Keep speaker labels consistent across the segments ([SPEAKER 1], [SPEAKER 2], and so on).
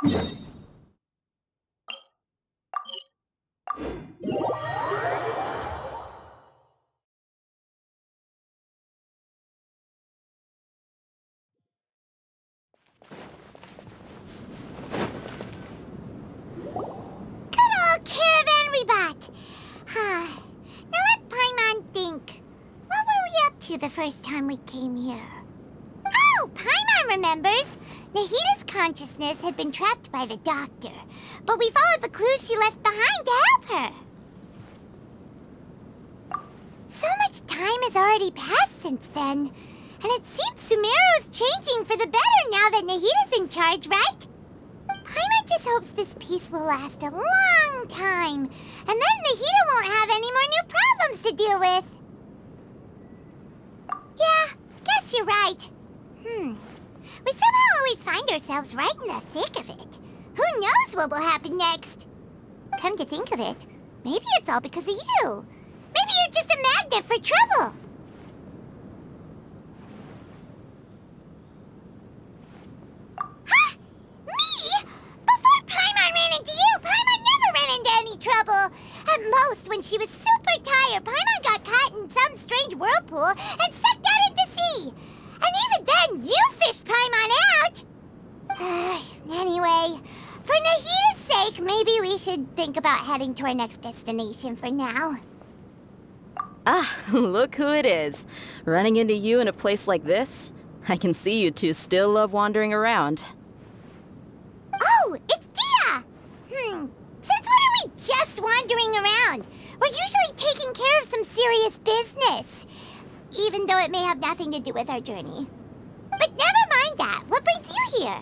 [SPEAKER 1] Caravan rebot! Now let Paimon think. What were we up to the first time we came here? Oh, Paimon remembers! Nahita's consciousness had been trapped by the doctor, but we followed the clues she left behind to help her. So much time has already passed since then, and it seems Sumeru's changing for the better now that Nahita's in charge, right? Paimon just hopes this peace will last a long time, and then Nahita won't have any more new problems to deal with. Yeah, guess you're right. We somehow always find ourselves right in the thick of it. Who knows what will happen next? Come to think of it, maybe it's all because of you. Maybe you're just a magnet for trouble. Huh? Me? Before Paimon ran into you, Paimon never ran into any trouble. At most, when she was super tired, Paimon got caught in some strange whirlpool and sucked out into sea. And even then, you fished Paimon out! Anyway, for Nahita's sake, maybe we should think about heading to our next destination for now.
[SPEAKER 2] Ah, look who it is. Running into you in a place like this? I can see you two still love wandering around.
[SPEAKER 1] Oh, it's Dia! Since when are we just wandering around? We're usually taking care of some serious business. Even though it may have nothing to do with our journey. But never mind that. What brings you here?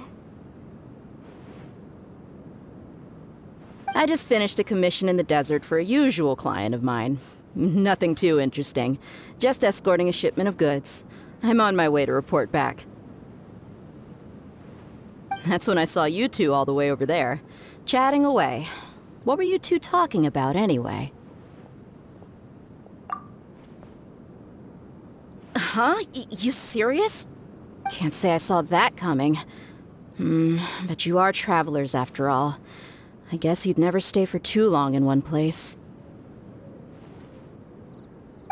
[SPEAKER 2] I just finished a commission in the desert for a usual client of mine. Nothing too interesting. Just escorting a shipment of goods. I'm on my way to report back. That's when I saw you two all the way over there, chatting away. What were you two talking about anyway? Huh? You serious? Can't say I saw that coming. But you are travelers after all. I guess you'd never stay for too long in one place.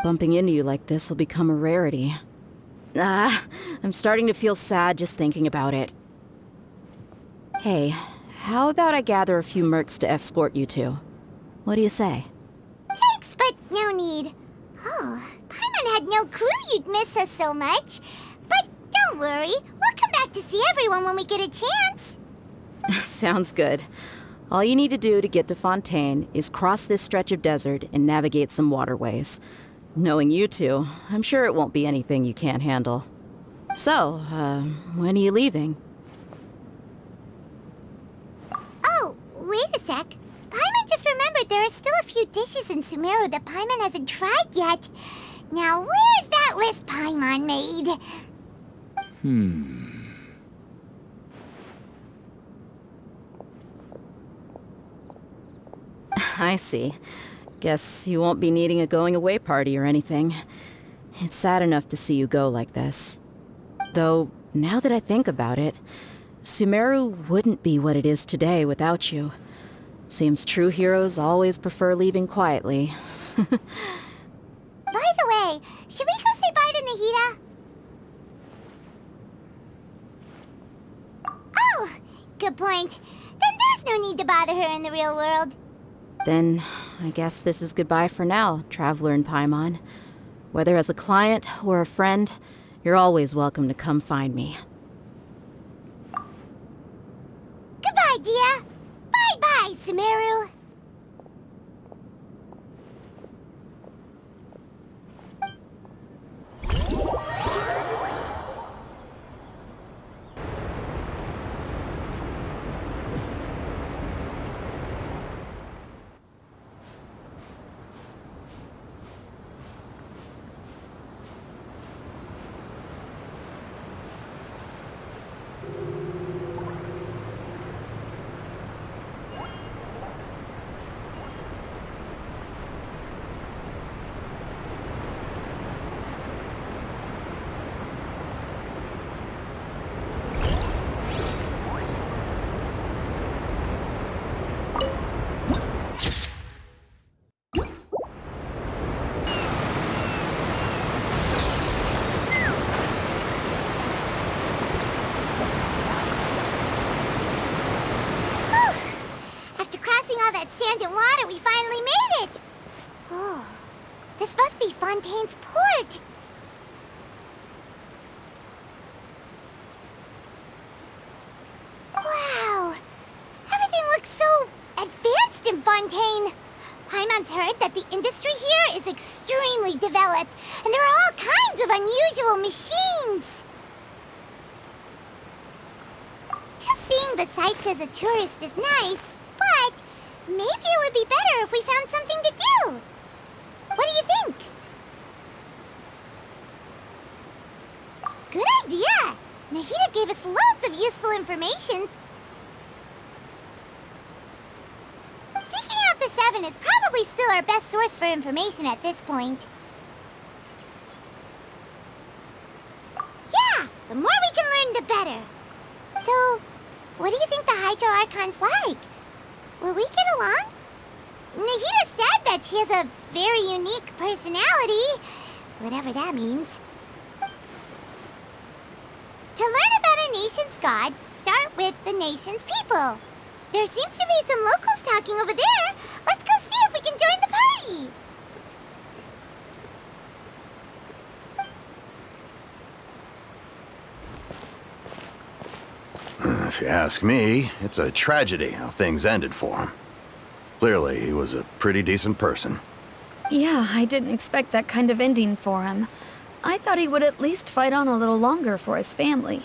[SPEAKER 2] Bumping into you like this will become a rarity. I'm starting to feel sad just thinking about it. Hey, how about I gather a few mercs to escort you two? What do you say?
[SPEAKER 1] Thanks, but no need. Oh, Paimon had no clue you'd miss us so much. But don't worry, we'll come back to see everyone when we get a chance.
[SPEAKER 2] Sounds good. All you need to do to get to Fontaine is cross this stretch of desert and navigate some waterways. Knowing you two, I'm sure it won't be anything you can't handle. So, when are you leaving?
[SPEAKER 1] Oh, wait a sec. Paimon just remembered there are still a few dishes in Sumeru that Paimon hasn't tried yet. Now, where's that list Paimon made?
[SPEAKER 2] I see. Guess you won't be needing a going-away party or anything. It's sad enough to see you go like this. Though, now that I think about it, Sumeru wouldn't be what it is today without you. Seems true heroes always prefer leaving quietly.
[SPEAKER 1] By the way, should we go say bye to Nahita? Oh, good point. Then there's no need to bother her in the real world.
[SPEAKER 2] Then, I guess this is goodbye for now, Traveler and Paimon. Whether as a client or a friend, you're always welcome to come find me.
[SPEAKER 1] Goodbye, Dia. Bye-bye, Sumeru. that sand and water, we finally made it! Oh, this must be Fontaine's port. Wow! Everything looks so advanced in Fontaine. Paimon's heard that the industry here is extremely developed, and there are all kinds of unusual machines. Just seeing the sights as a tourist is nice, but maybe it would be better if we found something to do. What do you think? Good idea! Nahida gave us loads of useful information. Seeking out the Seven is probably still our best source for information at this point. Yeah, the more we can learn, the better. So, what do you think the Hydro Archon's like? Will we get along? Nahida said that she has a very unique personality, whatever that means. To learn about a nation's god, start with the nation's people. There seems to be some locals talking over there. Let's go see if we can join the party.
[SPEAKER 3] If you ask me, it's a tragedy how things ended for him. Clearly, he was a pretty decent person.
[SPEAKER 4] Yeah, I didn't expect that kind of ending for him. I thought he would at least fight on a little longer for his family.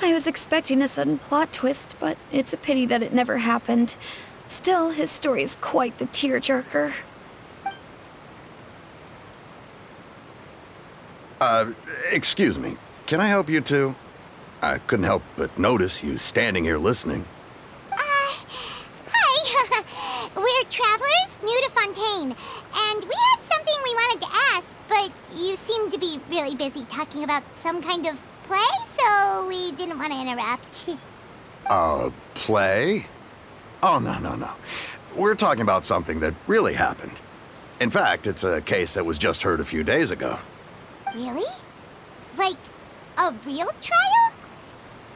[SPEAKER 4] I was expecting a sudden plot twist, but it's a pity that it never happened. Still, his story is quite the tearjerker.
[SPEAKER 3] Excuse me. Can I help you two? I couldn't help but notice you standing here listening.
[SPEAKER 1] Hi. We're travelers new to Fontaine, and we had something we wanted to ask, but you seemed to be really busy talking about some kind of play, so we didn't want to interrupt.
[SPEAKER 3] Play? Oh, no. We're talking about something that really happened. In fact, it's a case that was just heard a few days ago.
[SPEAKER 1] Really? Like, a real trial?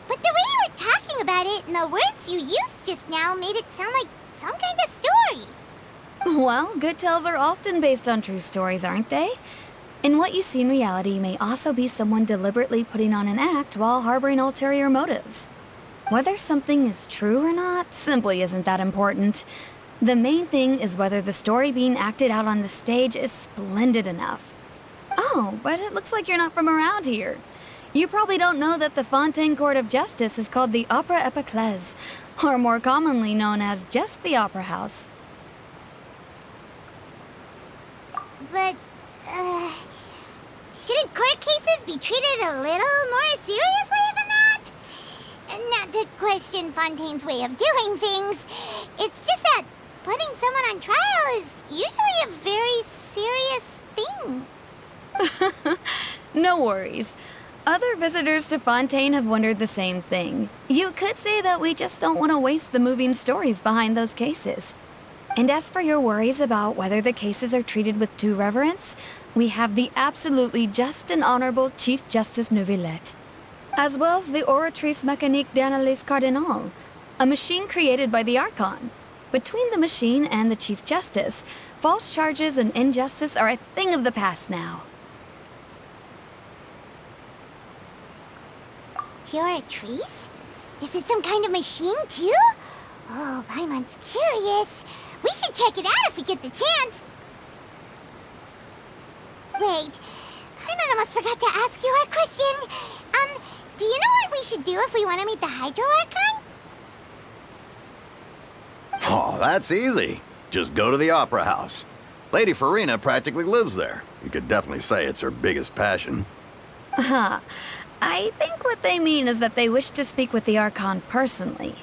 [SPEAKER 1] But the way you were talking about it and the words you used just now made it sound like some kind of story.
[SPEAKER 4] Well, good tales are often based on true stories, aren't they? And what you see in reality may also be someone deliberately putting on an act while harboring ulterior motives. Whether something is true or not simply isn't that important. The main thing is whether the story being acted out on the stage is splendid enough. Oh, but it looks like you're not from around here. You probably don't know that the Fontaine Court of Justice is called the Opera Epiclese, or more commonly known as just the Opera House.
[SPEAKER 1] But, shouldn't court cases be treated a little more seriously than that? Not to question Fontaine's way of doing things. It's just that putting someone on trial is usually a very serious thing.
[SPEAKER 4] No worries. Other visitors to Fontaine have wondered the same thing. You could say that we just don't want to waste the moving stories behind those cases. And as for your worries about whether the cases are treated with due reverence, we have the absolutely just and honorable Chief Justice Neuvillette, as well as the Oratrice Mécanique d'Analyse Cardinal, a machine created by the Archon. Between the machine and the Chief Justice, false charges and injustice are a thing of the past now.
[SPEAKER 1] Oratrice? Is it some kind of machine, too? Oh, Paimon's curious. We should check it out if we get the chance. Wait, Paimon almost forgot to ask you our question. Do you know what we should do if we want to meet the Hydro Archon?
[SPEAKER 3] Oh, that's easy. Just go to the Opera House. Lady Farina practically lives there. You could definitely say it's her biggest passion.
[SPEAKER 4] I think what they mean is that they wish to speak with the Archon personally.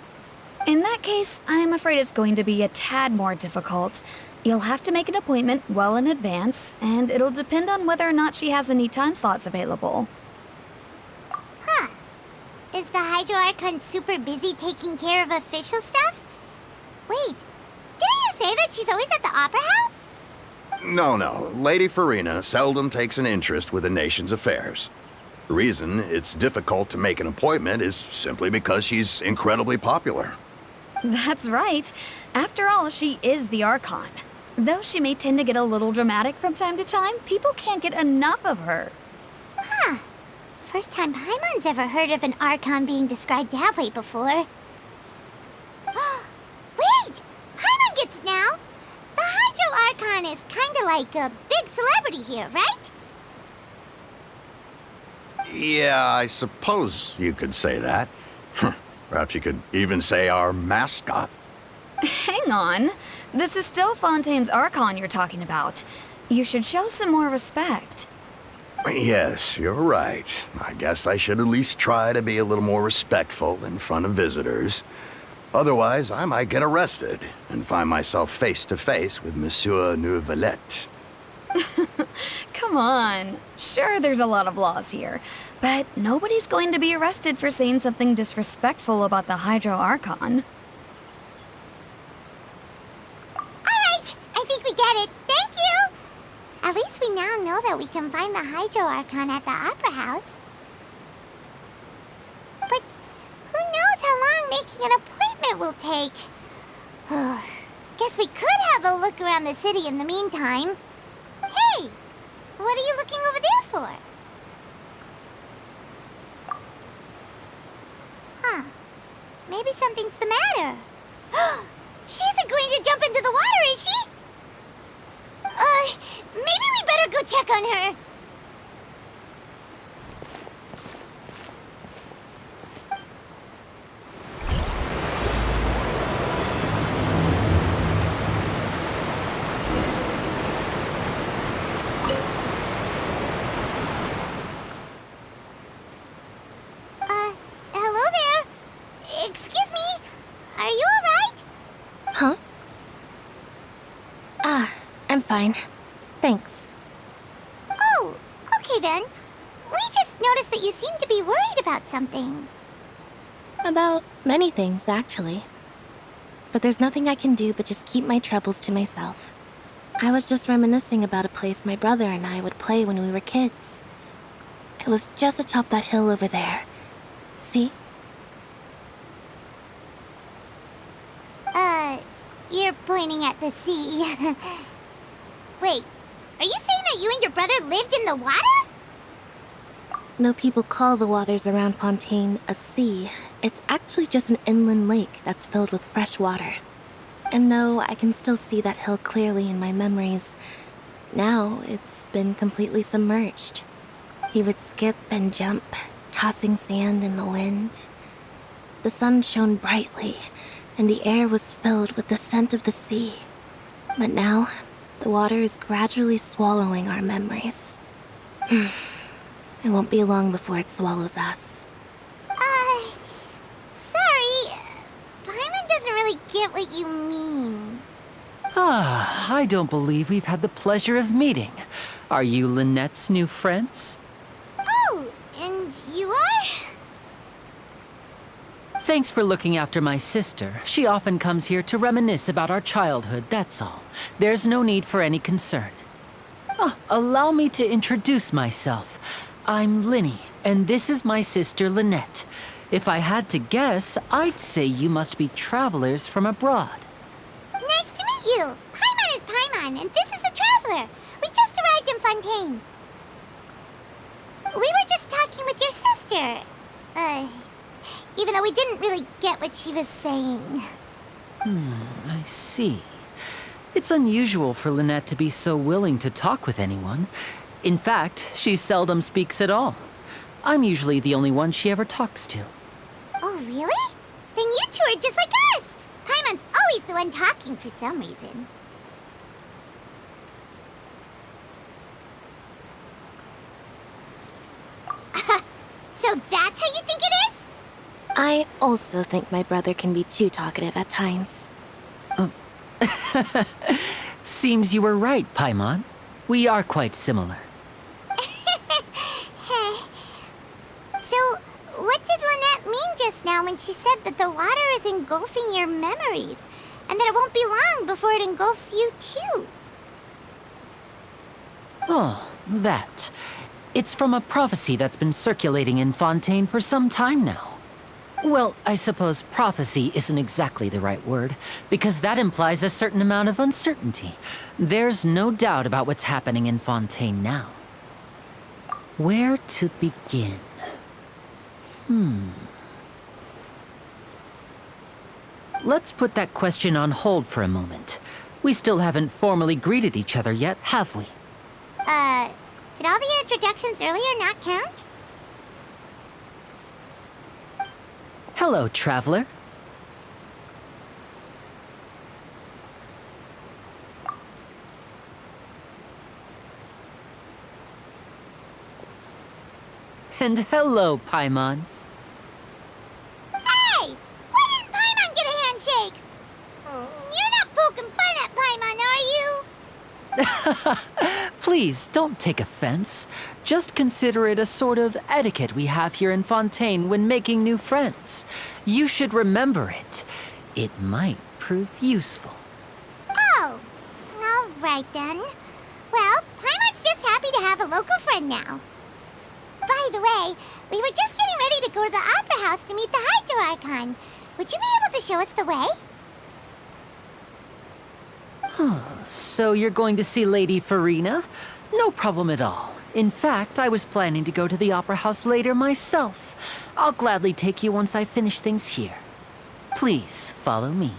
[SPEAKER 4] In that case, I'm afraid it's going to be a tad more difficult. You'll have to make an appointment well in advance, and it'll depend on whether or not she has any time slots available.
[SPEAKER 1] Huh. Is the Hydro Archon super busy taking care of official stuff? Wait, didn't you say that she's always at the Opera House?
[SPEAKER 3] No. Lady Farina seldom takes an interest with the nation's affairs. The reason it's difficult to make an appointment is simply because she's incredibly popular.
[SPEAKER 4] That's right. After all, she is the Archon. Though she may tend to get a little dramatic from time to time, people can't get enough of her.
[SPEAKER 1] Huh. First time Paimon's ever heard of an Archon being described that way before. Wait! Paimon gets now! The Hydro Archon is kinda like a big celebrity here, right?
[SPEAKER 3] Yeah, I suppose you could say that. Perhaps you could even say our mascot.
[SPEAKER 4] Hang on. This is still Fontaine's Archon you're talking about. You should show some more respect.
[SPEAKER 3] Yes, you're right. I guess I should at least try to be a little more respectful in front of visitors. Otherwise, I might get arrested and find myself face to face with Monsieur Neuvillette.
[SPEAKER 4] Come on. Sure, there's a lot of laws here, but nobody's going to be arrested for saying something disrespectful about the Hydro Archon.
[SPEAKER 1] Alright, I think we get it. Thank you! At least we now know that we can find the Hydro Archon at the Opera House. But who knows how long making an appointment will take? Guess we could have a look around the city in the meantime. Hey! What are you looking over there for? Huh. Maybe something's the matter. She isn't going to jump into the water, is she? Maybe we better go check on her. Hello there. Excuse me. Are you alright?
[SPEAKER 5] Huh? I'm fine. Thanks.
[SPEAKER 1] Oh, okay then. We just noticed that you seem to be worried about something.
[SPEAKER 5] About many things, actually. But there's nothing I can do but just keep my troubles to myself. I was just reminiscing about a place my brother and I would play when we were kids. It was just atop that hill over there. See?
[SPEAKER 1] You're pointing at the sea. Wait, are you saying that you and your brother lived in the water?
[SPEAKER 5] No people call the waters around Fontaine a sea. It's actually just an inland lake that's filled with fresh water. And though I can still see that hill clearly in my memories, now it's been completely submerged. He would skip and jump, tossing sand in the wind. The sun shone brightly, and the air was filled with the scent of the sea. But now, the water is gradually swallowing our memories. It won't be long before it swallows us.
[SPEAKER 1] Sorry. Paimon doesn't really get what you mean.
[SPEAKER 6] I don't believe we've had the pleasure of meeting. Are you Lynette's new friends?
[SPEAKER 1] Oh, and you are?
[SPEAKER 6] Thanks for looking after my sister. She often comes here to reminisce about our childhood, that's all. There's no need for any concern. Allow me to introduce myself. I'm Linny, and this is my sister Lynette. If I had to guess, I'd say you must be travelers from abroad.
[SPEAKER 1] Nice to meet you. Paimon is Paimon, and this is the Traveler. We just arrived in Fontaine. We were just talking with your sister. Even though we didn't really get what she was saying.
[SPEAKER 6] I see. It's unusual for Lynette to be so willing to talk with anyone. In fact, she seldom speaks at all. I'm usually the only one she ever talks to.
[SPEAKER 1] Oh, really? Then you two are just like us. Paimon's always the one talking for some reason. So that's how you think it is?
[SPEAKER 5] I also think my brother can be too talkative at times.
[SPEAKER 6] Seems you were right, Paimon. We are quite similar.
[SPEAKER 1] So, what did Lynette mean just now when she said that the water is engulfing your memories, and that it won't be long before it engulfs you too?
[SPEAKER 6] Oh, that. It's from a prophecy that's been circulating in Fontaine for some time now. Well, I suppose prophecy isn't exactly the right word, because that implies a certain amount of uncertainty. There's no doubt about what's happening in Fontaine now. Where to begin? Let's put that question on hold for a moment. We still haven't formally greeted each other yet, have we?
[SPEAKER 1] Did all the introductions earlier not count?
[SPEAKER 6] Hello, traveler. And hello, Paimon.
[SPEAKER 1] Hey! Why didn't Paimon get a handshake? You're not poking fun at Paimon, are you?
[SPEAKER 6] Please, don't take offense. Just consider it a sort of etiquette we have here in Fontaine when making new friends. You should remember it. It might prove useful.
[SPEAKER 1] Oh, all right then. Well, Paimon's just happy to have a local friend now. By the way, we were just getting ready to go to the Opera House to meet the Hydro Archon. Would you be able to show us the way?
[SPEAKER 6] So you're going to see Lady Farina? No problem at all. In fact, I was planning to go to the Opera House later myself. I'll gladly take you once I finish things here. Please, follow me.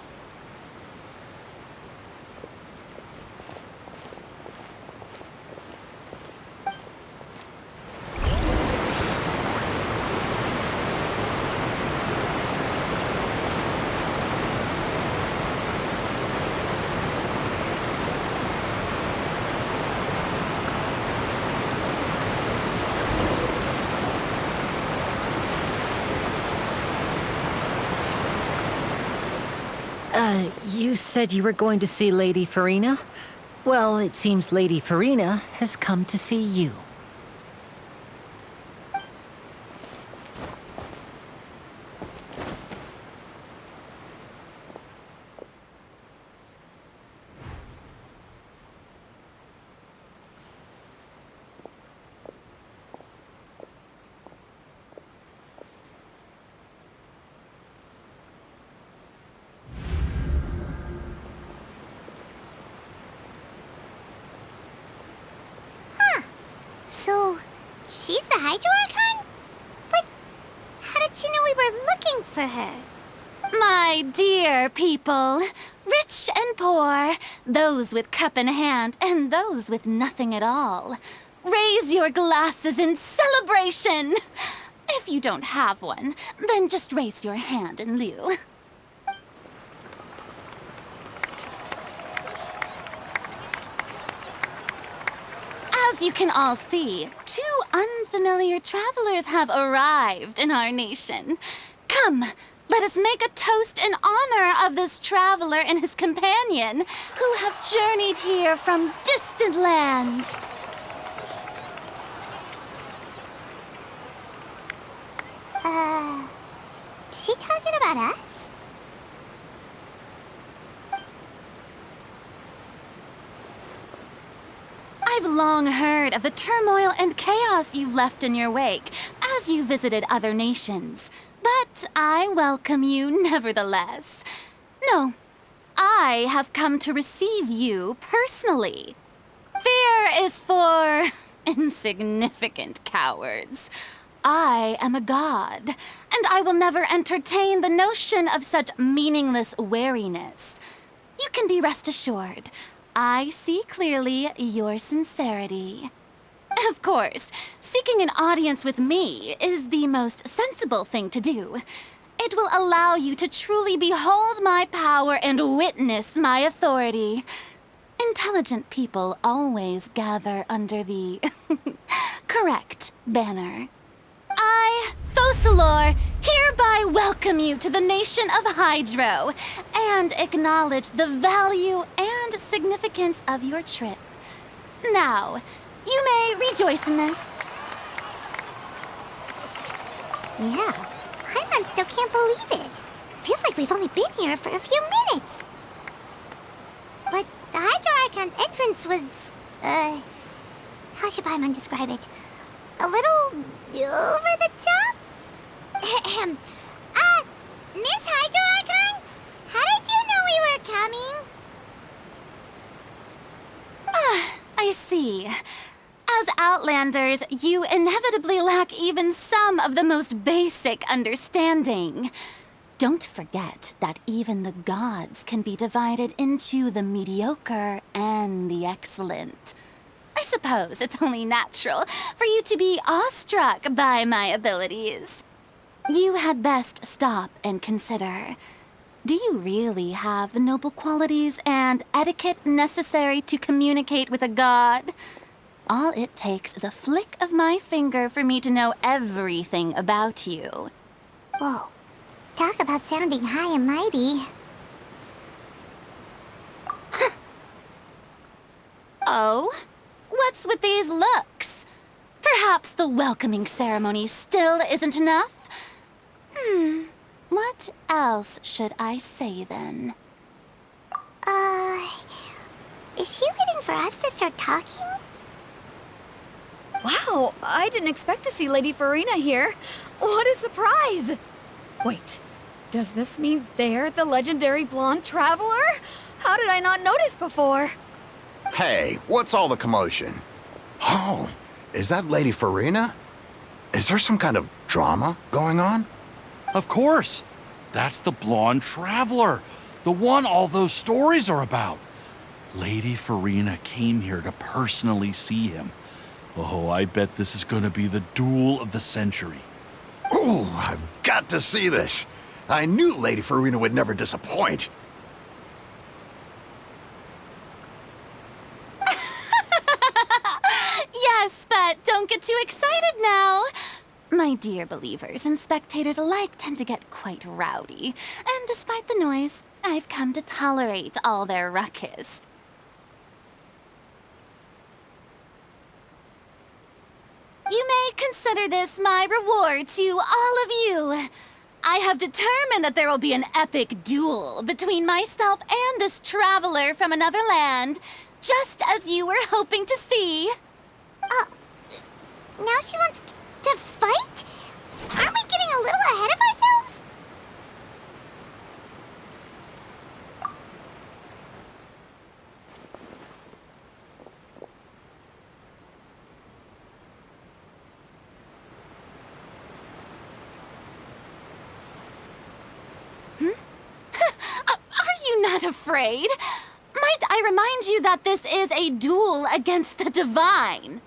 [SPEAKER 6] You said you were going to see Lady Farina? Well, it seems Lady Farina has come to see you.
[SPEAKER 1] So, she's the Hydro Archon? But how did she know we were looking for her?
[SPEAKER 7] My dear people, rich and poor, those with cup in hand and those with nothing at all, raise your glasses in celebration. If you don't have one, then just raise your hand in lieu. As you can all see, two unfamiliar travelers have arrived in our nation. Come, let us make a toast in honor of this traveler and his companion who have journeyed here from distant lands.
[SPEAKER 1] Is she talking about us?
[SPEAKER 7] I've long heard of the turmoil and chaos you've left in your wake as you visited other nations. But I welcome you nevertheless. No, I have come to receive you personally. Fear is for insignificant cowards. I am a god, and I will never entertain the notion of such meaningless wariness. You can be rest assured. I see clearly your sincerity. Of course, seeking an audience with me is the most sensible thing to do. It will allow you to truly behold my power and witness my authority. Intelligent people always gather under the correct banner. I, Focalor, hereby welcome you to the nation of Hydro and acknowledge the value and significance of your trip. Now, you may rejoice in this.
[SPEAKER 1] Yeah, Paimon still can't believe it. Feels like we've only been here for a few minutes. But the Hydro Archon's entrance was, how should Paimon describe it? A little over the top?
[SPEAKER 7] see. As Outlanders, you inevitably lack even some of the most basic understanding. Don't forget that even the gods can be divided into the mediocre and the excellent. I suppose it's only natural for you to be awestruck by my abilities. You had best stop and consider. Do you really have the noble qualities and etiquette necessary to communicate with a god? All it takes is a flick of my finger for me to know everything about you.
[SPEAKER 1] Whoa. Talk about sounding high and mighty.
[SPEAKER 7] Oh? What's with these looks? Perhaps the welcoming ceremony still isn't enough? What else should I say then?
[SPEAKER 1] Is she waiting for us to start talking?
[SPEAKER 4] Wow, I didn't expect to see Lady Farina here. What a surprise! Wait, does this mean they're the legendary blonde traveler? How did I not notice before?
[SPEAKER 3] Hey, what's all the commotion? Oh, is that Lady Farina? Is there some kind of drama going on?
[SPEAKER 8] Of course. That's the blonde traveler. The one all those stories are about. Lady Farina came here to personally see him. Oh, I bet this is gonna be the duel of the century.
[SPEAKER 3] Ooh, I've got to see this. I knew Lady Farina would never disappoint.
[SPEAKER 7] Yes, but don't get too excited now. My dear believers and spectators alike tend to get quite rowdy, and despite the noise, I've come to tolerate all their ruckus. You may consider this my reward to all of you. I have determined that there will be an epic duel between myself and this traveler from another land, just as you were hoping to see.
[SPEAKER 1] Now she wants to fight? Aren't we getting a little ahead of ourselves?
[SPEAKER 7] Are you not afraid? Might I remind you that this is a duel against the divine?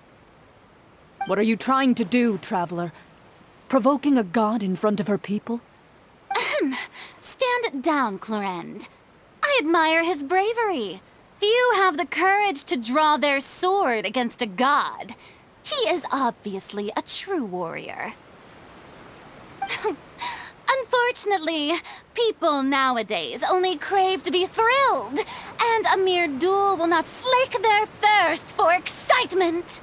[SPEAKER 9] What are you trying to do, traveler? Provoking a god in front of her people?
[SPEAKER 7] Stand down, Clorend. I admire his bravery. Few have the courage to draw their sword against a god. He is obviously a true warrior. Unfortunately, people nowadays only crave to be thrilled, and a mere duel will not slake their thirst for excitement.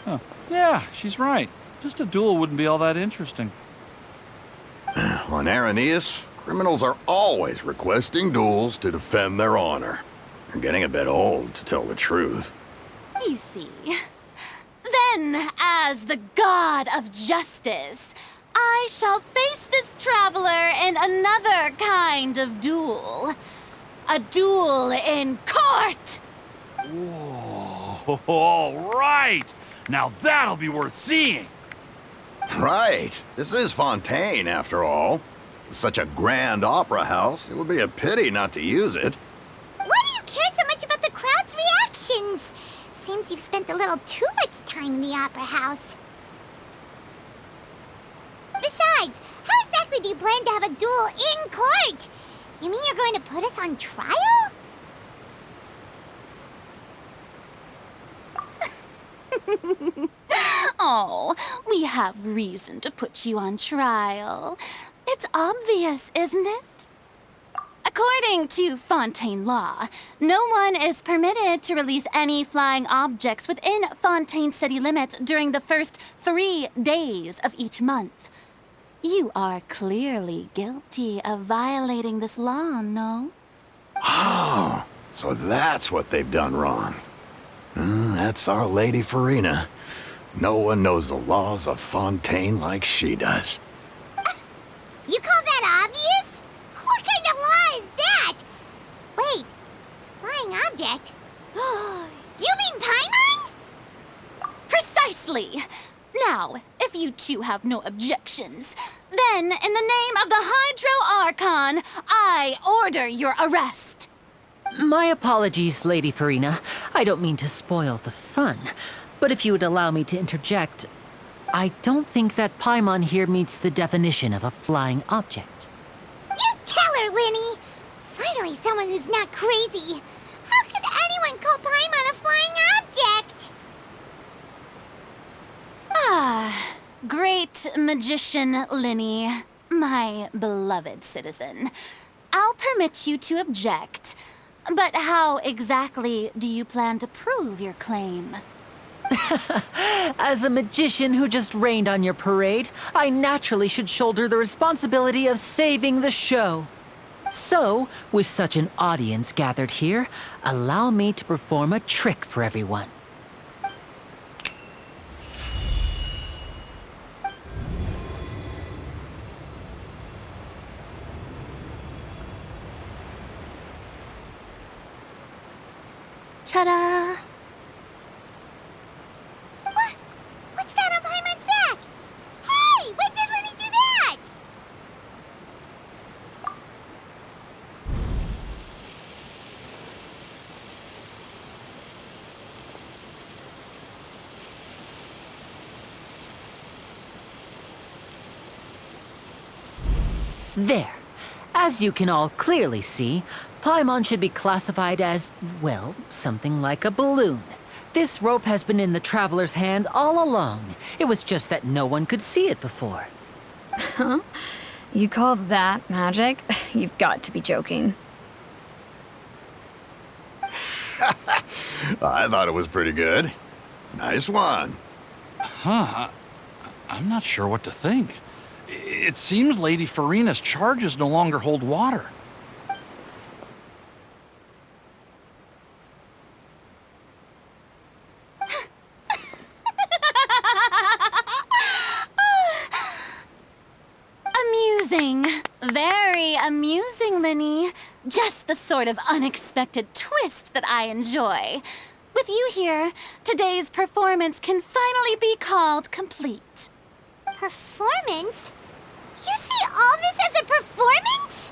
[SPEAKER 8] Huh. Yeah, she's right. Just a duel wouldn't be all that interesting.
[SPEAKER 3] On Araneus, criminals are always requesting duels to defend their honor. They're getting a bit old, to tell the truth.
[SPEAKER 7] You see. Then, as the god of justice, I shall face this traveler in another kind of duel. A duel in court!
[SPEAKER 8] Whoa, all right! Now that'll be worth seeing!
[SPEAKER 3] Right. This is Fontaine, after all. Such a grand opera house, it would be a pity not to use it.
[SPEAKER 1] Why do you care so much about the crowd's reactions? Seems you've spent a little too much time in the opera house. Besides, how exactly do you plan to have a duel in court? You mean you're going to put us on trial?
[SPEAKER 7] Oh, we have reason to put you on trial. It's obvious, isn't it? According to Fontaine law, no one is permitted to release any flying objects within Fontaine city limits during the first 3 days of each month. You are clearly guilty of violating this law, no?
[SPEAKER 3] Oh, so that's what they've done wrong. That's our Lady Farina. No one knows the laws of Fontaine like she does.
[SPEAKER 1] You call that obvious? What kind of law is that? Wait, flying object? You mean Paimon?
[SPEAKER 7] Precisely! Now, if you two have no objections, then in the name of the Hydro Archon, I order your arrest.
[SPEAKER 6] My apologies, Lady Farina. I don't mean to spoil the fun. But if you would allow me to interject, I don't think that Paimon here meets the definition of a flying object.
[SPEAKER 1] You tell her, Linny! Finally someone who's not crazy. How could anyone call Paimon a flying object?
[SPEAKER 7] Ah, great magician Linny, my beloved citizen. I'll permit you to object, but how exactly do you plan to prove your claim?
[SPEAKER 6] As a magician who just rained on your parade, I naturally should shoulder the responsibility of saving the show. So, with such an audience gathered here, allow me to perform a trick for everyone.
[SPEAKER 5] Ta-da!
[SPEAKER 1] What's that on Paimon's back? Hey, when did Linny do that?
[SPEAKER 6] There. As you can all clearly see, Paimon should be classified as, well, something like a balloon. This rope has been in the Traveler's hand all along. It was just that no one could see it before.
[SPEAKER 4] Huh? You call that magic? You've got to be joking.
[SPEAKER 3] I thought it was pretty good. Nice one.
[SPEAKER 8] Huh. I'm not sure what to think. It seems Lady Farina's charges no longer hold water.
[SPEAKER 7] Amusing. Very amusing, Linny. Just the sort of unexpected twist that I enjoy. With you here, today's performance can finally be called complete.
[SPEAKER 1] Performance? You see all this as a performance?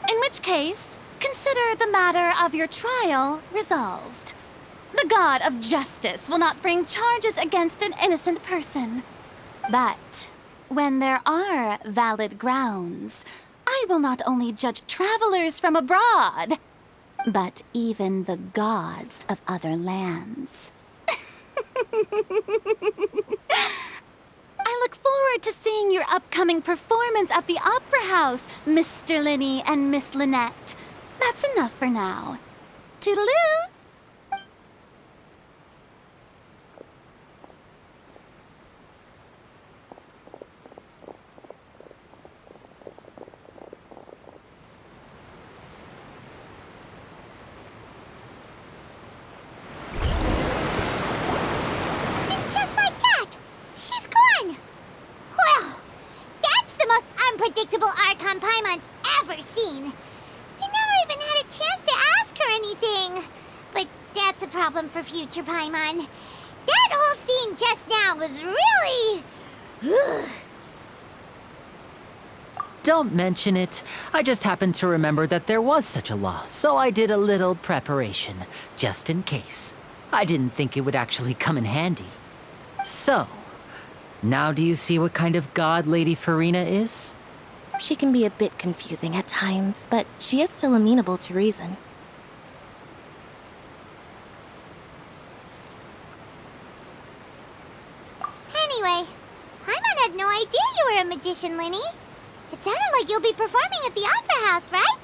[SPEAKER 7] In which case, consider the matter of your trial resolved. The god of justice will not bring charges against an innocent person. But when there are valid grounds, I will not only judge travelers from abroad, but even the gods of other lands. I look forward to seeing your upcoming performance at the Opera House, Mr. Linny and Miss Lynette. That's enough for now. Toodaloo!
[SPEAKER 1] And just like that, she's gone. Well, that's the most unpredictable Archon Paimon's ever seen. He never even had a chance to ask her anything. But that's a problem for future Paimon. That whole scene just now was really...
[SPEAKER 6] Don't mention it. I just happened to remember that there was such a law, so I did a little preparation, just in case. I didn't think it would actually come in handy. So, now do you see what kind of god Lady Farina is?
[SPEAKER 5] She can be a bit confusing at times, but she is still amenable to reason.
[SPEAKER 1] Anyway, Paimon had no idea you were a magician, Linny. It sounded like you'll be performing at the Opera House, right?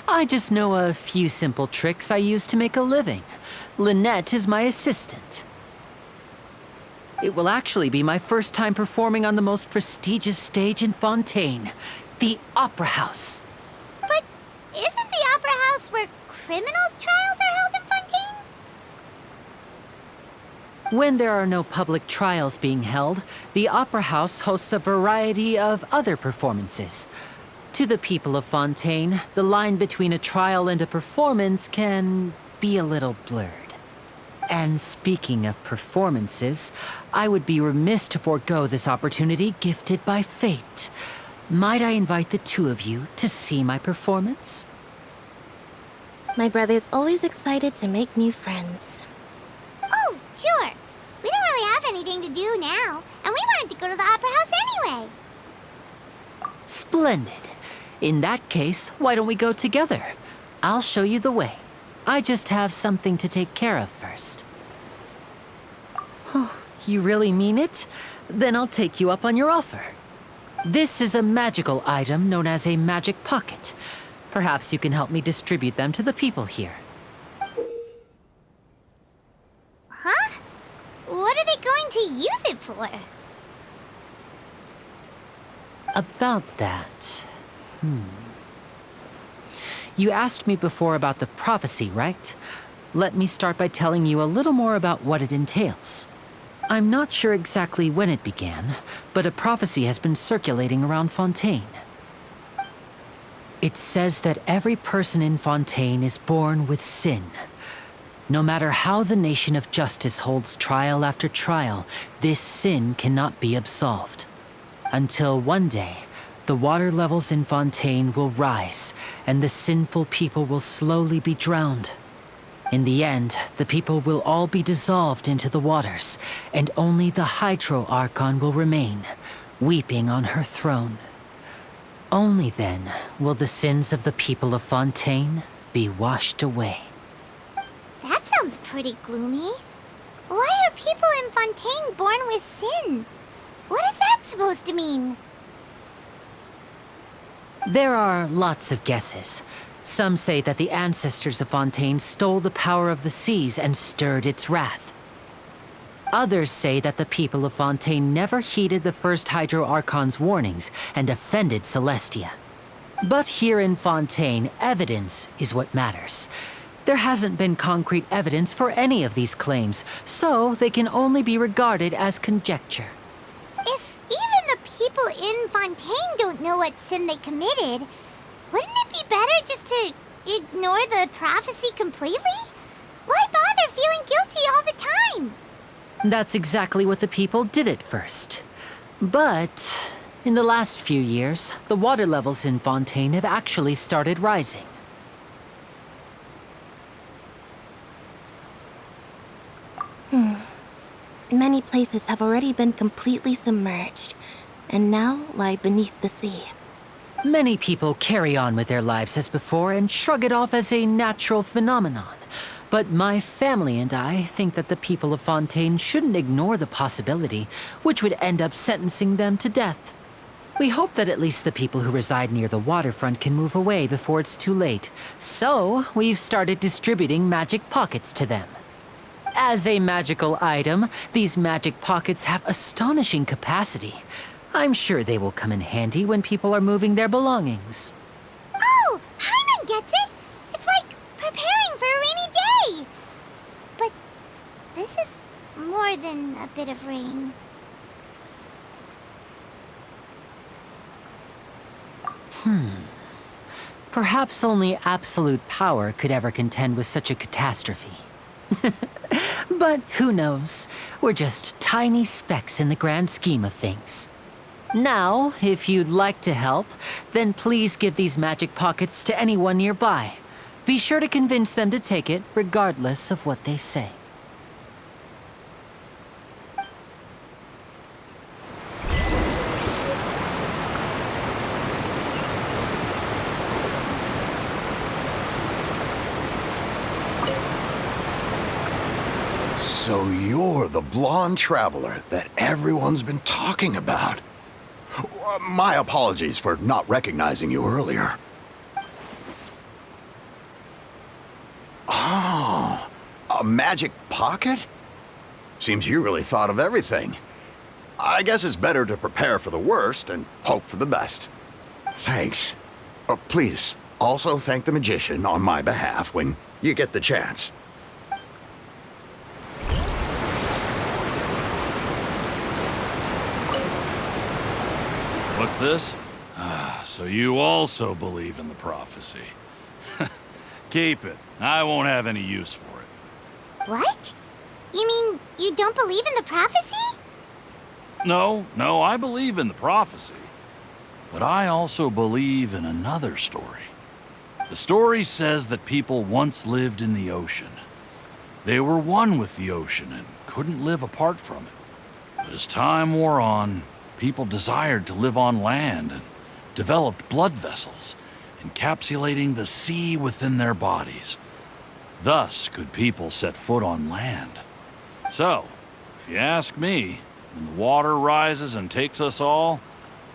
[SPEAKER 6] I just know a few simple tricks I use to make a living. Lynette is my assistant. It will actually be my first time performing on the most prestigious stage in Fontaine, the Opera House.
[SPEAKER 1] But isn't the Opera House where criminal trials are held in Fontaine?
[SPEAKER 6] When there are no public trials being held, the Opera House hosts a variety of other performances. To the people of Fontaine, the line between a trial and a performance can be a little blurred. And speaking of performances, I would be remiss to forego this opportunity gifted by fate. Might I invite the two of you to see my performance?
[SPEAKER 5] My brother's always excited to make new friends.
[SPEAKER 1] Oh, sure. We don't really have anything to do now, and we wanted to go to the Opera House anyway.
[SPEAKER 6] Splendid. In that case, why don't we go together? I'll show you the way. I just have something to take care of first. Oh, you really mean it? Then I'll take you up on your offer. This is a magical item known as a magic pocket. Perhaps you can help me distribute them to the people here.
[SPEAKER 1] Huh? What are they going to use it for?
[SPEAKER 6] About that... You asked me before about the prophecy, right? Let me start by telling you a little more about what it entails. I'm not sure exactly when it began, but a prophecy has been circulating around Fontaine. It says that every person in Fontaine is born with sin. No matter how the nation of justice holds trial after trial, this sin cannot be absolved. Until one day, the water levels in Fontaine will rise, and the sinful people will slowly be drowned. In the end, the people will all be dissolved into the waters, and only the Hydro Archon will remain, weeping on her throne. Only then will the sins of the people of Fontaine be washed away.
[SPEAKER 1] That sounds pretty gloomy. Why are people in Fontaine born with sin? What is that supposed to mean?
[SPEAKER 6] There are lots of guesses. Some say that the ancestors of Fontaine stole the power of the seas and stirred its wrath. Others say that the people of Fontaine never heeded the first Hydro Archon's warnings and offended Celestia. But here in Fontaine, evidence is what matters. There hasn't been concrete evidence for any of these claims, so they can only be regarded as conjecture.
[SPEAKER 1] If even the people in Fontaine don't know what sin they committed, wouldn't it be better just to ignore the prophecy completely? Why bother feeling guilty all the time?
[SPEAKER 6] That's exactly what the people did at first. But in the last few years, the water levels in Fontaine have actually started rising.
[SPEAKER 5] Many places have already been completely submerged, and now lie beneath the sea.
[SPEAKER 6] Many people carry on with their lives as before and shrug it off as a natural phenomenon. But my family and I think that the people of Fontaine shouldn't ignore the possibility, which would end up sentencing them to death. We hope that at least the people who reside near the waterfront can move away before it's too late. So, we've started distributing magic pockets to them. As a magical item, these magic pockets have astonishing capacity. I'm sure they will come in handy when people are moving their belongings.
[SPEAKER 1] Oh, Paimon gets it! It's like preparing for a rainy day! But this is more than a bit of rain.
[SPEAKER 6] Perhaps only absolute power could ever contend with such a catastrophe. But who knows? We're just tiny specks in the grand scheme of things. Now, if you'd like to help, then please give these magic pockets to anyone nearby. Be sure to convince them to take it, regardless of what they say.
[SPEAKER 3] So you're the blonde traveler that everyone's been talking about. My apologies for not recognizing you earlier. Oh, a magic pocket? Seems you really thought of everything. I guess it's better to prepare for the worst and hope for the best. Thanks. Please, also thank the magician on my behalf when you get the chance.
[SPEAKER 8] What's this? So you also believe in the prophecy. Keep it. I won't have any use for it.
[SPEAKER 1] What? You mean you don't believe in the prophecy?
[SPEAKER 8] No, I believe in the prophecy. But I also believe in another story. The story says that people once lived in the ocean. They were one with the ocean and couldn't live apart from it. But as time wore on, people desired to live on land and developed blood vessels, encapsulating the sea within their bodies. Thus could people set foot on land. So, if you ask me, when the water rises and takes us all,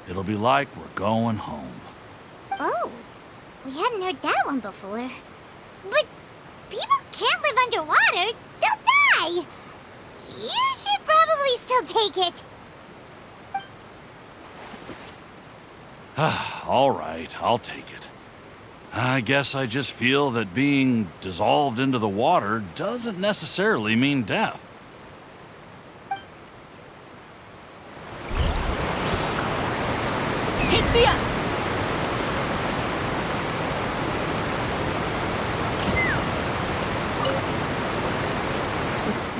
[SPEAKER 8] it'll be like we're going home.
[SPEAKER 1] Oh, we hadn't heard that one before. But people can't live underwater. They'll die. You should probably still take it.
[SPEAKER 8] All right, I'll take it. I guess I just feel that being dissolved into the water doesn't necessarily mean death.
[SPEAKER 7] Take me up!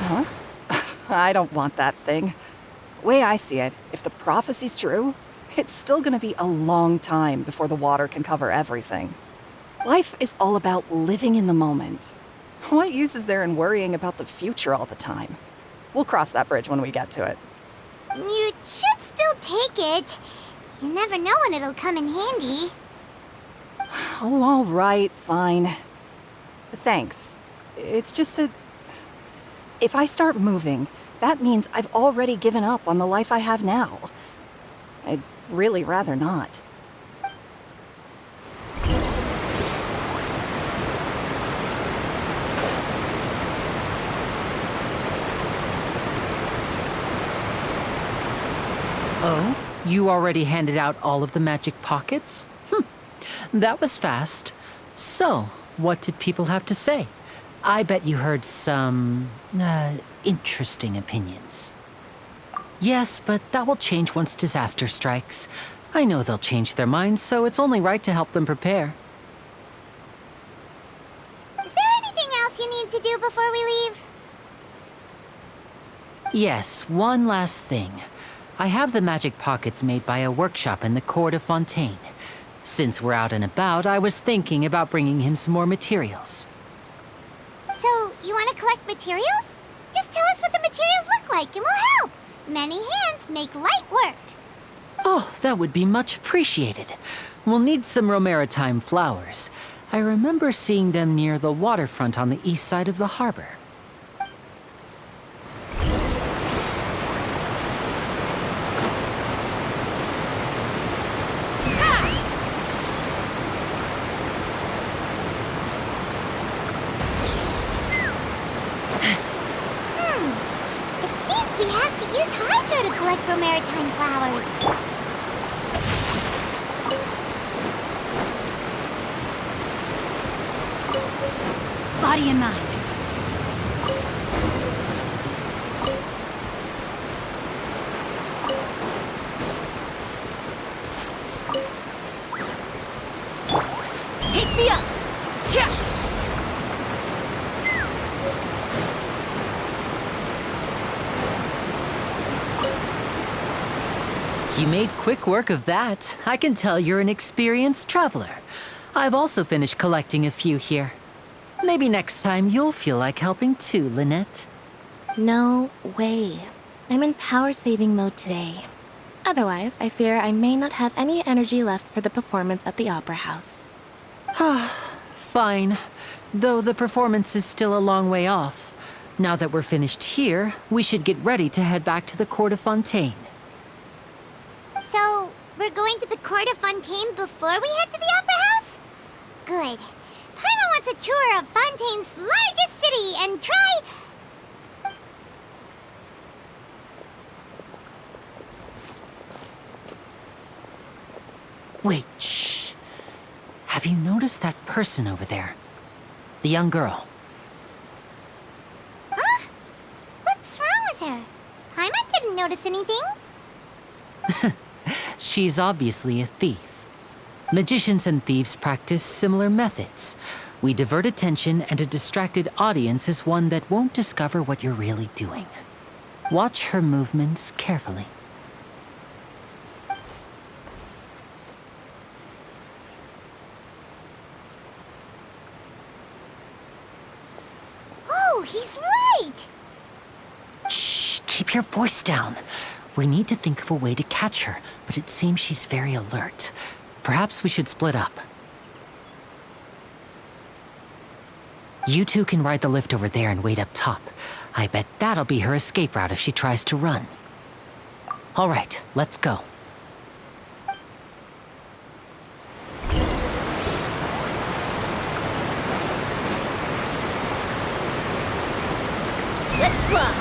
[SPEAKER 10] Huh? I don't want that thing. Way I see it, if the prophecy's true, it's still gonna be a long time before the water can cover everything. Life is all about living in the moment. What use is there in worrying about the future all the time? We'll cross that bridge when we get to it.
[SPEAKER 1] You should still take it. You never know when it'll come in handy.
[SPEAKER 10] Oh, all right, fine. Thanks. It's just that if I start moving, that means I've already given up on the life I have now. I'd really rather not.
[SPEAKER 6] Oh? You already handed out all of the magic pockets? That was fast. So, what did people have to say? I bet you heard some, interesting opinions. Yes, but that will change once disaster strikes. I know they'll change their minds, so it's only right to help them prepare.
[SPEAKER 1] Is there anything else you need to do before we leave?
[SPEAKER 6] Yes, one last thing. I have the magic pockets made by a workshop in the court of Fontaine. Since we're out and about, I was thinking about bringing him some more materials.
[SPEAKER 1] So, you want to collect materials? Just tell us what the materials look like and we'll help. Many hands make light work.
[SPEAKER 6] Oh, that would be much appreciated. We'll need some Romaritime flowers. I remember seeing them near the waterfront on the east side of the harbor.
[SPEAKER 1] We have to use Hydro to collect Romaritime flowers.
[SPEAKER 7] Body and mind. Take me up! Yeah!
[SPEAKER 6] You made quick work of that. I can tell you're an experienced traveler. I've also finished collecting a few here. Maybe next time you'll feel like helping too, Lynette.
[SPEAKER 5] No way. I'm in power-saving mode today. Otherwise, I fear I may not have any energy left for the performance at the Opera House.
[SPEAKER 6] Fine. Though the performance is still a long way off. Now that we're finished here, we should get ready to head back to the Court of Fontaine.
[SPEAKER 1] So, we're going to the Court of Fontaine before we head to the Opera House? Good. Paimon wants a tour of Fontaine's largest city and try...
[SPEAKER 6] Wait, shh. Have you noticed that person over there? The young girl.
[SPEAKER 1] Huh? What's wrong with her? Paimon didn't notice anything.
[SPEAKER 6] She's obviously a thief. Magicians and thieves practice similar methods. We divert attention, and a distracted audience is one that won't discover what you're really doing. Watch her movements carefully.
[SPEAKER 1] Oh, he's right!
[SPEAKER 6] Shh, keep your voice down. We need to think of a way to catch her, but it seems she's very alert. Perhaps we should split up. You two can ride the lift over there and wait up top. I bet that'll be her escape route if she tries to run. All right, let's go.
[SPEAKER 1] Let's run!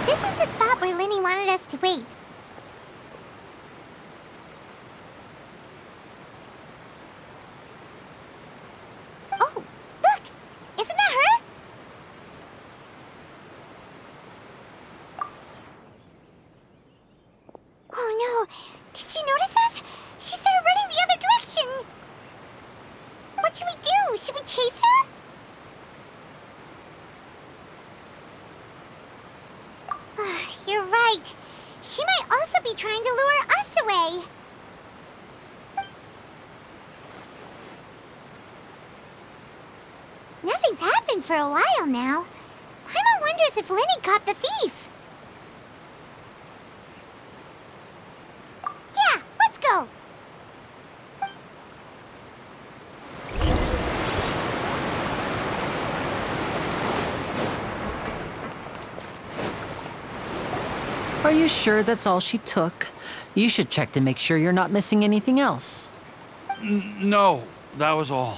[SPEAKER 1] This is the spot where Linny wanted us to wait. Oh, look! Isn't that her? Oh no! Did she notice us? She started running the other direction! What should we do? Should we chase her? You're right. She might also be trying to lure us away. Nothing's happened for a while now. Paimon wonders if Linny caught the thief. Yeah, let's go.
[SPEAKER 6] Are you sure that's all she took? You should check to make sure you're not missing anything else.
[SPEAKER 8] No, that was all.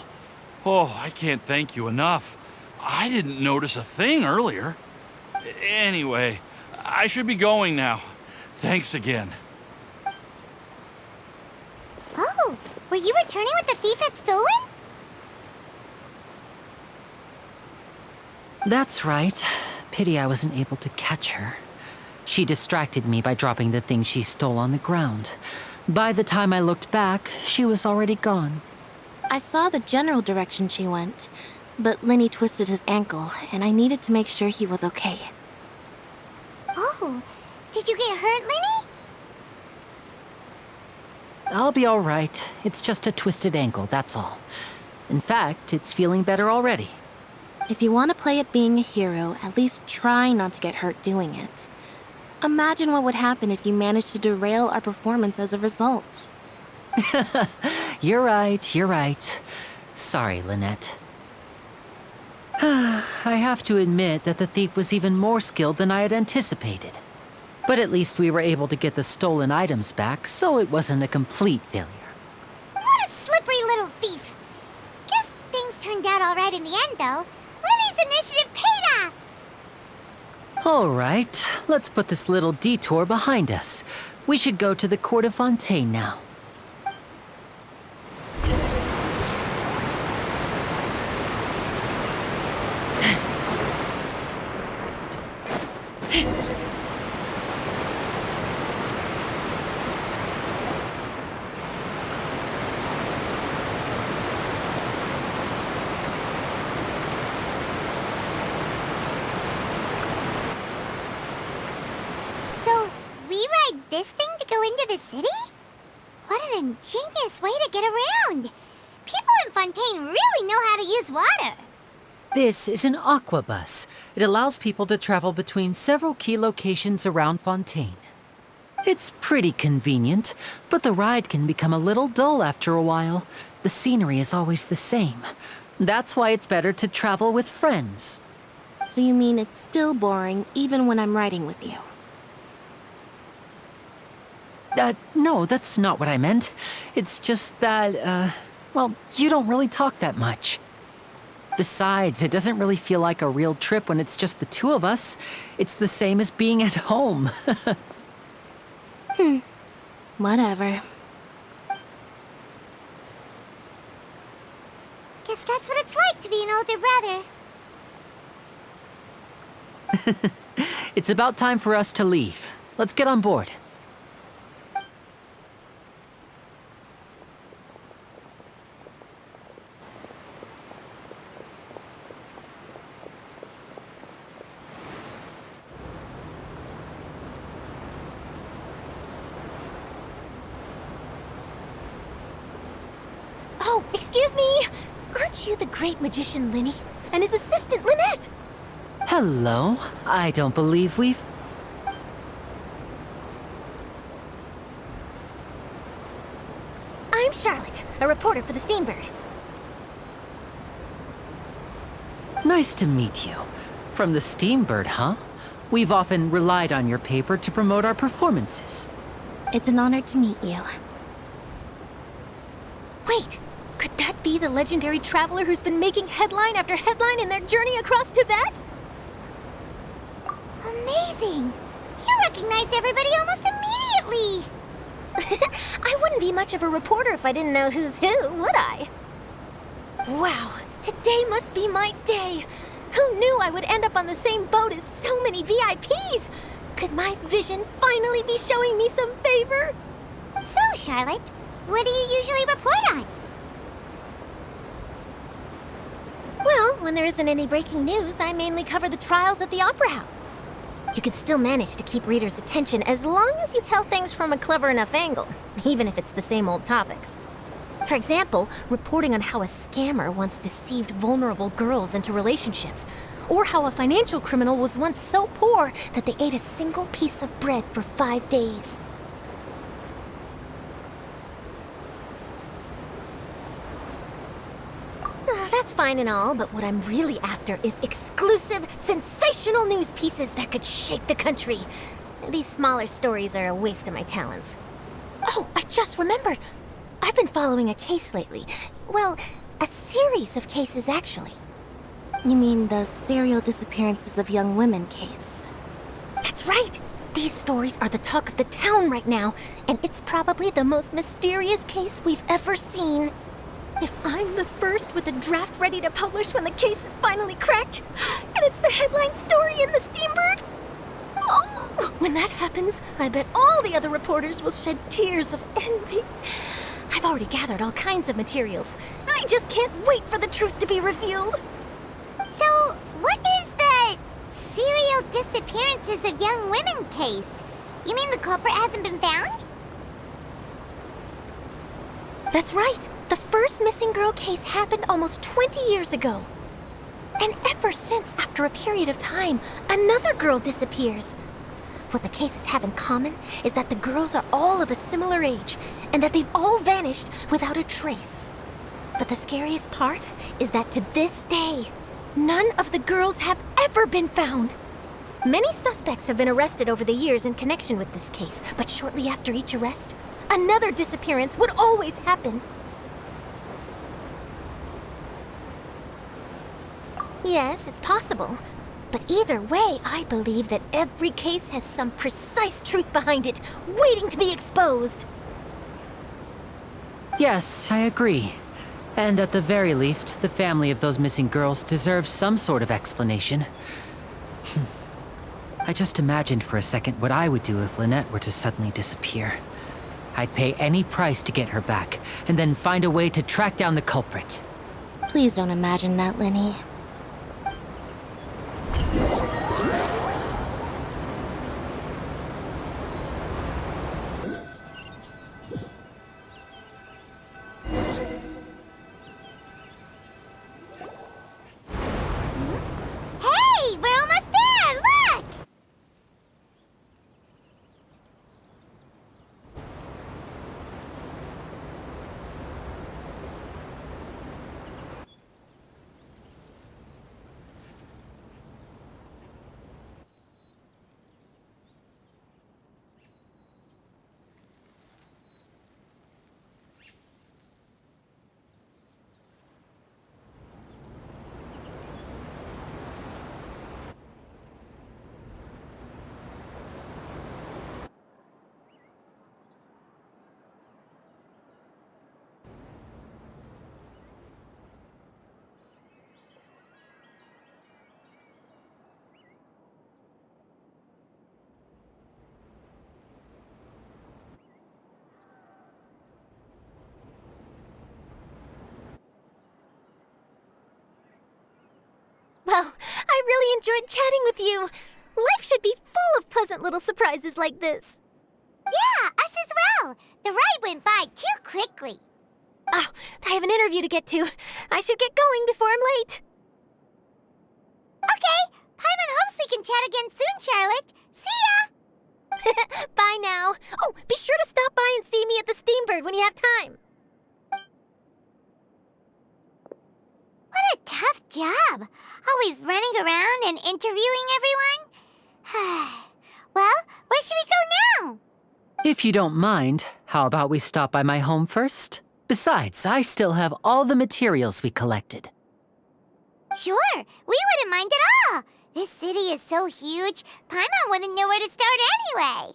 [SPEAKER 8] Oh, I can't thank you enough. I didn't notice a thing earlier. Anyway, I should be going now. Thanks again.
[SPEAKER 1] Oh, were you returning what the thief had stolen?
[SPEAKER 6] That's right. Pity I wasn't able to catch her. She distracted me by dropping the thing she stole on the ground. By the time I looked back, she was already gone.
[SPEAKER 5] I saw the general direction she went, but Lenny twisted his ankle, and I needed to make sure he was okay.
[SPEAKER 1] Oh, did you get hurt, Lenny?
[SPEAKER 6] I'll be all right. It's just a twisted ankle, that's all. In fact, it's feeling better already.
[SPEAKER 5] If you want to play at being a hero, at least try not to get hurt doing it. Imagine what would happen if you managed to derail our performance as a result.
[SPEAKER 6] You're right. Sorry, Lynette. I have to admit that the thief was even more skilled than I had anticipated. But at least we were able to get the stolen items back, so it wasn't a complete failure.
[SPEAKER 1] What a slippery little thief. Guess things turned out all right in the end, though. Lenny's initiative paid off.
[SPEAKER 6] All right, let's put this little detour behind us. We should go to the Court of Fontaine now.
[SPEAKER 1] So, we ride this thing to go into the city? What an ingenious way to get around. People in Fontaine really know how to use water.
[SPEAKER 6] This is an aquabus. It allows people to travel between several key locations around Fontaine. It's pretty convenient, but the ride can become a little dull after a while. The scenery is always the same. That's why it's better to travel with friends.
[SPEAKER 5] So you mean it's still boring even when I'm riding with you?
[SPEAKER 6] No, that's not what I meant. It's just that, well, you don't really talk that much. Besides, it doesn't really feel like a real trip when it's just the two of us. It's the same as being at home.
[SPEAKER 5] Whatever.
[SPEAKER 1] Guess that's what it's like to be an older brother.
[SPEAKER 6] It's about time for us to leave. Let's get on board.
[SPEAKER 1] Oh, excuse me. Aren't you the great magician Lenny and his assistant Lynette?
[SPEAKER 6] Hello. I don't believe we've...
[SPEAKER 1] I'm Charlotte, a reporter for the Steambird.
[SPEAKER 6] Nice to meet you. From the Steambird, huh? We've often relied on your paper to promote our performances.
[SPEAKER 5] It's an honor to meet you.
[SPEAKER 1] Wait, could that be the legendary traveler who's been making headline after headline in their journey across Tibet? Amazing! You recognized everybody almost immediately! I wouldn't be much of a reporter if I didn't know who's who, would I? Wow, today must be my day! Who knew I would end up on the same boat as so many VIPs? Could my vision finally be showing me some favor? So, Charlotte, what do you usually report on? Well, when there isn't any breaking news, I mainly cover the trials at the Opera House. You could still manage to keep readers' attention as long as you tell things from a clever enough angle, even if it's the same old topics. For example, reporting on how a scammer once deceived vulnerable girls into relationships, or how a financial criminal was once so poor that they ate a single piece of bread for 5 days. That's fine and all, but what I'm really after is exclusive, sensational news pieces that could shake the country. These smaller stories are a waste of my talents. Oh, I just remembered. I've been following a case lately. Well, a series of cases, actually.
[SPEAKER 5] You mean the serial disappearances of young women case?
[SPEAKER 1] That's right. These stories are the talk of the town right now, and it's probably the most mysterious case we've ever seen. If I'm the first with the draft ready to publish when the case is finally cracked, and it's the headline story in the Steambird, oh, when that
[SPEAKER 5] happens, I bet all the other reporters will shed tears of envy. I've already gathered all kinds of materials. I just can't wait for the truth to be revealed.
[SPEAKER 1] So, what is the serial disappearances of young women case? You mean the culprit hasn't been found?
[SPEAKER 5] That's right. The first missing girl case happened almost 20 years ago. And ever since, after a period of time, another girl disappears. What the cases have in common is that the girls are all of a similar age, and that they've all vanished without a trace. But the scariest part is that to this day, none of the girls have ever been found. Many suspects have been arrested over the years in connection with this case, but shortly after each arrest, another disappearance would always happen. Yes, it's possible. But either way, I believe that every case has some precise truth behind it, waiting to be exposed.
[SPEAKER 6] Yes, I agree. And at the very least, the family of those missing girls deserves some sort of explanation. I just imagined for a second what I would do if Lynette were to suddenly disappear. I'd pay any price to get her back, and then find a way to track down the culprit.
[SPEAKER 5] Please don't imagine that, Lenny.
[SPEAKER 1] Hey, we're almost there! Look!
[SPEAKER 5] Well, I really enjoyed chatting with you. Life should be full of pleasant little surprises like this.
[SPEAKER 1] Yeah, us as well. The ride went by too quickly.
[SPEAKER 5] Oh, I have an interview to get to. I should get going before I'm late.
[SPEAKER 1] Okay, Paimon hopes we can chat again soon, Charlotte. See ya!
[SPEAKER 5] Bye now. Oh, be sure to stop by and see me at the Steambird when you have time.
[SPEAKER 1] What a tough job. Always running around and interviewing everyone. Well, where should we go now?
[SPEAKER 6] If you don't mind, how about we stop by my home first? Besides, I still have all the materials we collected.
[SPEAKER 1] Sure, we wouldn't mind at all. This city is so huge, Paimon wouldn't know where to start anyway.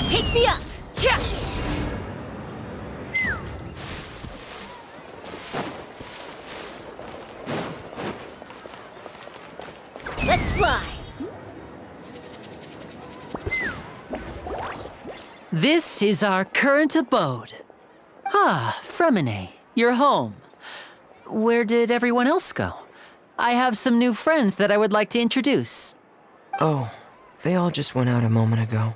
[SPEAKER 5] Take me up! Yeah! Let's fly!
[SPEAKER 6] This is our current abode. Ah, Fremine, you're home. Where did everyone else go? I have some new friends that I would like to introduce.
[SPEAKER 11] Oh, they all just went out a moment ago.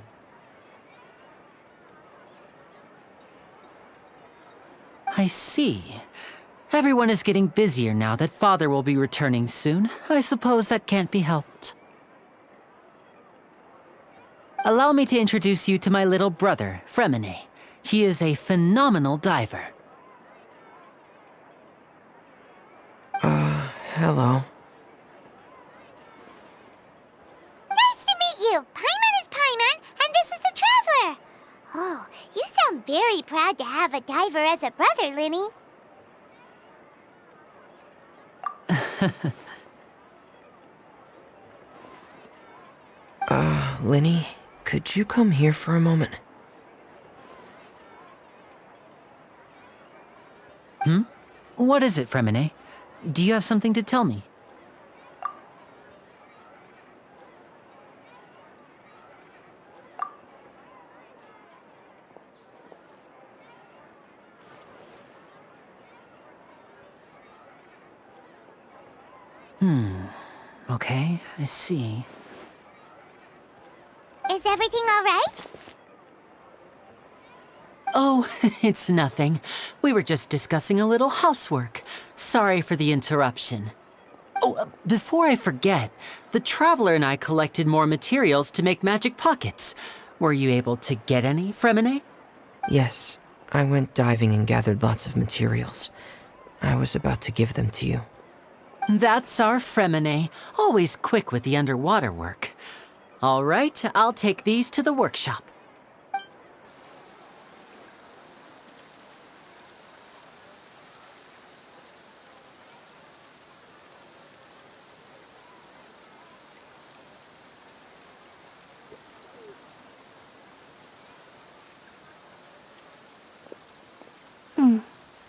[SPEAKER 6] I see. Everyone is getting busier now that Father will be returning soon. I suppose that can't be helped. Allow me to introduce you to my little brother, Fremine. He is a phenomenal diver.
[SPEAKER 11] Hello.
[SPEAKER 1] Nice to meet you. Paimon is Paimon, and this is the Traveler. Oh, you sound very proud to have a diver as a brother, Linny.
[SPEAKER 11] Linny, could you come here for a moment?
[SPEAKER 6] What is it, Fremine? Do you have something to tell me? Okay, I see.
[SPEAKER 1] Is everything all right?
[SPEAKER 6] Oh, it's nothing. We were just discussing a little housework. Sorry for the interruption. Oh, before I forget, the Traveler and I collected more materials to make magic pockets. Were you able to get any, Fremine?
[SPEAKER 11] Yes, I went diving and gathered lots of materials. I was about to give them to you.
[SPEAKER 6] That's our Fremine, always quick with the underwater work. All right, I'll take these to the workshop.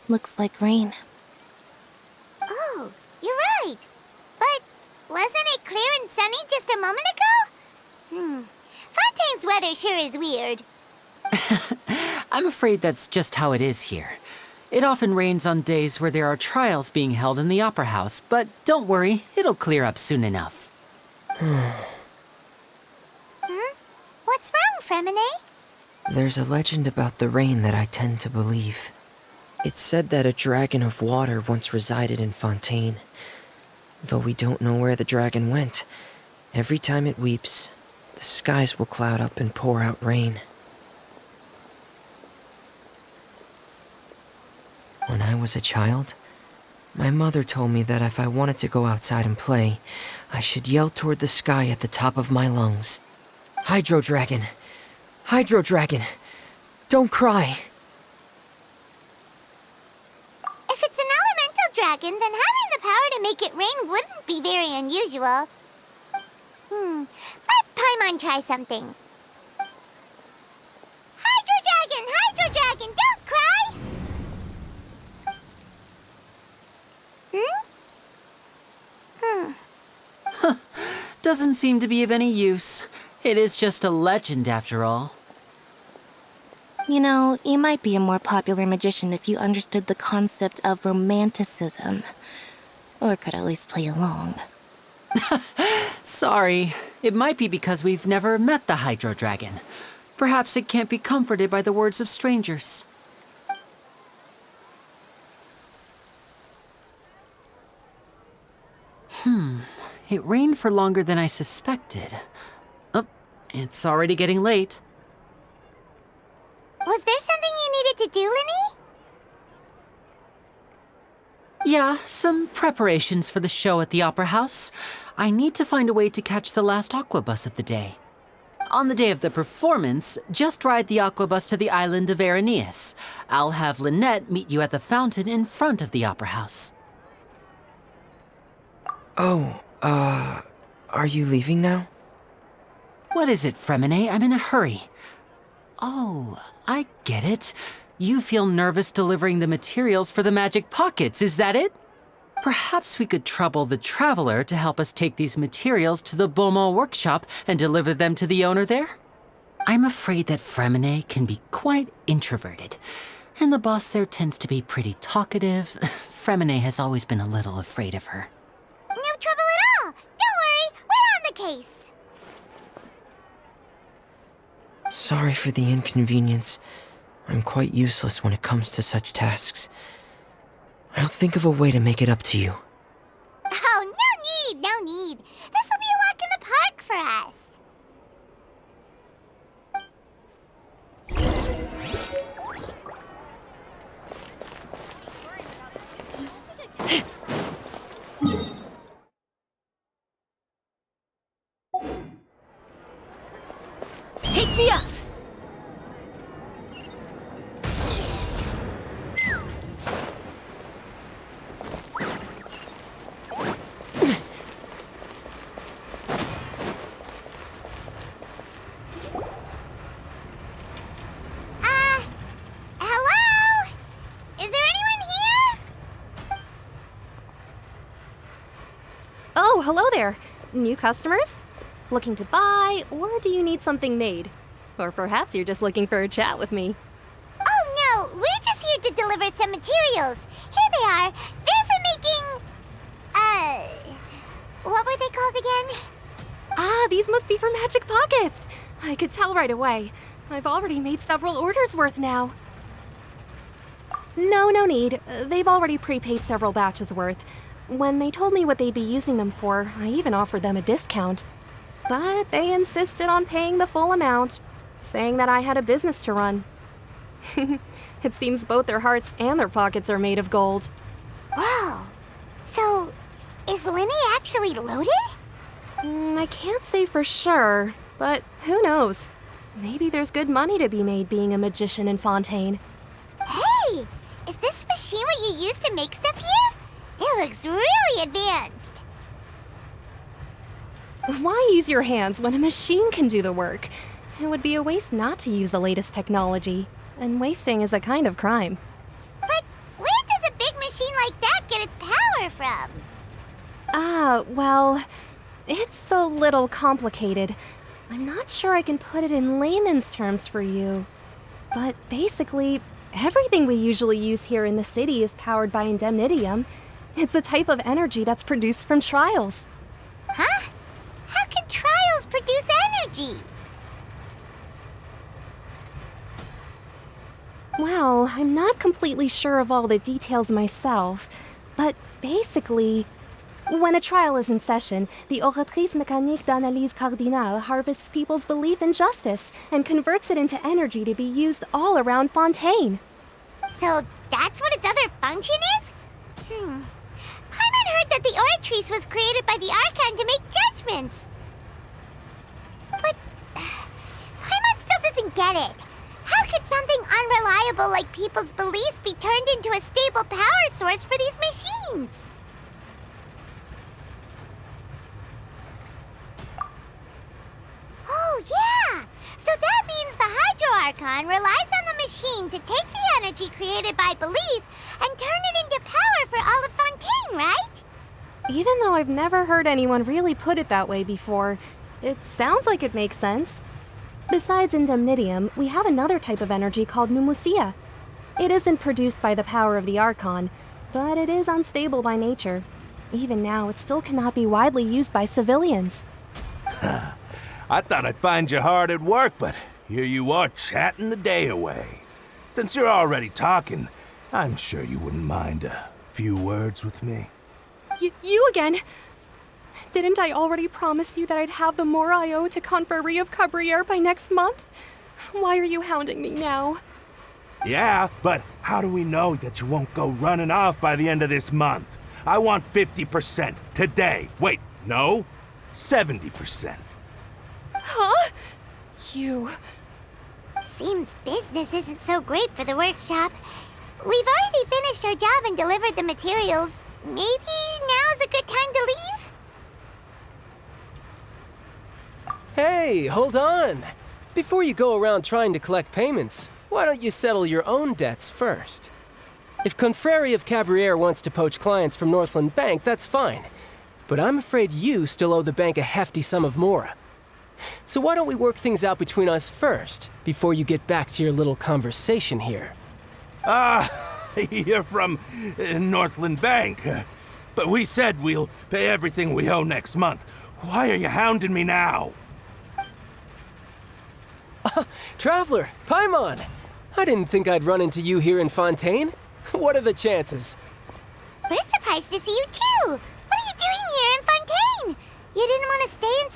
[SPEAKER 5] Looks like rain.
[SPEAKER 1] Oh, you're right. But wasn't it clear and sunny just a moment ago? Fontaine's weather sure is weird.
[SPEAKER 6] I'm afraid that's just how it is here. It often rains on days where there are trials being held in the Opera House, but don't worry, it'll clear up soon enough.
[SPEAKER 1] What's wrong, Fremine?
[SPEAKER 11] There's a legend about the rain that I tend to believe. It's said that a dragon of water once resided in Fontaine. Though we don't know where the dragon went, every time it weeps, the skies will cloud up and pour out rain. When I was a child, my mother told me that if I wanted to go outside and play, I should yell toward the sky at the top of my lungs. Hydro Dragon! Hydro Dragon! Don't cry!
[SPEAKER 1] If it's an elemental dragon, then having the power to make it rain wouldn't be very unusual. Let Paimon try something. Hydro Dragon, don't cry!
[SPEAKER 6] Doesn't seem to be of any use. It is just a legend after all.
[SPEAKER 5] You know, you might be a more popular magician if you understood the concept of romanticism. Or could at least play along.
[SPEAKER 6] Sorry. It might be because we've never met the Hydro Dragon. Perhaps it can't be comforted by the words of strangers. It rained for longer than I suspected. Oh, it's already getting late.
[SPEAKER 1] Was there something you needed to do, Linny?
[SPEAKER 6] Yeah, some preparations for the show at the Opera House. I need to find a way to catch the last aqua bus of the day. On the day of the performance, just ride the aqua bus to the island of Araneus. I'll have Lynette meet you at the fountain in front of the Opera House.
[SPEAKER 11] Oh, are you leaving now?
[SPEAKER 6] What is it, Fremine? I'm in a hurry. Oh, I get it. You feel nervous delivering the materials for the magic pockets, is that it? Perhaps we could trouble the Traveler to help us take these materials to the Beaumont workshop and deliver them to the owner there? I'm afraid that Fremine can be quite introverted, and the boss there tends to be pretty talkative. Fremine has always been a little afraid of her.
[SPEAKER 1] No trouble at all. Don't worry, we're on the case.
[SPEAKER 11] Sorry for the inconvenience. I'm quite useless when it comes to such tasks. I'll think of a way to make it up to you.
[SPEAKER 1] Oh, no need. This will be a walk in the park for us.
[SPEAKER 7] Yeah.
[SPEAKER 1] Hello? Is there anyone here?
[SPEAKER 12] Oh, hello there. New customers? Looking to buy, or do you need something made? Or perhaps you're just looking for a chat with me.
[SPEAKER 1] Oh no, we're just here to deliver some materials. Here they are. They're for making... what were they called again?
[SPEAKER 12] Ah, these must be for magic pockets. I could tell right away. I've already made several orders worth now. No need. They've already prepaid several batches worth. When they told me what they'd be using them for, I even offered them a discount. But they insisted on paying the full amount, saying that I had a business to run. It seems both their hearts and their pockets are made of gold.
[SPEAKER 1] Wow. So, is Linny actually loaded?
[SPEAKER 12] I can't say for sure, but who knows? Maybe there's good money to be made being a magician in Fontaine.
[SPEAKER 1] Hey! Is this machine what you use to make stuff here? It looks really advanced.
[SPEAKER 12] Why use your hands when a machine can do the work? It would be a waste not to use the latest technology, and wasting is a kind of crime.
[SPEAKER 1] But where does a big machine like that get its power from?
[SPEAKER 12] Well, it's a little complicated. I'm not sure I can put it in layman's terms for you. But basically, everything we usually use here in the city is powered by indemnitium. It's a type of energy that's produced from trials.
[SPEAKER 1] Huh? How can trials produce energy?
[SPEAKER 12] Well, I'm not completely sure of all the details myself, but basically, when a trial is in session, the Oratrice Mécanique d'Analyse Cardinale harvests people's belief in justice and converts it into energy to be used all around Fontaine.
[SPEAKER 1] So that's what its other function is? Paimon heard that the Oratrice was created by the Archon to make judgments. But Paimon still doesn't get it. How could something unreliable like people's beliefs be turned into a stable power source for these machines? Oh, yeah! So that means the Hydro Archon relies on the machine to take the energy created by belief and turn it into power for all of Fontaine, right?
[SPEAKER 12] Even though I've never heard anyone really put it that way before, it sounds like it makes sense. Besides indemnitium, we have another type of energy called pneumosia. It isn't produced by the power of the Archon, but it is unstable by nature. Even now, it still cannot be widely used by civilians.
[SPEAKER 13] I thought I'd find you hard at work, but here you are chatting the day away. Since you're already talking, I'm sure you wouldn't mind a few words with me.
[SPEAKER 12] You again? Didn't I already promise you that I'd have the more I owe to Confrérie of Cabriere by next month? Why are you hounding me now?
[SPEAKER 13] Yeah, but how do we know that you won't go running off by the end of this month? I want 50% today. Wait, no, 70%.
[SPEAKER 12] Huh? You...
[SPEAKER 1] Seems business isn't so great for the workshop. We've already finished our job and delivered the materials. Maybe now's a good time to leave?
[SPEAKER 14] Hey, hold on. Before you go around trying to collect payments, why don't you settle your own debts first? If Confrérie of Cabriere wants to poach clients from Northland Bank, that's fine. But I'm afraid you still owe the bank a hefty sum of mora. So why don't we work things out between us first, before you get back to your little conversation here?
[SPEAKER 13] You're from Northland Bank. But we said we'll pay everything we owe next month. Why are you hounding me now?
[SPEAKER 14] Traveler, Paimon! I didn't think I'd run into you here in Fontaine. What are the chances?
[SPEAKER 1] We're surprised to see you too! What are you doing here in Fontaine? You didn't want to stay in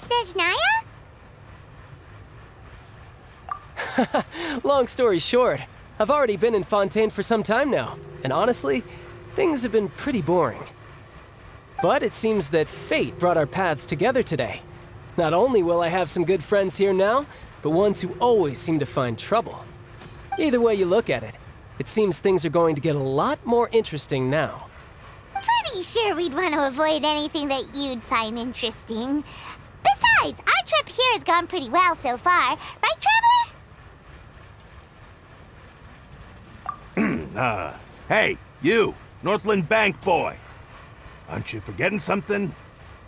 [SPEAKER 1] Snezhnaya?
[SPEAKER 14] Long story short, I've already been in Fontaine for some time now, and honestly, things have been pretty boring. But it seems that fate brought our paths together today. Not only will I have some good friends here now, but ones who always seem to find trouble. Either way you look at it, it seems things are going to get a lot more interesting now.
[SPEAKER 1] Pretty sure we'd want to avoid anything that you'd find interesting. Besides, our trip here has gone pretty well so far. Right, Traveler?
[SPEAKER 13] Hey, you, Northland Bank boy. Aren't you forgetting something?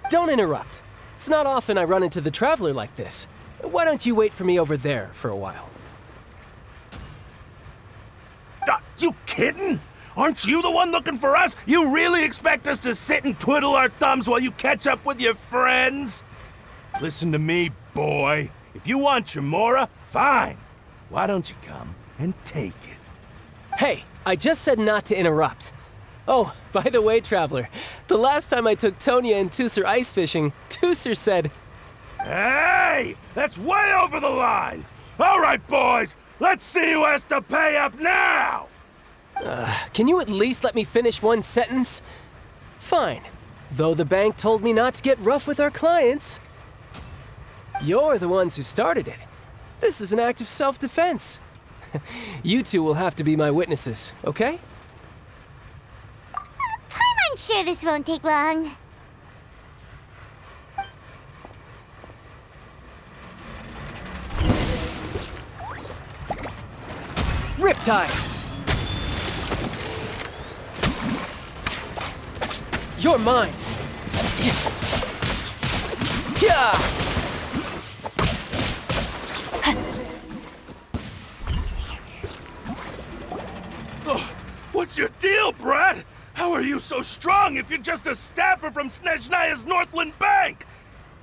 [SPEAKER 14] Don't interrupt. It's not often I run into the Traveler like this. Why don't you wait for me over there for a while?
[SPEAKER 13] You kidding? Aren't you the one looking for us? You really expect us to sit and twiddle our thumbs while you catch up with your friends? Listen to me, boy. If you want your Mora, fine. Why don't you come and take it?
[SPEAKER 14] Hey, I just said not to interrupt. Oh, by the way, Traveler, the last time I took Tonya and Tusser ice fishing, Tusser said,
[SPEAKER 13] "Hey, that's way over the line! All right, boys, let's see who has to pay up now!"
[SPEAKER 14] Can you at least let me finish one sentence? Fine. Though the bank told me not to get rough with our clients. You're the ones who started it. This is an act of self-defense. You two will have to be my witnesses, okay?
[SPEAKER 1] I'm sure this won't take long.
[SPEAKER 14] Riptide! You're mine! Yeah!
[SPEAKER 13] What's your deal, Brad? How are you so strong if you're just a staffer from Snezhnaya's Northland Bank?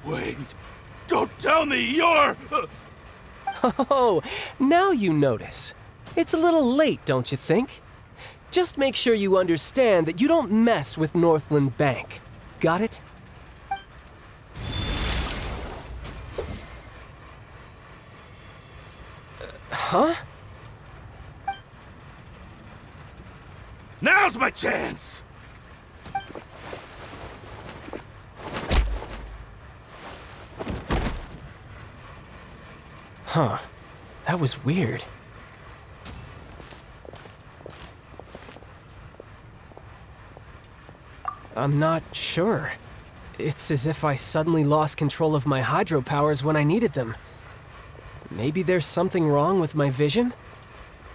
[SPEAKER 13] Wait, don't tell me you're...
[SPEAKER 14] Oh, now you notice. It's a little late, don't you think? Just make sure you understand that you don't mess with Northland Bank. Got it? Huh?
[SPEAKER 13] Now's my chance!
[SPEAKER 14] Huh. That was weird. I'm not sure. It's as if I suddenly lost control of my hydro powers when I needed them. Maybe there's something wrong with my vision?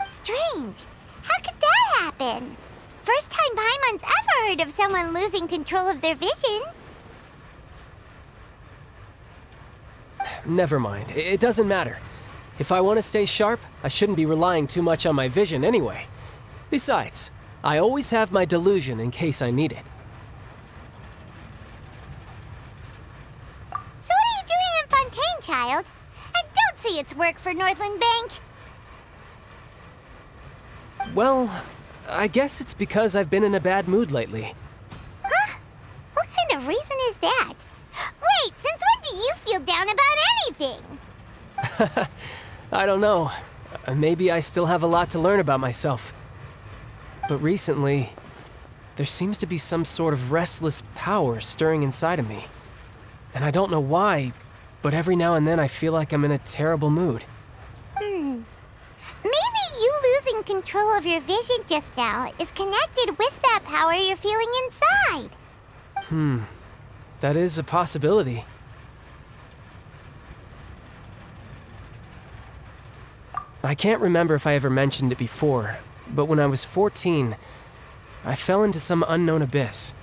[SPEAKER 1] Strange. How could that happen? First time Paimon's ever heard of someone losing control of their vision.
[SPEAKER 14] Never mind. It doesn't matter. If I want to stay sharp, I shouldn't be relying too much on my vision anyway. Besides, I always have my delusion in case I need it.
[SPEAKER 1] So what are you doing in Fontaine, child? And don't say it's work for Northland Bank.
[SPEAKER 14] Well, I guess it's because I've been in a bad mood lately.
[SPEAKER 1] Huh? What kind of reason is that? Wait, since when do you feel down about anything?
[SPEAKER 14] I don't know. Maybe I still have a lot to learn about myself. But recently, there seems to be some sort of restless power stirring inside of me. And I don't know why, but every now and then I feel like I'm in a terrible mood.
[SPEAKER 1] Maybe you losing control of your vision just now is connected with that power you're feeling inside.
[SPEAKER 14] That is a possibility. I can't remember if I ever mentioned it before, but when I was 14, I fell into some unknown abyss.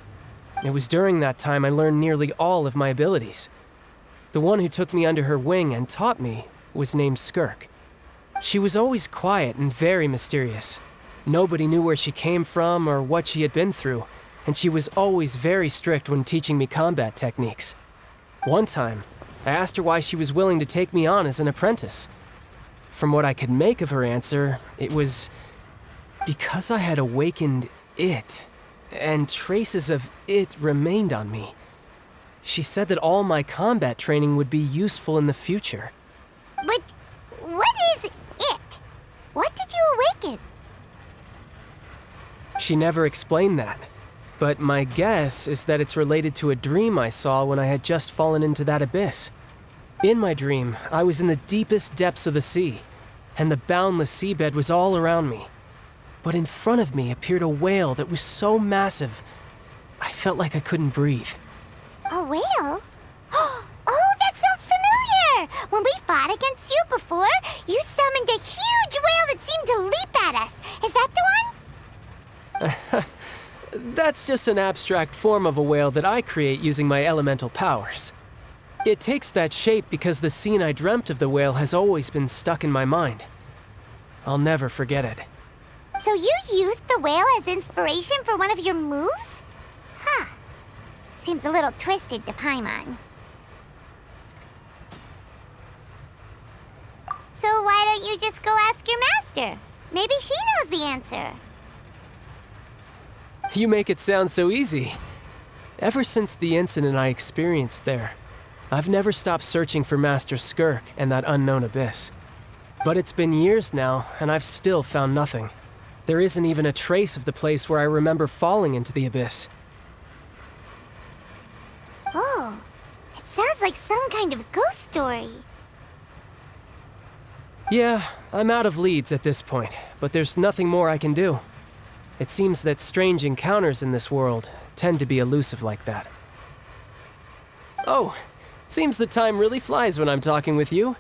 [SPEAKER 14] It was during that time I learned nearly all of my abilities. The one who took me under her wing and taught me was named Skirk. She was always quiet and very mysterious. Nobody knew where she came from or what she had been through, and she was always very strict when teaching me combat techniques. One time, I asked her why she was willing to take me on as an apprentice. From what I could make of her answer, it was because I had awakened it, and traces of it remained on me. She said that all my combat training would be useful in the future.
[SPEAKER 1] But what is it? What did you awaken?
[SPEAKER 14] She never explained that, but my guess is that it's related to a dream I saw when I had just fallen into that abyss. In my dream, I was in the deepest depths of the sea, and the boundless seabed was all around me. But in front of me appeared a whale that was so massive, I felt like I couldn't breathe.
[SPEAKER 1] A whale? Oh, that sounds familiar! When we fought against you before, you summoned a huge whale that seemed to leap at us. Is that the one?
[SPEAKER 14] That's just an abstract form of a whale that I create using my elemental powers. It takes that shape because the scene I dreamt of the whale has always been stuck in my mind. I'll never forget it.
[SPEAKER 1] So you used the whale as inspiration for one of your moves? Huh. Seems a little twisted to Paimon. So why don't you just go ask your master? Maybe she knows the answer.
[SPEAKER 14] You make it sound so easy. Ever since the incident I experienced there, I've never stopped searching for Master Skirk and that unknown abyss. But it's been years now, and I've still found nothing. There isn't even a trace of the place where I remember falling into the abyss.
[SPEAKER 1] Oh, it sounds like some kind of ghost story.
[SPEAKER 14] Yeah, I'm out of leads at this point, but there's nothing more I can do. It seems that strange encounters in this world tend to be elusive like that. Oh, seems the time really flies when I'm talking with you.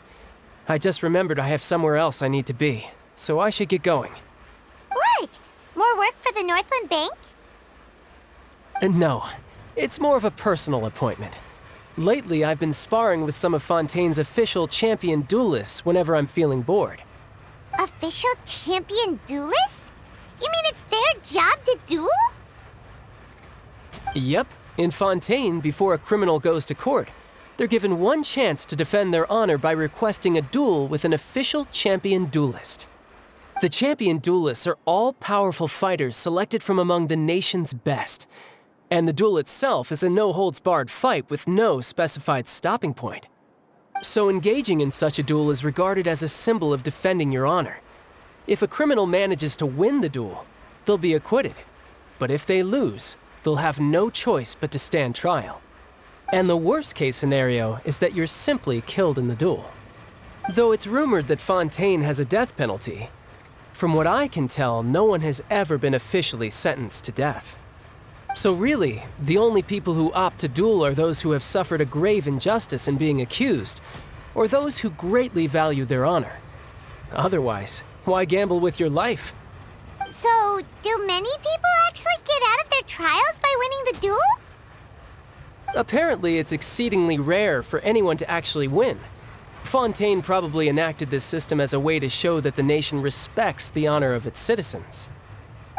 [SPEAKER 14] I just remembered I have somewhere else I need to be, so I should get going.
[SPEAKER 1] What? More work for the Northland Bank?
[SPEAKER 14] No, it's more of a personal appointment. Lately, I've been sparring with some of Fontaine's official champion duelists whenever I'm feeling bored.
[SPEAKER 1] Official champion duelists? You mean it's their job to duel?
[SPEAKER 14] Yep, in Fontaine, before a criminal goes to court, they're given one chance to defend their honor by requesting a duel with an official champion duelist. The champion duelists are all powerful fighters selected from among the nation's best, and the duel itself is a no-holds-barred fight with no specified stopping point. So engaging in such a duel is regarded as a symbol of defending your honor. If a criminal manages to win the duel, they'll be acquitted. But if they lose, they'll have no choice but to stand trial. And the worst-case scenario is that you're simply killed in the duel. Though it's rumored that Fontaine has a death penalty, from what I can tell, no one has ever been officially sentenced to death. So really, the only people who opt to duel are those who have suffered a grave injustice in being accused, or those who greatly value their honor. Otherwise, why gamble with your life?
[SPEAKER 1] So, do many people actually get out of their trials by winning the duel?
[SPEAKER 14] Apparently, it's exceedingly rare for anyone to actually win. Fontaine probably enacted this system as a way to show that the nation respects the honor of its citizens.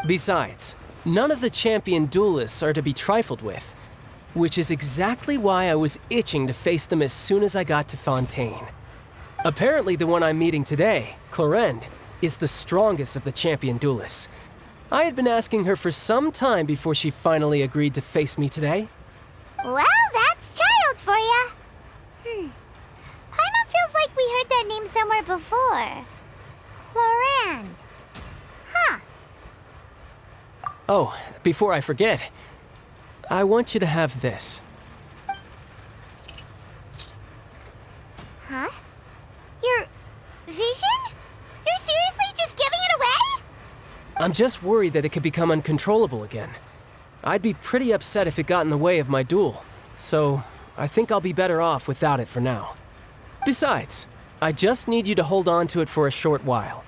[SPEAKER 14] Besides, none of the champion duelists are to be trifled with, which is exactly why I was itching to face them as soon as I got to Fontaine. Apparently, the one I'm meeting today, Clorinde, is the strongest of the champion duelists. I had been asking her for some time before she finally agreed to face me today.
[SPEAKER 1] Well, that's child for ya. Paimon feels like we heard that name somewhere before. Clorinde. Huh.
[SPEAKER 14] Oh, before I forget, I want you to have this.
[SPEAKER 1] Huh? Your vision? You're seriously just giving it away?
[SPEAKER 14] I'm just worried that it could become uncontrollable again. I'd be pretty upset if it got in the way of my duel, so I think I'll be better off without it for now. Besides, I just need you to hold on to it for a short while.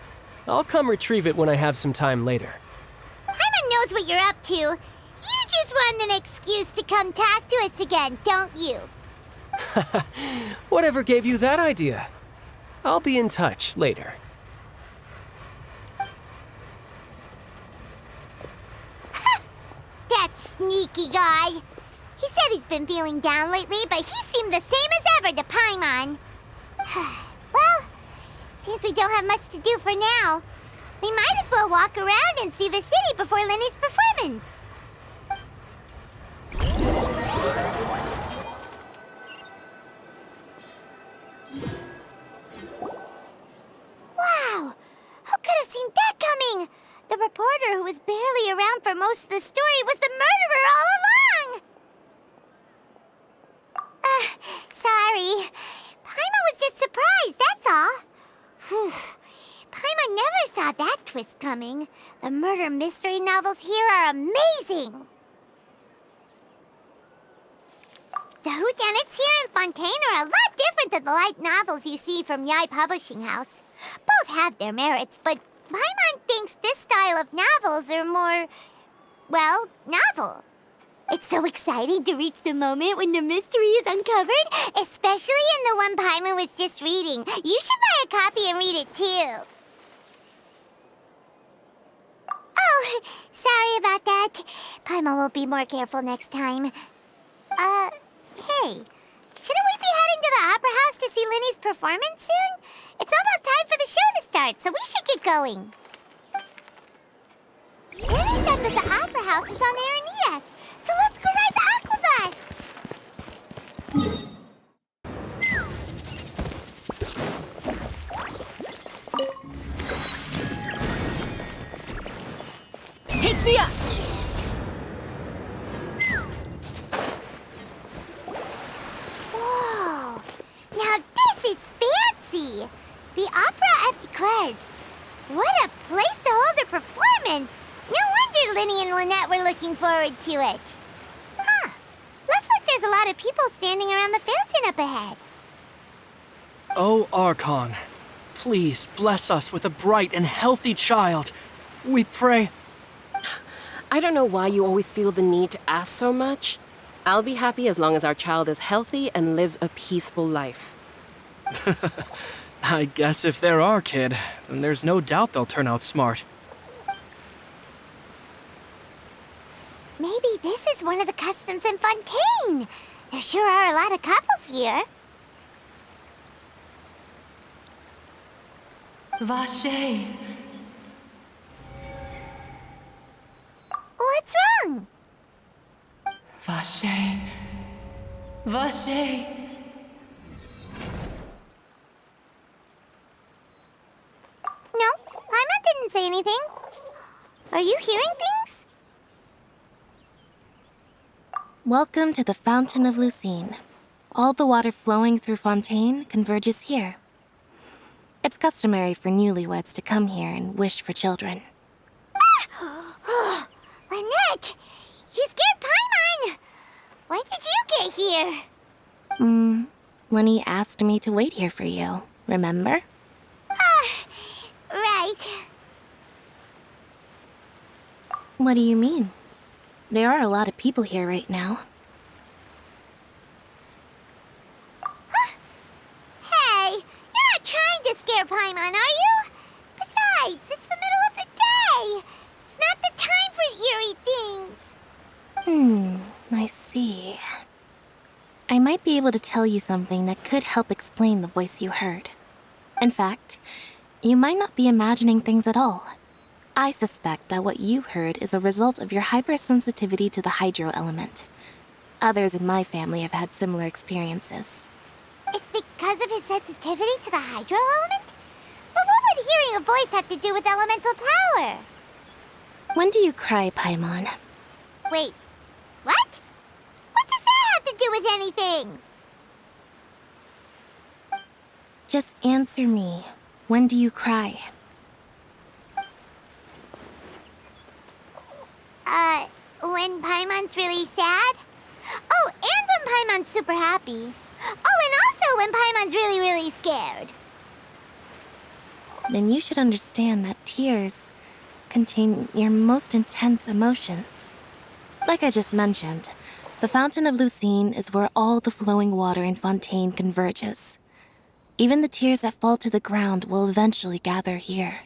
[SPEAKER 14] I'll come retrieve it when I have some time later.
[SPEAKER 1] Paimon knows what you're up to. You just want an excuse to come talk to us again, don't you?
[SPEAKER 14] Whatever gave you that idea? I'll be in touch later.
[SPEAKER 1] That sneaky guy. He said he's been feeling down lately, but he seemed the same as ever to Paimon. Well, since we don't have much to do for now, we might as well walk around and see the city before Lenny's performance. Wow! Who could have seen that coming? The reporter who was barely around for most of the story was the murderer all along! Sorry. Paimon never saw that twist coming. The murder mystery novels here are amazing. The whodunits here in Fontaine are a lot different than the light novels you see from Yai Publishing House. Both have their merits, but Paimon thinks this style of novels are more, well, novel. It's so exciting to reach the moment when the mystery is uncovered, especially in the one Paimon was just reading. You should buy a copy and read it too. Oh, sorry about that. Paimon will be more careful next time. Hey, shouldn't we be heading to the Opera House to see Linny's performance soon? It's almost time for the show to start, so we should get going. Linny said that the Opera House is on Aranias, so let's go ride the Aquabus!
[SPEAKER 9] Take me up!
[SPEAKER 1] Whoa! Now this is fancy! The Opera at Eclairs. What a place to hold a performance! No wonder Linny and Lynette were looking forward to it. Huh. Looks like there's a lot of people standing around the fountain up ahead.
[SPEAKER 15] Oh, Archon, please bless us with a bright and healthy child. We pray.
[SPEAKER 16] I don't know why you always feel the need to ask so much. I'll be happy as long as our child is healthy and lives a peaceful life.
[SPEAKER 15] I guess if they're our kid, then there's no doubt they'll turn out smart.
[SPEAKER 1] Maybe this is one of the customs in Fontaine. There sure are a lot of couples here.
[SPEAKER 17] Vache.
[SPEAKER 1] What's wrong?
[SPEAKER 17] Vache. Vache.
[SPEAKER 1] No, Paimon didn't say anything. Are you hearing things?
[SPEAKER 5] Welcome to the Fountain of Lucine. All the water flowing through Fontaine converges here. It's customary for newlyweds to come here and wish for children.
[SPEAKER 1] Ah! Lynette! You scared Paimon! When did you get here?
[SPEAKER 5] Lenny asked me to wait here for you, remember?
[SPEAKER 1] Right.
[SPEAKER 5] What do you mean? There are a lot of people here right now.
[SPEAKER 1] Hey, you're not trying to scare Paimon, are you? Besides, it's the middle of the day. It's not the time for eerie things.
[SPEAKER 5] I see. I might be able to tell you something that could help explain the voice you heard. In fact, you might not be imagining things at all. I suspect that what you heard is a result of your hypersensitivity to the hydro element. Others in my family have had similar experiences.
[SPEAKER 1] It's because of his sensitivity to the hydro element? But what would hearing a voice have to do with elemental power?
[SPEAKER 5] When do you cry, Paimon?
[SPEAKER 1] Wait, what? What does that have to do with anything?
[SPEAKER 5] Just answer me. When do you cry?
[SPEAKER 1] When Paimon's really sad? Oh, and when Paimon's super happy. Oh, and also when Paimon's really, really scared.
[SPEAKER 5] Then you should understand that tears contain your most intense emotions. Like I just mentioned, the Fountain of Lucine is where all the flowing water in Fontaine converges. Even the tears that fall to the ground will eventually gather here.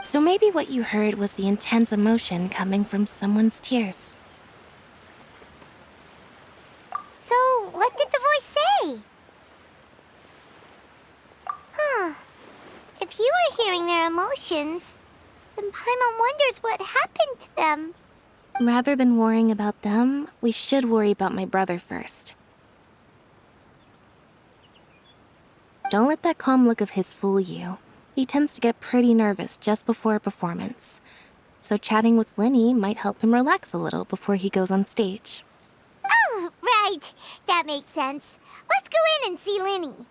[SPEAKER 5] So maybe what you heard was the intense emotion coming from someone's tears.
[SPEAKER 1] So, what did the voice say? If you were hearing their emotions, then Paimon wonders what happened to them.
[SPEAKER 5] Rather than worrying about them, we should worry about my brother first. Don't let that calm look of his fool you. He tends to get pretty nervous just before a performance. So chatting with Linny might help him relax a little before he goes on stage.
[SPEAKER 1] Oh, right. That makes sense. Let's go in and see Linny.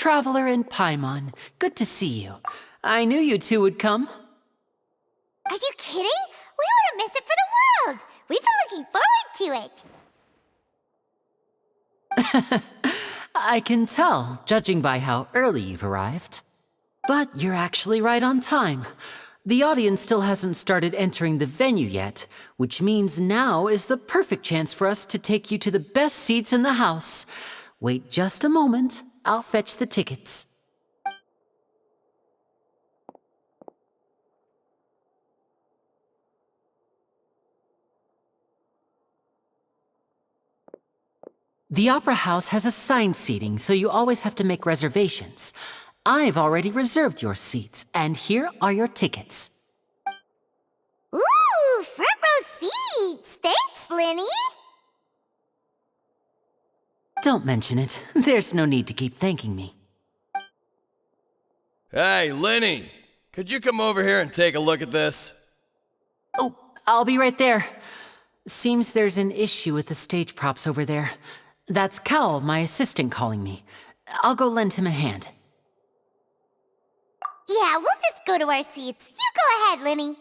[SPEAKER 6] Traveler and Paimon. Good to see you. I knew you two would come.
[SPEAKER 1] Are you kidding? We wouldn't miss it for the world. We've been looking forward to it.
[SPEAKER 6] I can tell, judging by how early you've arrived. But you're actually right on time. The audience still hasn't started entering the venue yet, which means now is the perfect chance for us to take you to the best seats in the house. Wait just a moment. I'll fetch the tickets. The Opera House has assigned seating, so you always have to make reservations. I've already reserved your seats, and here are your tickets.
[SPEAKER 1] Ooh, front row seats! Thanks, Linny!
[SPEAKER 6] Don't mention it. There's no need to keep thanking me.
[SPEAKER 17] Hey, Linny! Could you come over here and take a look at this?
[SPEAKER 6] Oh, I'll be right there. Seems there's an issue with the stage props over there. That's Cal, my assistant, calling me. I'll go lend him a hand.
[SPEAKER 1] Yeah, we'll just go to our seats. You go ahead, Linny.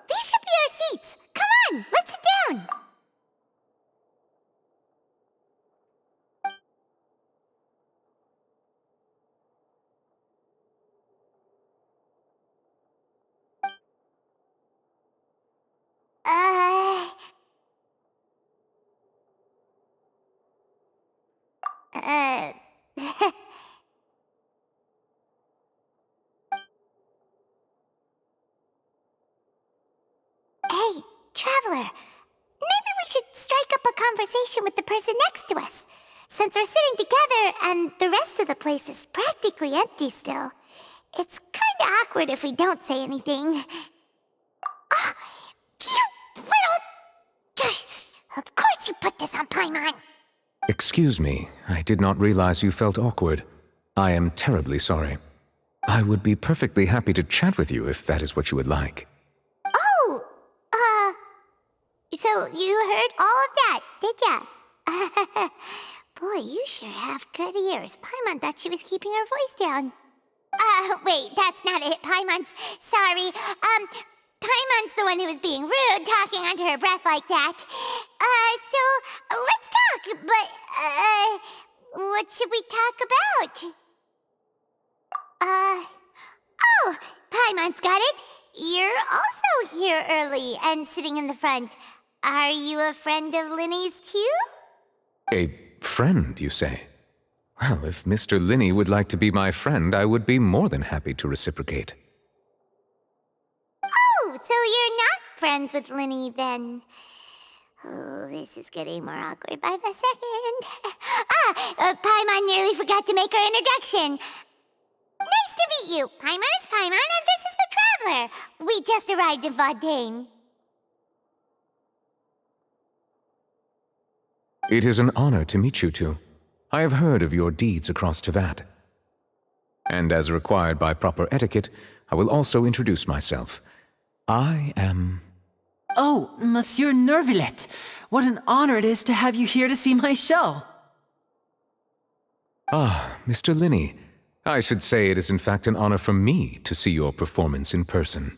[SPEAKER 1] These should be our seats. Come on, let's sit down. Hey, Traveler. Maybe we should strike up a conversation with the person next to us. Since we're sitting together and the rest of the place is practically empty still, it's kinda awkward if we don't say anything. Ah, you little... Of course you put this on Paimon.
[SPEAKER 18] Excuse me, I did not realize you felt awkward. I am terribly sorry. I would be perfectly happy to chat with you if that is what you would like.
[SPEAKER 1] So you heard all of that, did ya? Boy, you sure have good ears. Paimon thought she was keeping her voice down. Wait, that's not it. Sorry. Paimon's the one who was being rude, talking under her breath like that. So let's talk, but, what should we talk about? Oh, Paimon's got it. You're also here early and sitting in the front. Are you a friend of Linny's too?
[SPEAKER 18] A friend, you say? Well, if Mr. Linny would like to be my friend, I would be more than happy to reciprocate.
[SPEAKER 1] Oh, so you're not friends with Linny then? Oh, this is getting more awkward by the second. Paimon nearly forgot to make her introduction. Nice to meet you. Paimon is Paimon, and this is the Traveler. We just arrived in Fontaine.
[SPEAKER 18] It is an honor to meet you two. I have heard of your deeds across Tevat. And as required by proper etiquette, I will also introduce myself. I am...
[SPEAKER 6] Oh, Monsieur Noirceur. What an honor it is to have you here to see my show.
[SPEAKER 18] Ah, Mr. Linny. I should say it is in fact an honor for me to see your performance in person.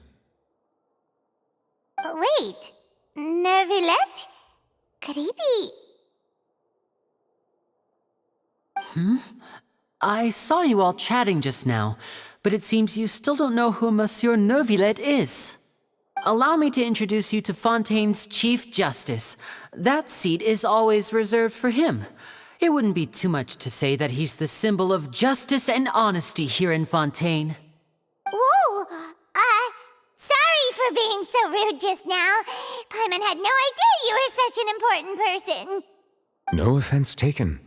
[SPEAKER 1] Wait, Noirceur? Could he be...
[SPEAKER 6] I saw you all chatting just now, but it seems you still don't know who Monsieur Noirceur is. Allow me to introduce you to Fontaine's Chief Justice. That seat is always reserved for him. It wouldn't be too much to say that he's the symbol of justice and honesty here in Fontaine.
[SPEAKER 1] Ooh, sorry for being so rude just now. Paimon had no idea you were such an important person.
[SPEAKER 18] No offense taken.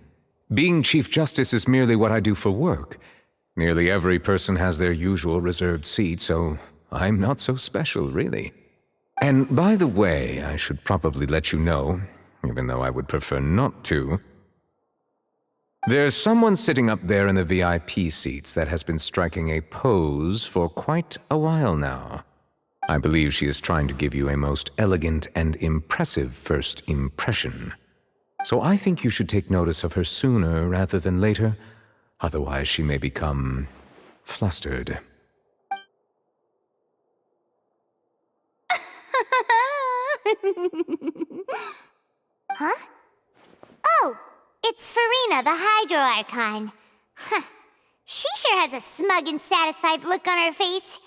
[SPEAKER 18] Being Chief Justice is merely what I do for work. Nearly every person has their usual reserved seat, so I'm not so special, really. And by the way, I should probably let you know, even though I would prefer not to. There's someone sitting up there in the VIP seats that has been striking a pose for quite a while now. I believe she is trying to give you a most elegant and impressive first impression. So I think you should take notice of her sooner rather than later, otherwise she may become flustered.
[SPEAKER 1] Huh? Oh, it's Farina, the Hydro Archon. Huh. She sure has a smug and satisfied look on her face.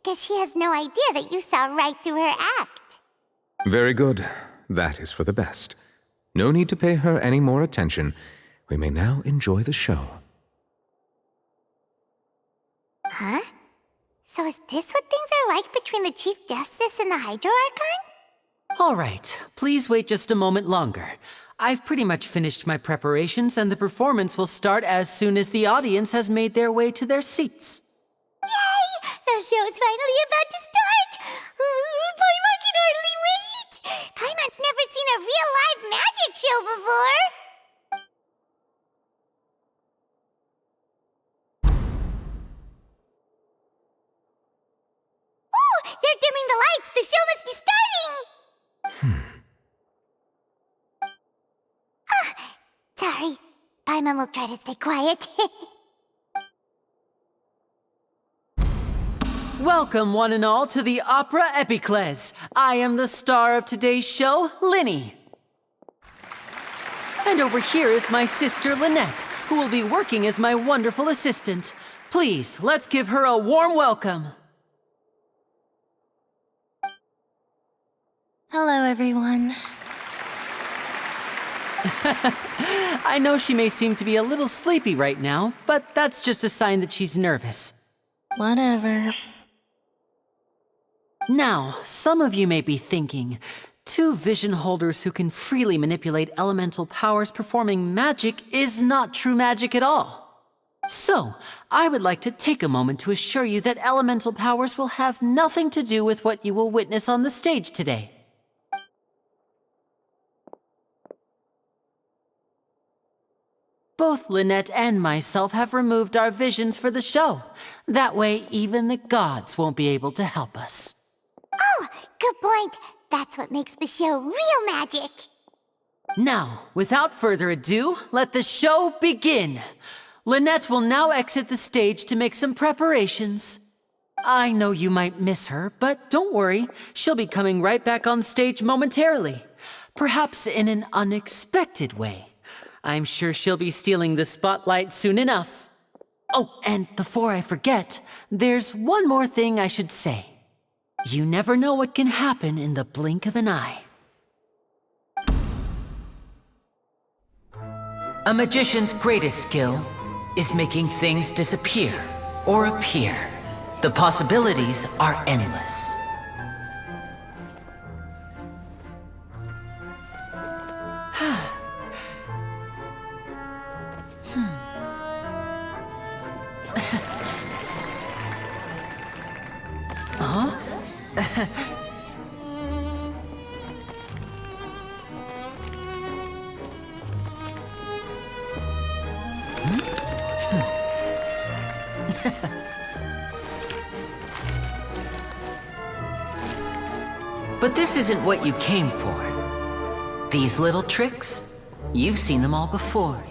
[SPEAKER 1] Guess she has no idea that you saw right through her act.
[SPEAKER 18] Very good. That is for the best. No need to pay her any more attention. We may now enjoy the show.
[SPEAKER 1] Huh? So is this what things are like between the Chief Justice and the Hydro Archon?
[SPEAKER 6] All right, please wait just a moment longer. I've pretty much finished my preparations, and the performance will start as soon as the audience has made their way to their seats.
[SPEAKER 1] Yay! The show's finally about to start! Paimon can hardly wait! Paimon's never seen a real live magic show before! Oh! They're dimming the lights! The show must be starting! Sorry. Paimon will try to stay quiet.
[SPEAKER 6] Welcome, one and all, to the Opera Epiclese. I am the star of today's show, Linny. And over here is my sister, Lynette, who will be working as my wonderful assistant. Please, let's give her a warm welcome.
[SPEAKER 5] Hello, everyone.
[SPEAKER 6] I know she may seem to be a little sleepy right now, but that's just a sign that she's nervous.
[SPEAKER 5] Whatever.
[SPEAKER 6] Now, some of you may be thinking, two vision holders who can freely manipulate elemental powers performing magic is not true magic at all. So, I would like to take a moment to assure you that elemental powers will have nothing to do with what you will witness on the stage today. Both Lynette and myself have removed our visions for the show. That way, even the gods won't be able to help us.
[SPEAKER 1] Oh, good point. That's what makes the show real magic.
[SPEAKER 6] Now, without further ado, let the show begin. Lynette will now exit the stage to make some preparations. I know you might miss her, but don't worry. She'll be coming right back on stage momentarily. Perhaps in an unexpected way. I'm sure she'll be stealing the spotlight soon enough. Oh, and before I forget, there's one more thing I should say. You never know what can happen in the blink of an eye. A magician's greatest skill is making things disappear or appear. The possibilities are endless. But this isn't what you came for. These little tricks, you've seen them all before.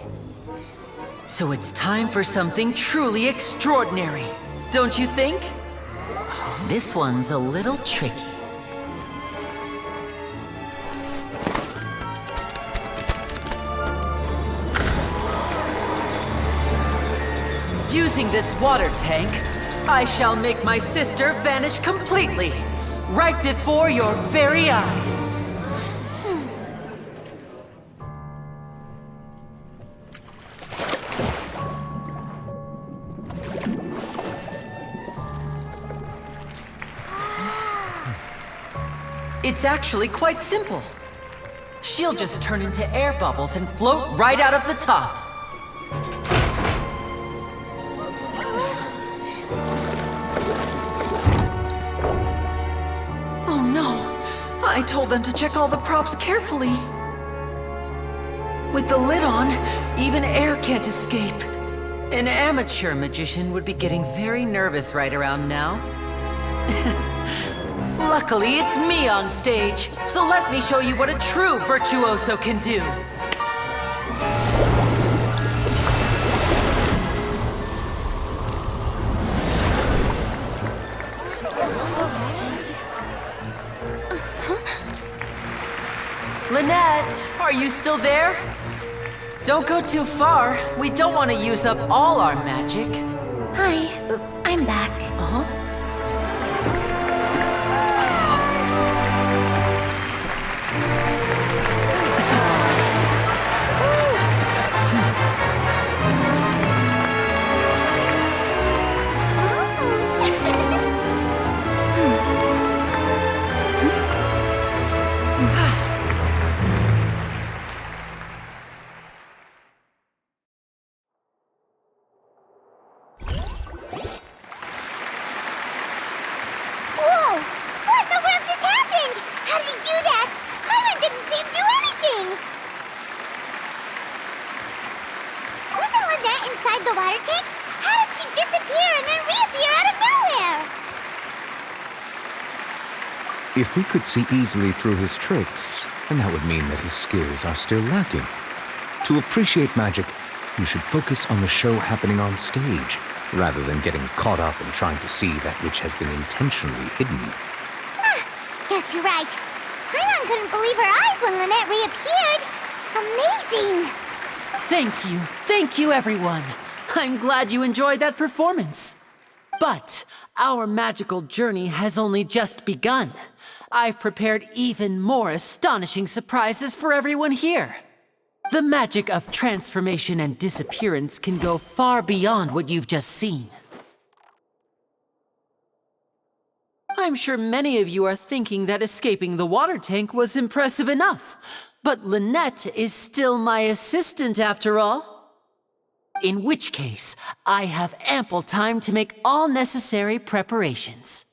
[SPEAKER 6] So it's time for something truly extraordinary, don't you think? This one's a little tricky. Using this water tank, I shall make my sister vanish completely, right before your very eyes. It's actually quite simple. She'll just turn into air bubbles and float right out of the top. I told them to check all the props carefully. With the lid on, even air can't escape. An amateur magician would be getting very nervous right around now. Luckily, it's me on stage, so let me show you what a true virtuoso can do. Lynette, are you still there? Don't go too far. We don't want to use up all our magic.
[SPEAKER 5] Hi, I'm back.
[SPEAKER 6] Uh-huh.
[SPEAKER 1] Whoa! What in the world just happened? How did he do that? Paimon didn't see him do anything! Wasn't Lynette inside the water tank? How did she disappear and then reappear out of nowhere?
[SPEAKER 18] If we could see easily through his tricks, then that would mean that his skills are still lacking. To appreciate magic, you should focus on the show happening on stage, rather than getting caught up in trying to see that which has been intentionally hidden.
[SPEAKER 1] Guess you're right. Paimon couldn't believe her eyes when Lynette reappeared. Amazing!
[SPEAKER 6] Thank you everyone. I'm glad you enjoyed that performance. But our magical journey has only just begun. I've prepared even more astonishing surprises for everyone here. The magic of transformation and disappearance can go far beyond what you've just seen. I'm sure many of you are thinking that escaping the water tank was impressive enough, but Lynette is still my assistant after all. In which case, I have ample time to make all necessary preparations.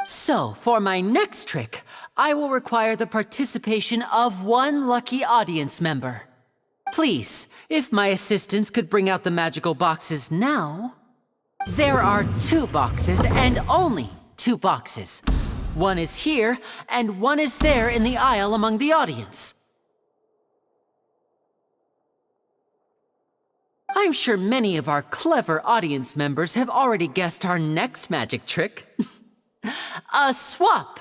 [SPEAKER 6] So, for my next trick, I will require the participation of one lucky audience member. Please, if my assistants could bring out the magical boxes now. There are 2 boxes and only 2 boxes. One is here and one is there in the aisle among the audience. I'm sure many of our clever audience members have already guessed our next magic trick. A swap!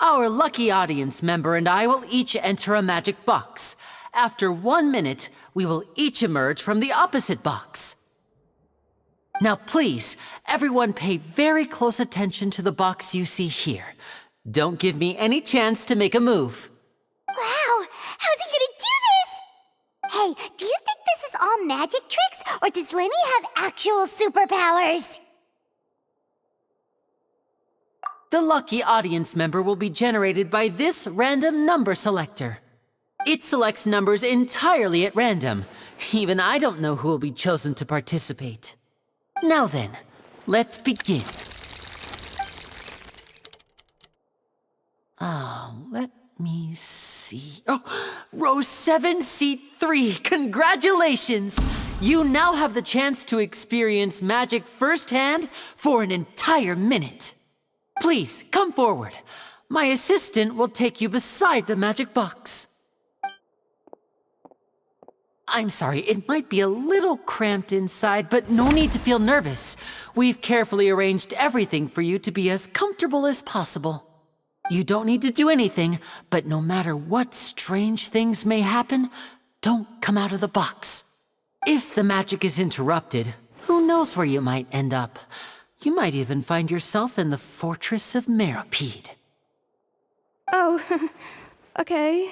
[SPEAKER 6] Our lucky audience member and I will each enter a magic box. After 1 minute, we will each emerge from the opposite box. Now please, everyone pay very close attention to the box you see here. Don't give me any chance to make a move.
[SPEAKER 1] Wow! How's he gonna do this? Hey, do you think this is all magic tricks, or does Lenny have actual superpowers?
[SPEAKER 6] The lucky audience member will be generated by this random number selector. It selects numbers entirely at random. Even I don't know who will be chosen to participate. Now then, let's begin. Let me see. Oh, row 7, seat 3. Congratulations! You now have the chance to experience magic firsthand for an entire minute. Please, come forward. My assistant will take you beside the magic box. I'm sorry, it might be a little cramped inside, but no need to feel nervous. We've carefully arranged everything for you to be as comfortable as possible. You don't need to do anything, but no matter what strange things may happen, don't come out of the box. If the magic is interrupted, who knows where you might end up? You might even find yourself in the Fortress of Meropide.
[SPEAKER 12] Oh, okay.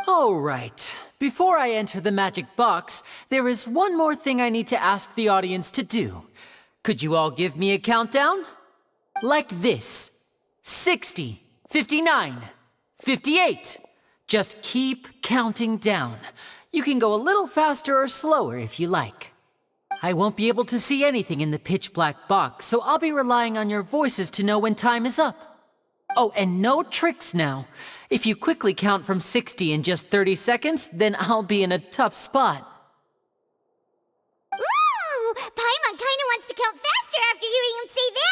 [SPEAKER 6] All right. Before I enter the magic box, there is one more thing I need to ask the audience to do. Could you all give me a countdown? Like this. 60, 59, 58. Just keep counting down. You can go a little faster or slower if you like. I won't be able to see anything in the pitch black box, so I'll be relying on your voices to know when time is up. Oh, and no tricks now. If you quickly count from 60 in just 30 seconds, then I'll be in a tough spot.
[SPEAKER 1] Ooh! Paimon kinda wants to count faster after hearing him say that!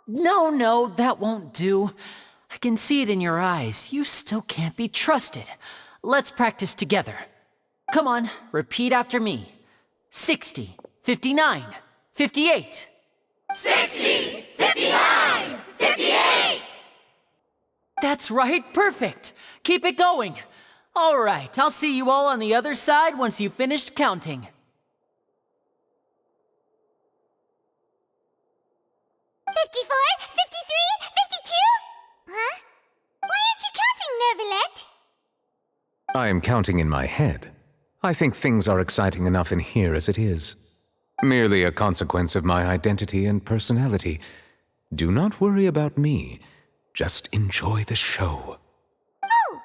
[SPEAKER 6] No, that won't do. I can see it in your eyes. You still can't be trusted. Let's practice together. Come on, repeat after me. 60, 59, 58.
[SPEAKER 1] 60! 59! 58!
[SPEAKER 6] That's right, perfect. Keep it going. All right, I'll see you all on the other side once you've finished counting.
[SPEAKER 1] 54, 53, 52? Huh? Why aren't you counting, Nervalet?
[SPEAKER 18] I am counting in my head. I think things are exciting enough in here as it is. Merely a consequence of my identity and personality. Do not worry about me. Just enjoy the show.
[SPEAKER 1] Oh, all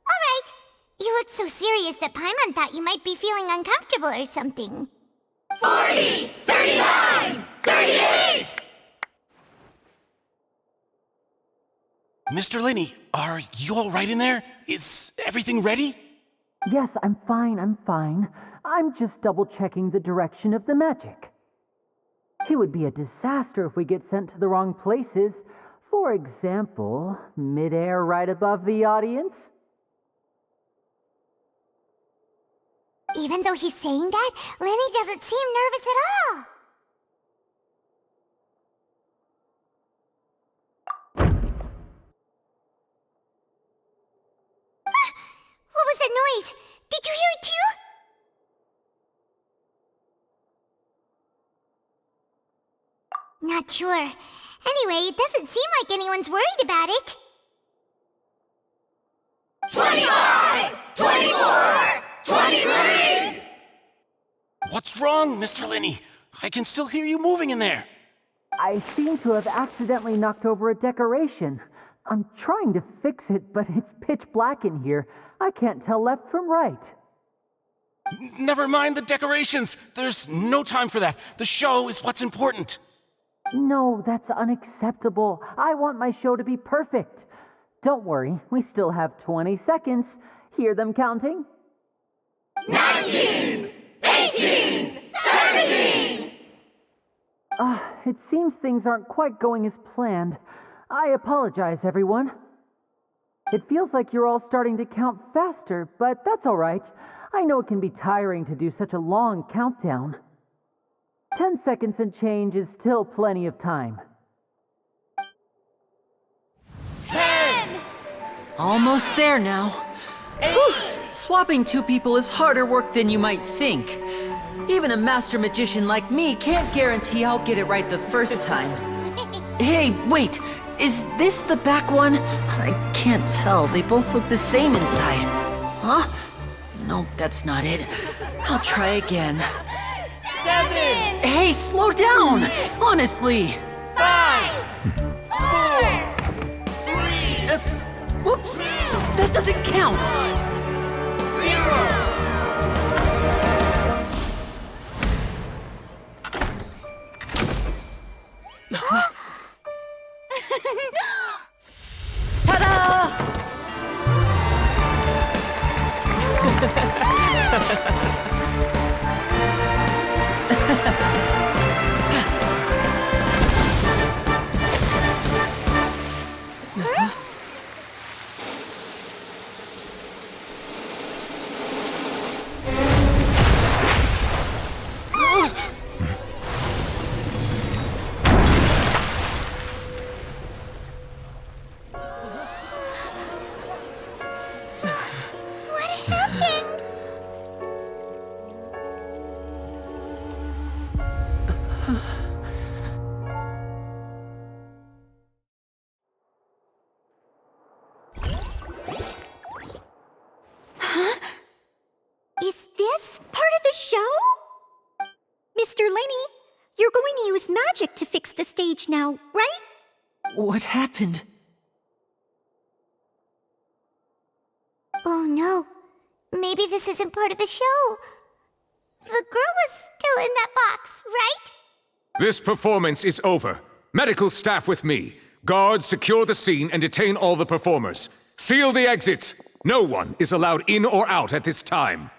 [SPEAKER 1] right. You look so serious that Paimon thought you might be feeling uncomfortable or something. 40, 39, 38!
[SPEAKER 19] Mr. Linney, are you all right in there? Is everything ready?
[SPEAKER 6] Yes, I'm fine. I'm just double-checking the direction of the magic. It would be a disaster if we get sent to the wrong places. For example, midair right above the audience.
[SPEAKER 1] Even though he's saying that, Lenny doesn't seem nervous at all. What was that noise? Did you hear it too? Not sure. Anyway, it doesn't seem like anyone's worried about it.
[SPEAKER 19] 25! 24! 23! What's wrong, Mr. Linney? I can still hear you moving in there.
[SPEAKER 6] I seem to have accidentally knocked over a decoration. I'm trying to fix it, but it's pitch black in here. I can't tell left from right.
[SPEAKER 19] Never mind the decorations. There's no time for that. The show is what's important.
[SPEAKER 6] No, that's unacceptable. I want my show to be perfect. Don't worry, we still have 20 seconds. Hear them counting?
[SPEAKER 1] 19! 18! 17!
[SPEAKER 6] It seems things aren't quite going as planned. I apologize, everyone. It feels like you're all starting to count faster, but that's all right. I know it can be tiring to do such a long countdown. 10 seconds and change is still plenty of time.
[SPEAKER 1] 10!
[SPEAKER 6] Almost there now.
[SPEAKER 1] 8!
[SPEAKER 6] Swapping two people is harder work than you might think. Even a master magician like me can't guarantee I'll get it right the first time. Hey, wait! Is this the back one? I can't tell. They both look the same inside. Huh? No, that's not it. I'll try again.
[SPEAKER 1] 7!
[SPEAKER 6] Hey, slow down! Honestly!
[SPEAKER 1] 5! 4! 3!
[SPEAKER 6] Whoops! That doesn't count!
[SPEAKER 1] 0!
[SPEAKER 6] Ta-da!
[SPEAKER 1] What happened?
[SPEAKER 20] Is this part of the show? Mr. Linney, you're going to use magic to fix the stage now, right?
[SPEAKER 6] What happened?
[SPEAKER 1] Oh no. Maybe this isn't part of the show. The girl was still in that box, right?
[SPEAKER 18] This performance is over. Medical staff with me. Guards, secure the scene and detain all the performers. Seal the exits. No one is allowed in or out at this time.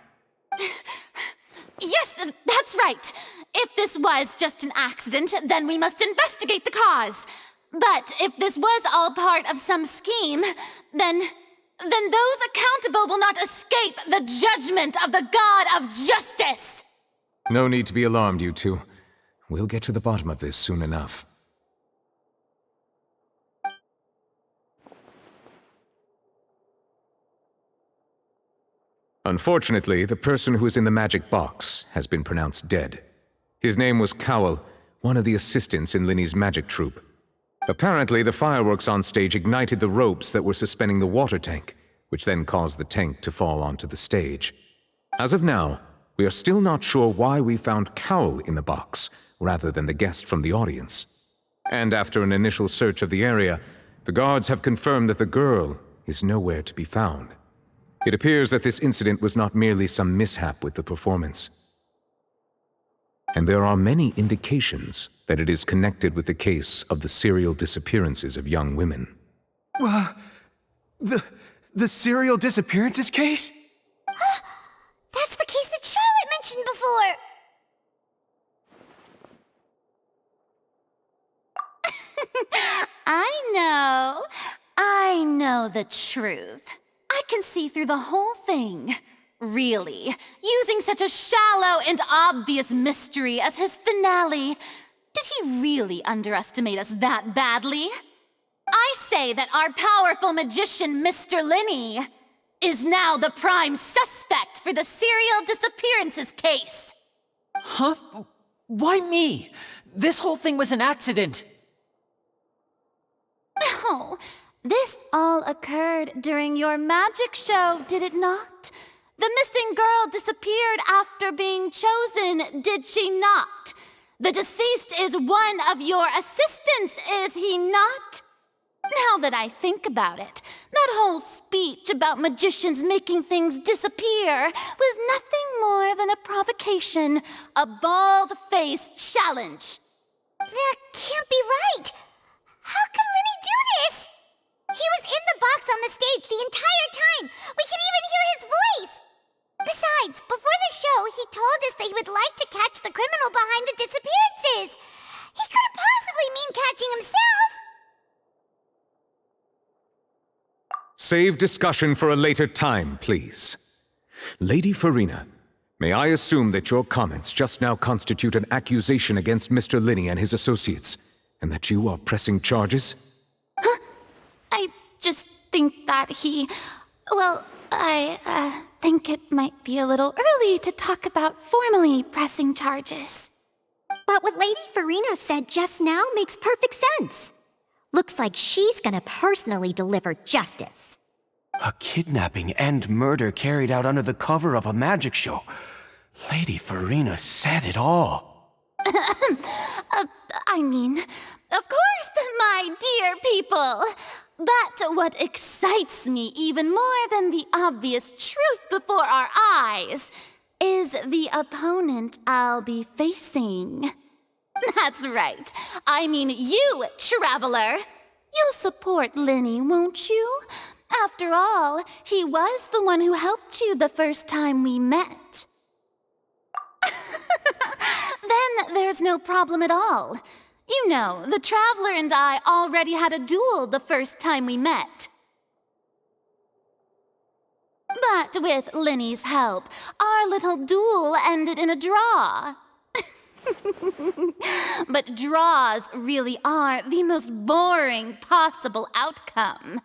[SPEAKER 7] Yes, that's right. If this was just an accident, then we must investigate the cause. But if this was all part of some scheme, then those accountable will not escape the judgment of the God of Justice.
[SPEAKER 18] No need to be alarmed, you two. We'll get to the bottom of this soon enough. Unfortunately, the person who is in the magic box has been pronounced dead. His name was Cowell, one of the assistants in Linny's magic troupe. Apparently, the fireworks on stage ignited the ropes that were suspending the water tank, which then caused the tank to fall onto the stage. As of now, we are still not sure why we found Cowell in the box, rather than the guest from the audience. And after an initial search of the area, the guards have confirmed that the girl is nowhere to be found. It appears that this incident was not merely some mishap with the performance. And there are many indications that it is connected with the case of the serial disappearances of young women.
[SPEAKER 21] The serial disappearances case?
[SPEAKER 1] That's the case that Charlotte mentioned before!
[SPEAKER 7] I know the truth. I can see through the whole thing. Really, using such a shallow and obvious mystery as his finale. Did he really underestimate us that badly? I say that our powerful magician, Mr. Linney, is now the prime suspect for the serial disappearances case.
[SPEAKER 6] Huh? Why me? This whole thing was an accident.
[SPEAKER 7] Oh, this all occurred during your magic show, did it not? The missing girl disappeared after being chosen, did she not? The deceased is one of your assistants, is he not? Now that I think about it, that whole speech about magicians making things disappear was nothing more than a provocation, a bald-faced challenge.
[SPEAKER 1] That can't be right! How could Linny do this? He was in the box on the stage the entire time! We could even hear his voice! Besides, before the show, he told us that he would like to catch the criminal behind the disappearances! He couldn't possibly mean catching himself!
[SPEAKER 18] Save discussion for a later time, please. Lady Farina, may I assume that your comments just now constitute an accusation against Mr. Linney and his associates, and that you are pressing charges?
[SPEAKER 7] Huh? I just think that I think it might be a little early to talk about formally pressing charges.
[SPEAKER 20] But what Lady Farina said just now makes perfect sense. Looks like she's gonna personally deliver justice.
[SPEAKER 21] A kidnapping and murder carried out under the cover of a magic show. Lady Farina said it all.
[SPEAKER 7] I mean, of course, my dear people. But what excites me even more than the obvious truth before our eyes is the opponent I'll be facing. That's right. I mean you, Traveler. You'll support Linny, won't you? After all, he was the one who helped you the first time we met. Then there's no problem at all. You know, the Traveler and I already had a duel the first time we met. But with Linny's help, our little duel ended in a draw. But draws really are the most boring possible outcome.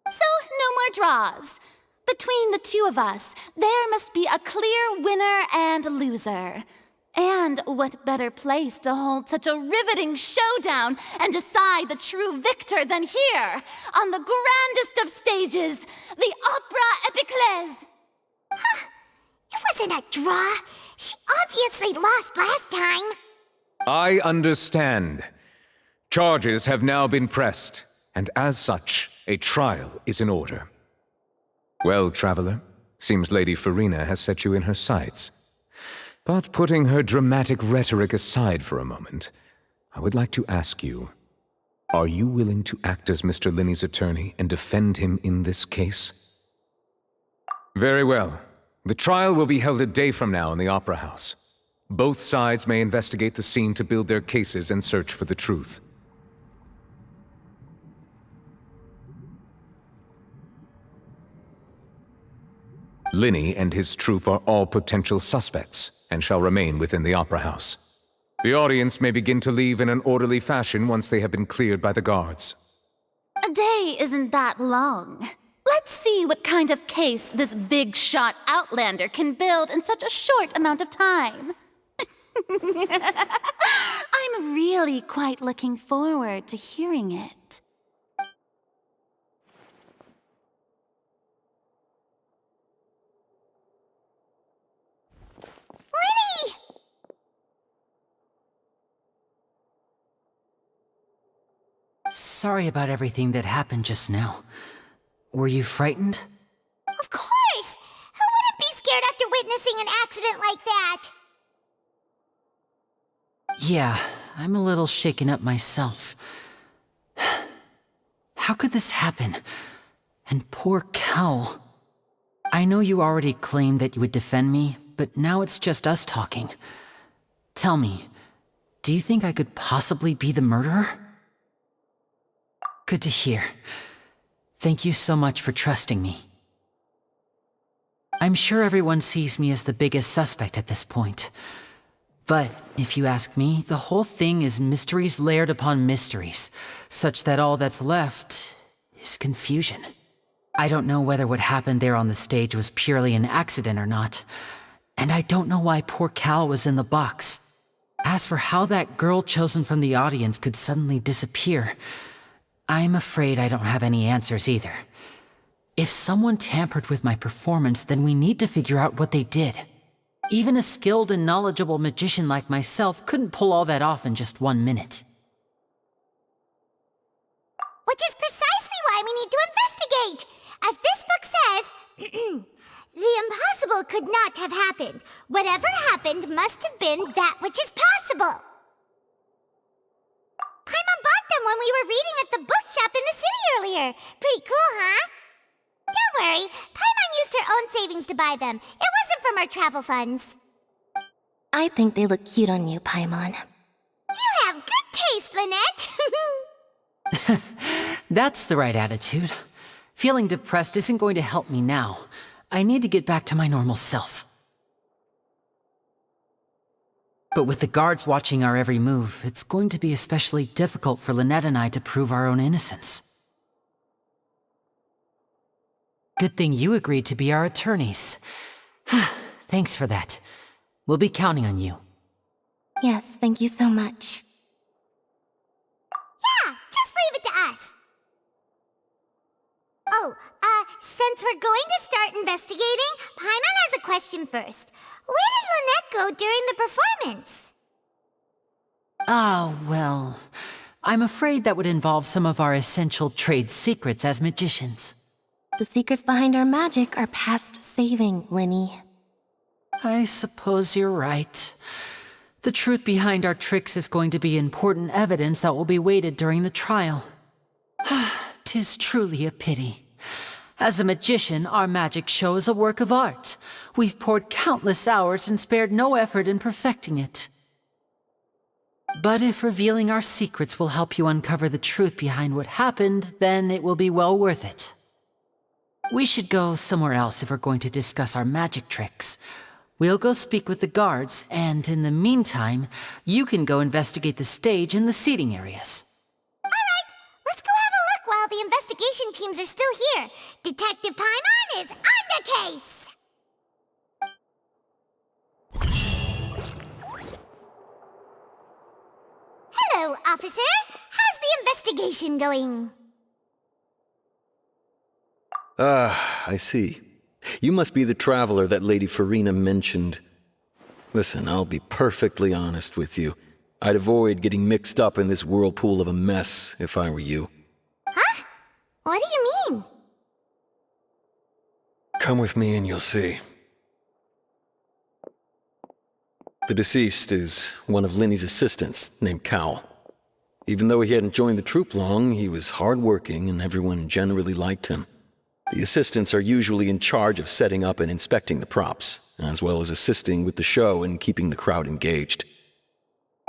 [SPEAKER 7] So, no more draws. Between the two of us, there must be a clear winner and loser. And what better place to hold such a riveting showdown and decide the true victor than here, on the grandest of stages, the Opera Epiclese?
[SPEAKER 1] Huh? It wasn't a draw. She obviously lost last time.
[SPEAKER 18] I understand. Charges have now been pressed, and as such, a trial is in order. Well, Traveler, seems Lady Farina has set you in her sights. But putting her dramatic rhetoric aside for a moment, I would like to ask you, are you willing to act as Mr. Linney's attorney and defend him in this case? Very well. The trial will be held a day from now in the Opera House. Both sides may investigate the scene to build their cases and search for the truth. Linney and his troupe are all potential suspects and shall remain within the Opera House. The audience may begin to leave in an orderly fashion once they have been cleared by the guards.
[SPEAKER 7] A day isn't that long. Let's see what kind of case this big-shot outlander can build in such a short amount of time. I'm really quite looking forward to hearing it.
[SPEAKER 1] Lenny!
[SPEAKER 6] Sorry about everything that happened just now. Were you frightened?
[SPEAKER 1] Of course! Who wouldn't be scared after witnessing an accident like that?
[SPEAKER 6] Yeah, I'm a little shaken up myself. How could this happen? And poor Cal. I know you already claimed that you would defend me, but now it's just us talking. Tell me, do you think I could possibly be the murderer? Good to hear. Thank you so much for trusting me. I'm sure everyone sees me as the biggest suspect at this point. But if you ask me, the whole thing is mysteries layered upon mysteries, such that all that's left is confusion. I don't know whether what happened there on the stage was purely an accident or not, and I don't know why poor Cal was in the box. As for how that girl chosen from the audience could suddenly disappear, I'm afraid I don't have any answers either. If someone tampered with my performance, then we need to figure out what they did. Even a skilled and knowledgeable magician like myself couldn't pull all that off in just 1 minute.
[SPEAKER 1] Which is precisely why we need to investigate! As this book says, the impossible could not have happened. Whatever happened must have been that which is possible. Paimon bought them when we were reading at the bookshop in the city earlier. Pretty cool, huh? Don't worry, Paimon used her own savings to buy them. It wasn't from our travel funds.
[SPEAKER 5] I think they look cute on you, Paimon.
[SPEAKER 1] You have good taste, Lynette.
[SPEAKER 6] That's the right attitude. Feeling depressed isn't going to help me now. I need to get back to my normal self. But with the guards watching our every move, it's going to be especially difficult for Lynette and I to prove our own innocence. Good thing you agreed to be our attorneys. Thanks for that. We'll be counting on you.
[SPEAKER 5] Yes, thank you so much.
[SPEAKER 1] Yeah, just leave it to us. Oh, since we're going to start investigating, Paimon has a question first. Where did Lynette go during the performance?
[SPEAKER 6] Ah, well, I'm afraid that would involve some of our essential trade secrets as magicians.
[SPEAKER 5] The secrets behind our magic are past saving, Linny.
[SPEAKER 6] I suppose you're right. The truth behind our tricks is going to be important evidence that will be weighted during the trial. 'Tis truly a pity. As a magician, our magic show is a work of art. We've poured countless hours and spared no effort in perfecting it. But if revealing our secrets will help you uncover the truth behind what happened, then it will be well worth it. We should go somewhere else if we're going to discuss our magic tricks. We'll go speak with the guards, and in the meantime, you can go investigate the stage and the seating areas.
[SPEAKER 1] Alright, let's go have a look while the investigation teams are still here. Detective Paimon is on the case! Hello, officer. How's the investigation going?
[SPEAKER 2] Ah, I see. You must be the traveler that Lady Farina mentioned. Listen, I'll be perfectly honest with you. I'd avoid getting mixed up in this whirlpool of a mess if I were you.
[SPEAKER 1] Huh? What do you mean?
[SPEAKER 2] Come with me and you'll see. The deceased is one of Linny's assistants named Cal. Even though he hadn't joined the troupe long, he was hardworking and everyone generally liked him. The assistants are usually in charge of setting up and inspecting the props, as well as assisting with the show and keeping the crowd engaged.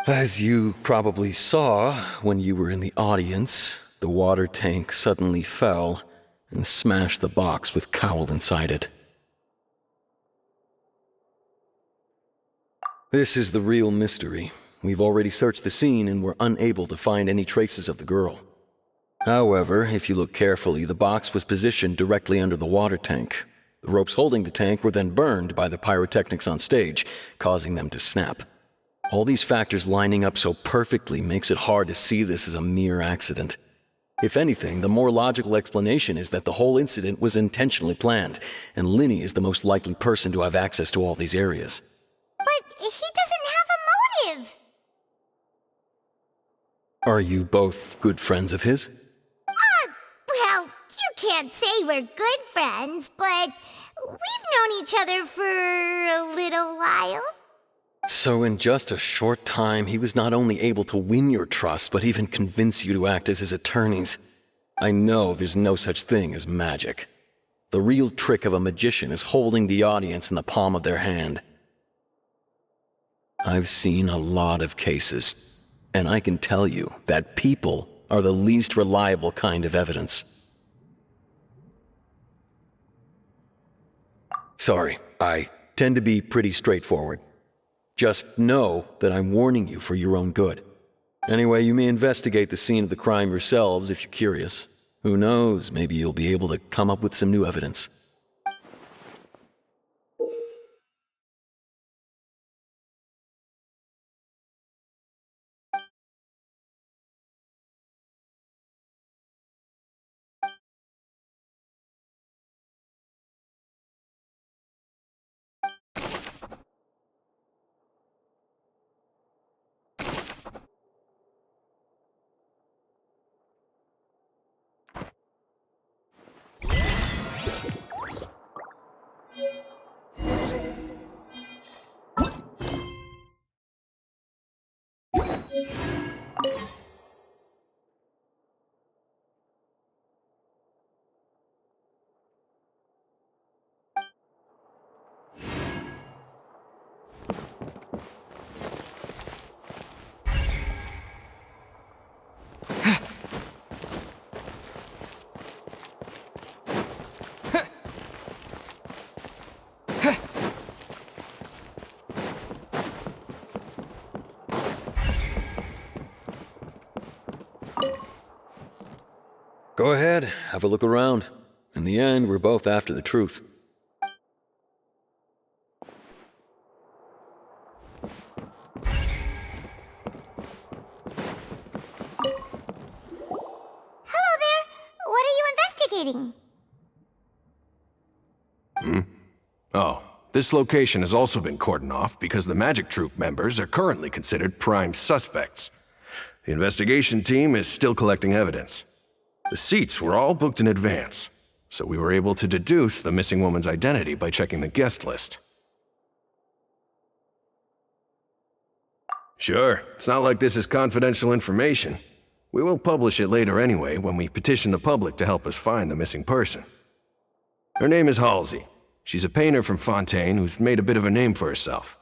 [SPEAKER 2] As you probably saw when you were in the audience, the water tank suddenly fell and smashed the box with Cowell inside it. This is the real mystery. We've already searched the scene and were unable to find any traces of the girl. However, if you look carefully, the box was positioned directly under the water tank. The ropes holding the tank were then burned by the pyrotechnics on stage, causing them to snap. All these factors lining up so perfectly makes it hard to see this as a mere accident. If anything, the more logical explanation is that the whole incident was intentionally planned, and Linny is the most likely person to have access to all these areas.
[SPEAKER 1] But he doesn't have a motive.
[SPEAKER 2] Are you both good friends of his?
[SPEAKER 1] Well, you can't say we're good friends, but we've known each other for a little while.
[SPEAKER 2] So in just a short time, he was not only able to win your trust, but even convince you to act as his attorneys. I know there's no such thing as magic. The real trick of a magician is holding the audience in the palm of their hand. I've seen a lot of cases, and I can tell you that people are the least reliable kind of evidence. Sorry, I tend to be pretty straightforward. Just know that I'm warning you for your own good. Anyway, you may investigate the scene of the crime yourselves if you're curious. Who knows, maybe you'll be able to come up with some new evidence. Go ahead, have a look around. In the end, we're both after the truth.
[SPEAKER 1] Hello there. What are you investigating?
[SPEAKER 13] Oh, this location has also been cordoned off because the Magic Troupe members are currently considered prime suspects. The investigation team is still collecting evidence. The seats were all booked in advance, so we were able to deduce the missing woman's identity by checking the guest list. Sure, it's not like this is confidential information. We will publish it later anyway when we petition the public to help us find the missing person. Her name is Halsey. She's a painter from Fontaine who's made a bit of a name for herself.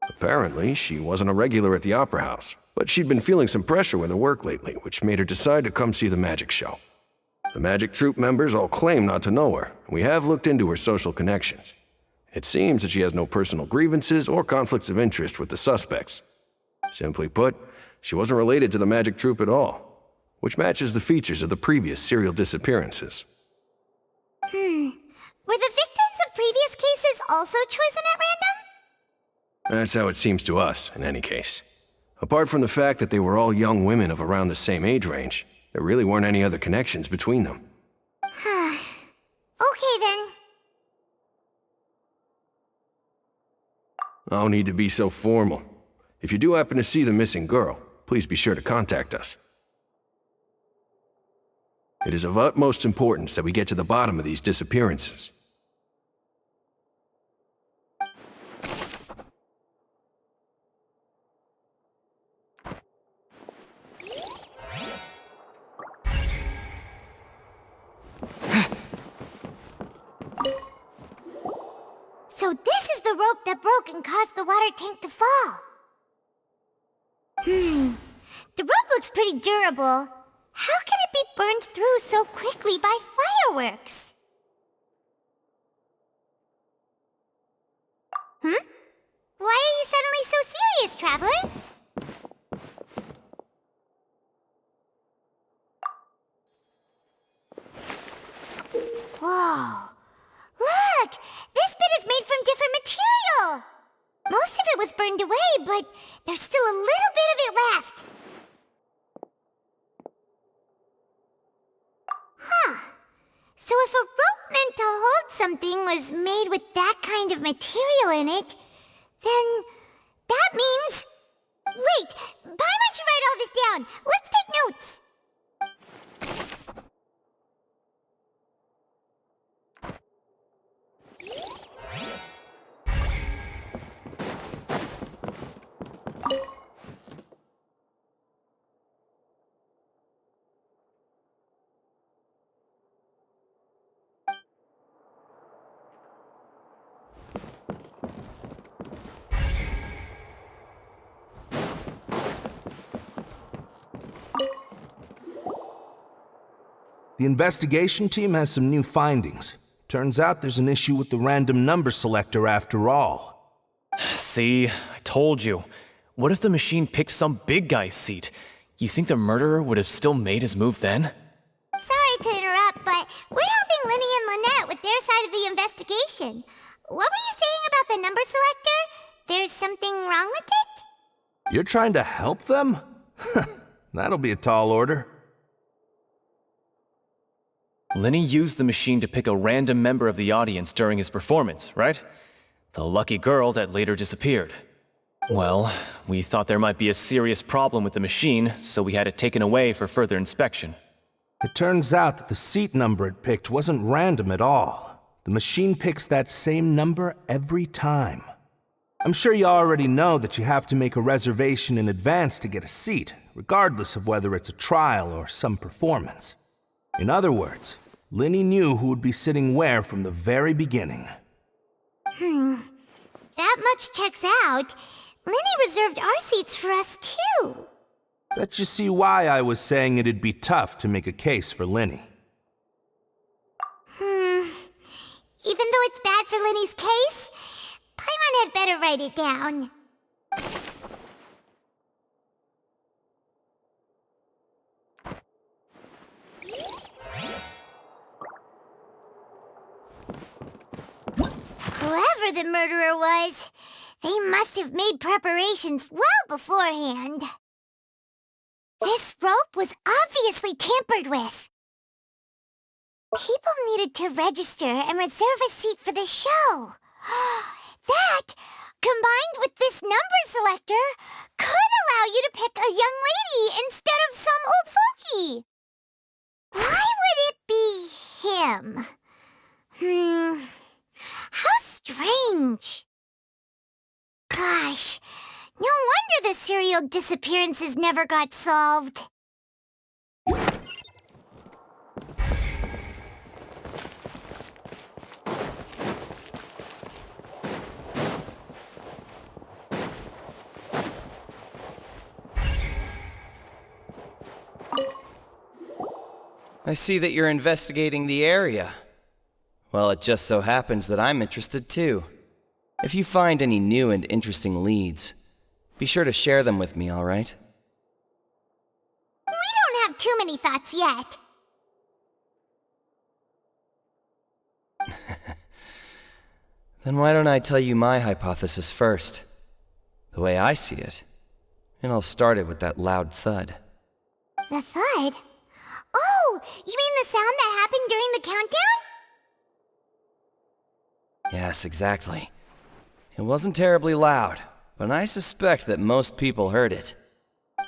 [SPEAKER 13] Apparently, she wasn't a regular at the Opera House, but she'd been feeling some pressure with her work lately, which made her decide to come see the magic show. The Magic Troupe members all claim not to know her, and we have looked into her social connections. It seems that she has no personal grievances or conflicts of interest with the suspects. Simply put, she wasn't related to the Magic Troupe at all, which matches the features of the previous serial disappearances.
[SPEAKER 1] Were the victims of previous cases also chosen at random?
[SPEAKER 13] That's how it seems to us, in any case. Apart from the fact that they were all young women of around the same age range, there really weren't any other connections between them.
[SPEAKER 1] Okay then.
[SPEAKER 13] No need to be so formal. If you do happen to see the missing girl, please be sure to contact us. It is of utmost importance that we get to the bottom of these disappearances.
[SPEAKER 1] the rope that broke and caused the water tank to fall. The rope looks pretty durable. How can it be burned through so quickly by fireworks? Why are you suddenly so serious, Traveler? Whoa. Look! This bit is made from different material! Most of it was burned away, but there's still a little bit of it left. So if a rope meant to hold something was made with that kind of material in it, then that means... Wait! Paimon should write all this down! Let's take notes!
[SPEAKER 13] The investigation team has some new findings. Turns out there's an issue with the random number selector after all.
[SPEAKER 4] See, I told you. What if the machine picked some big guy's seat? You think the murderer would have still made his move then?
[SPEAKER 1] Sorry to interrupt, but we're helping Linny and Lynette with their side of the investigation. What were you saying about the number selector? There's something wrong with it?
[SPEAKER 13] You're trying to help them? That'll be a tall order.
[SPEAKER 4] Linny used the machine to pick a random member of the audience during his performance, right? The lucky girl that later disappeared. Well, we thought there might be a serious problem with the machine, so we had it taken away for further inspection.
[SPEAKER 13] It turns out that the seat number it picked wasn't random at all. The machine picks that same number every time. I'm sure you already know that you have to make a reservation in advance to get a seat, regardless of whether it's a trial or some performance. In other words, Linny knew who would be sitting where from the very beginning.
[SPEAKER 1] That much checks out. Linny reserved our seats for us, too.
[SPEAKER 13] Bet you see why I was saying it'd be tough to make a case for Linny.
[SPEAKER 1] Even though it's bad for Linny's case, Paimon had better write it down. Whoever the murderer was, they must have made preparations well beforehand. This rope was obviously tampered with. People needed to register and reserve a seat for the show. That, combined with this number selector, could allow you to pick a young lady instead of some old fogey. Why would it be him? How strange. Gosh, no wonder the serial disappearances never got solved.
[SPEAKER 22] I see that you're investigating the area. Well, it just so happens that I'm interested too. If you find any new and interesting leads, be sure to share them with me, all right?
[SPEAKER 1] We don't have too many thoughts yet.
[SPEAKER 22] Then why don't I tell you my hypothesis first? The way I see it. And I'll start it with that loud thud.
[SPEAKER 1] The thud? Oh, you mean the sound that happened during the countdown?
[SPEAKER 22] Yes, exactly. It wasn't terribly loud, but I suspect that most people heard it.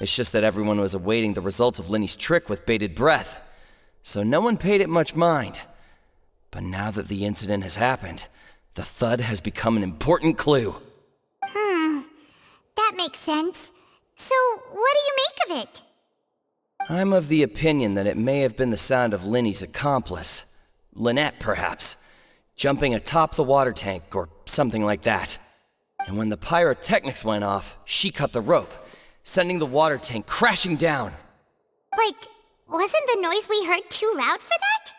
[SPEAKER 22] It's just that everyone was awaiting the results of Linny's trick with bated breath, so no one paid it much mind. But now that the incident has happened, the thud has become an important clue.
[SPEAKER 1] That makes sense. So, what do you make of it?
[SPEAKER 22] I'm of the opinion that it may have been the sound of Linny's accomplice. Lynette, perhaps. jumping atop the water tank or something like that. And when the pyrotechnics went off, she cut the rope, sending the water tank crashing down.
[SPEAKER 1] But wasn't the noise we heard too loud for that?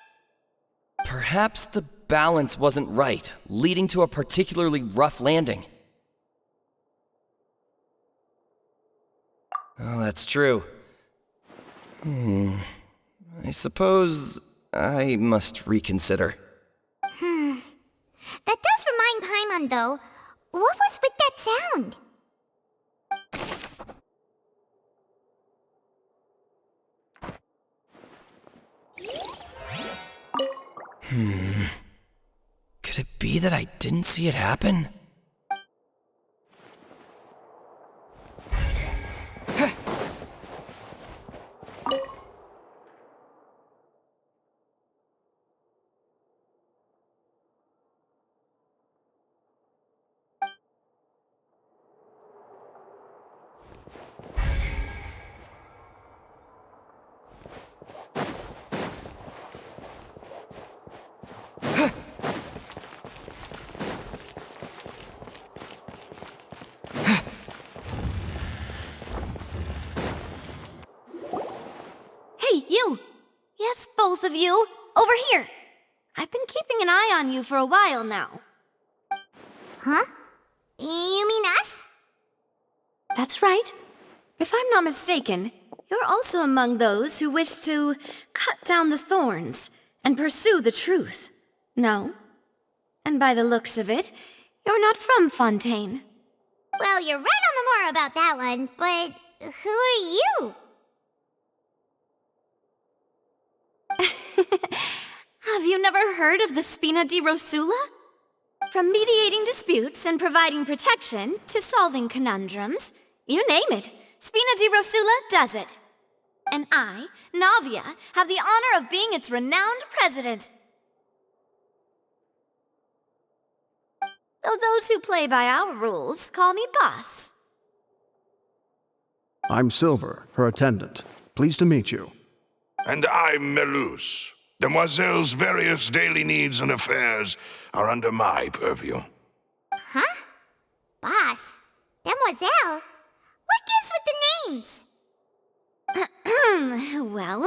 [SPEAKER 22] Perhaps the balance wasn't right, leading to a particularly rough landing. Oh, that's true. I suppose I must reconsider.
[SPEAKER 1] That does remind Paimon, though. What was with that sound?
[SPEAKER 22] Could it be that I didn't see it happen?
[SPEAKER 3] Hey, you! Yes, both of you! Over here! I've been keeping an eye on you for a while now.
[SPEAKER 1] Huh? You mean us?
[SPEAKER 3] That's right. If I'm not mistaken, you're also among those who wish to cut down the thorns and pursue the truth. No? And by the looks of it, you're not from Fontaine.
[SPEAKER 1] Well, you're right on the more about that one, but who are you?
[SPEAKER 3] Have you never heard of the Spina di Rosula? From mediating disputes and providing protection to solving conundrums, you name it, Spina di Rosula does it. And I, Navia, have the honor of being its renowned president. Though those who play by our rules call me boss.
[SPEAKER 10] I'm Silver, her attendant. Pleased to meet you.
[SPEAKER 23] And I'm Melus. Demoiselle's various daily needs and affairs are under my purview.
[SPEAKER 1] Huh? Boss? Demoiselle? What gives with the names?
[SPEAKER 3] Well,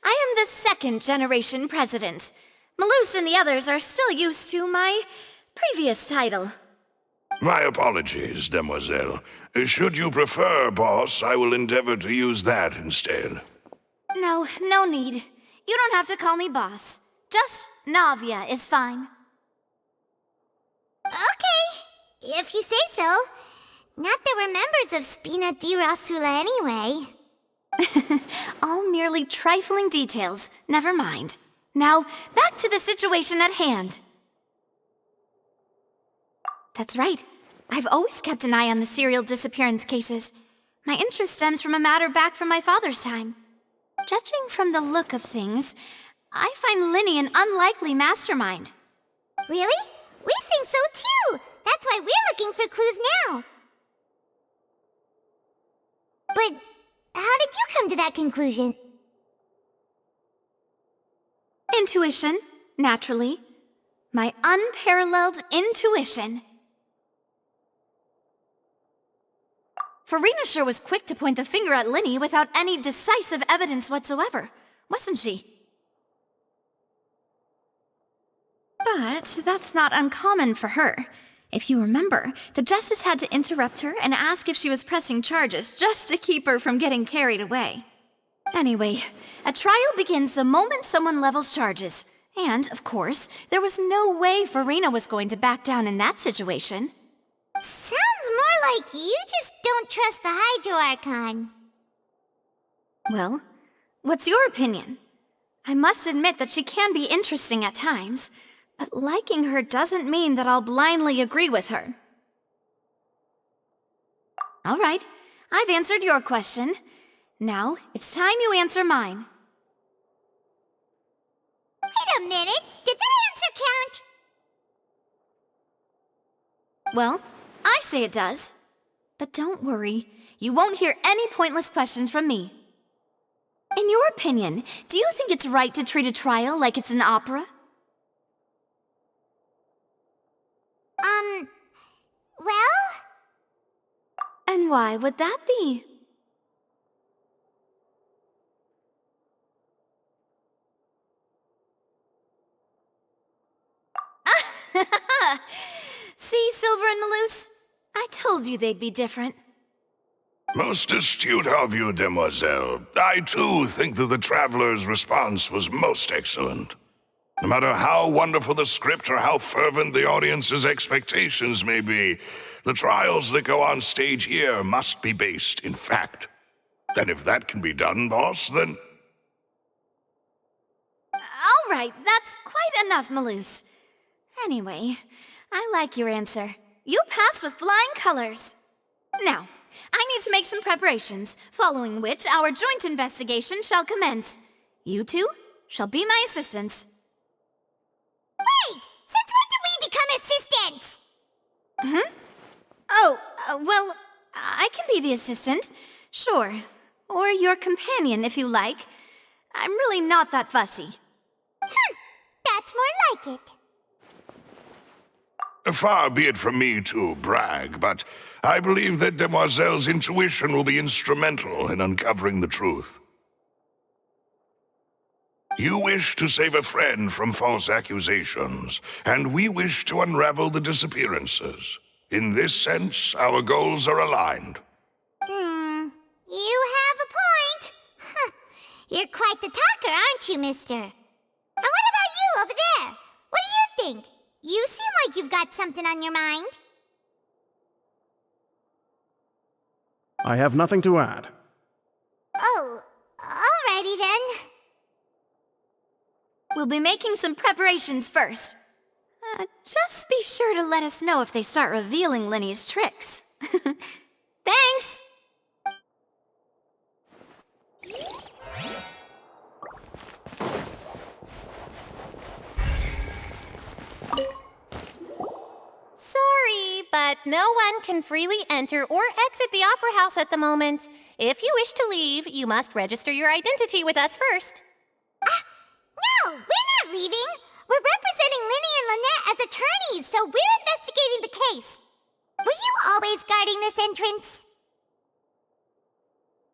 [SPEAKER 3] I am the second generation president. Melus and the others are still used to my previous title.
[SPEAKER 23] My apologies, Demoiselle. Should you prefer, boss, I will endeavor to use that instead.
[SPEAKER 3] No need. You don't have to call me boss. Just Navia is fine.
[SPEAKER 1] Okay, if you say so. Not that we're members of Spina di Rosula anyway.
[SPEAKER 3] All merely trifling details. Never mind. Now, back to the situation at hand. That's right. I've always kept an eye on the serial disappearance cases. My interest stems from a matter back from my father's time. Judging from the look of things, I find Linny an unlikely mastermind.
[SPEAKER 1] Really? We think so too! That's why we're looking for clues now. But how did you come to that conclusion?
[SPEAKER 3] Intuition, naturally. My unparalleled intuition. Farina sure was quick to point the finger at Linny without any decisive evidence whatsoever, wasn't she? But that's not uncommon for her. If you remember, the justice had to interrupt her and ask if she was pressing charges just to keep her from getting carried away. Anyway, a trial begins the moment someone levels charges. And, of course, there was no way Farina was going to back down in that situation.
[SPEAKER 1] Sounds more like you just don't trust the Hydro-Archon.
[SPEAKER 3] Well, what's your opinion? I must admit that she can be interesting at times, but liking her doesn't mean that I'll blindly agree with her. All right, I've answered your question. Now, it's time you answer mine.
[SPEAKER 1] Wait a minute, did that answer count?
[SPEAKER 3] Well, I say it does. But don't worry, you won't hear any pointless questions from me. In your opinion, do you think it's right to treat a trial like it's an opera? And why would that be? See, Silver and Maloose? I told you they'd be different.
[SPEAKER 23] Most astute of you, demoiselle. I too think that the traveler's response was most excellent. No matter how wonderful the script or how fervent the audience's expectations may be, the trials that go on stage here must be based in fact. And if that can be done, boss, then...
[SPEAKER 3] All right, that's quite enough, Maloose. Anyway, I like your answer. You passed with flying colors. Now, I need to make some preparations, following which our joint investigation shall commence. You two shall be my assistants.
[SPEAKER 1] Wait! Since when did we become assistants?
[SPEAKER 3] Oh, well, I can be the assistant, sure. Or your companion, if you like. I'm really not that fussy.
[SPEAKER 1] That's more like it.
[SPEAKER 23] Far be it from me to brag, but I believe that Demoiselle's intuition will be instrumental in uncovering the truth. You wish to save a friend from false accusations, and we wish to unravel the disappearances. In this sense, our goals are aligned.
[SPEAKER 1] You have a point. You're quite the talker, aren't you, mister? And what about you over there? What do you think? You seem like you've got something on your mind.
[SPEAKER 10] I have nothing to add.
[SPEAKER 1] Oh, alrighty then.
[SPEAKER 3] We'll be making some preparations first. Just be sure to let us know if they start revealing Linny's tricks. Thanks!
[SPEAKER 8] Sorry, but no one can freely enter or exit the Opera House at the moment. If you wish to leave, you must register your identity with us first.
[SPEAKER 1] No, we're not leaving. We're representing Linny and Lynette as attorneys, so we're investigating the case. Were you always guarding this entrance?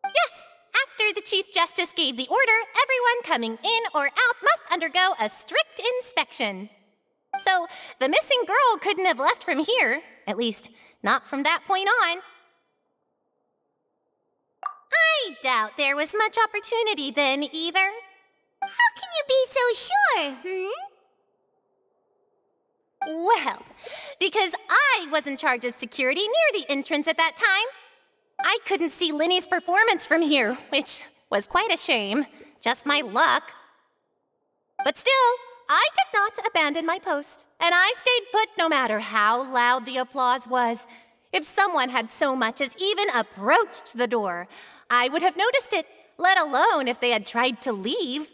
[SPEAKER 8] Yes, after the Chief Justice gave the order, everyone coming in or out must undergo a strict inspection. So, the missing girl couldn't have left from here, at least, not from that point on. I doubt there was much opportunity then, either.
[SPEAKER 1] How can you be so sure,
[SPEAKER 8] Well, because I was in charge of security near the entrance at that time. I couldn't see Linny's performance from here, which was quite a shame. Just my luck. But still, I did not abandon my post, and I stayed put no matter how loud the applause was. If someone had so much as even approached the door, I would have noticed it, let alone if they had tried to leave.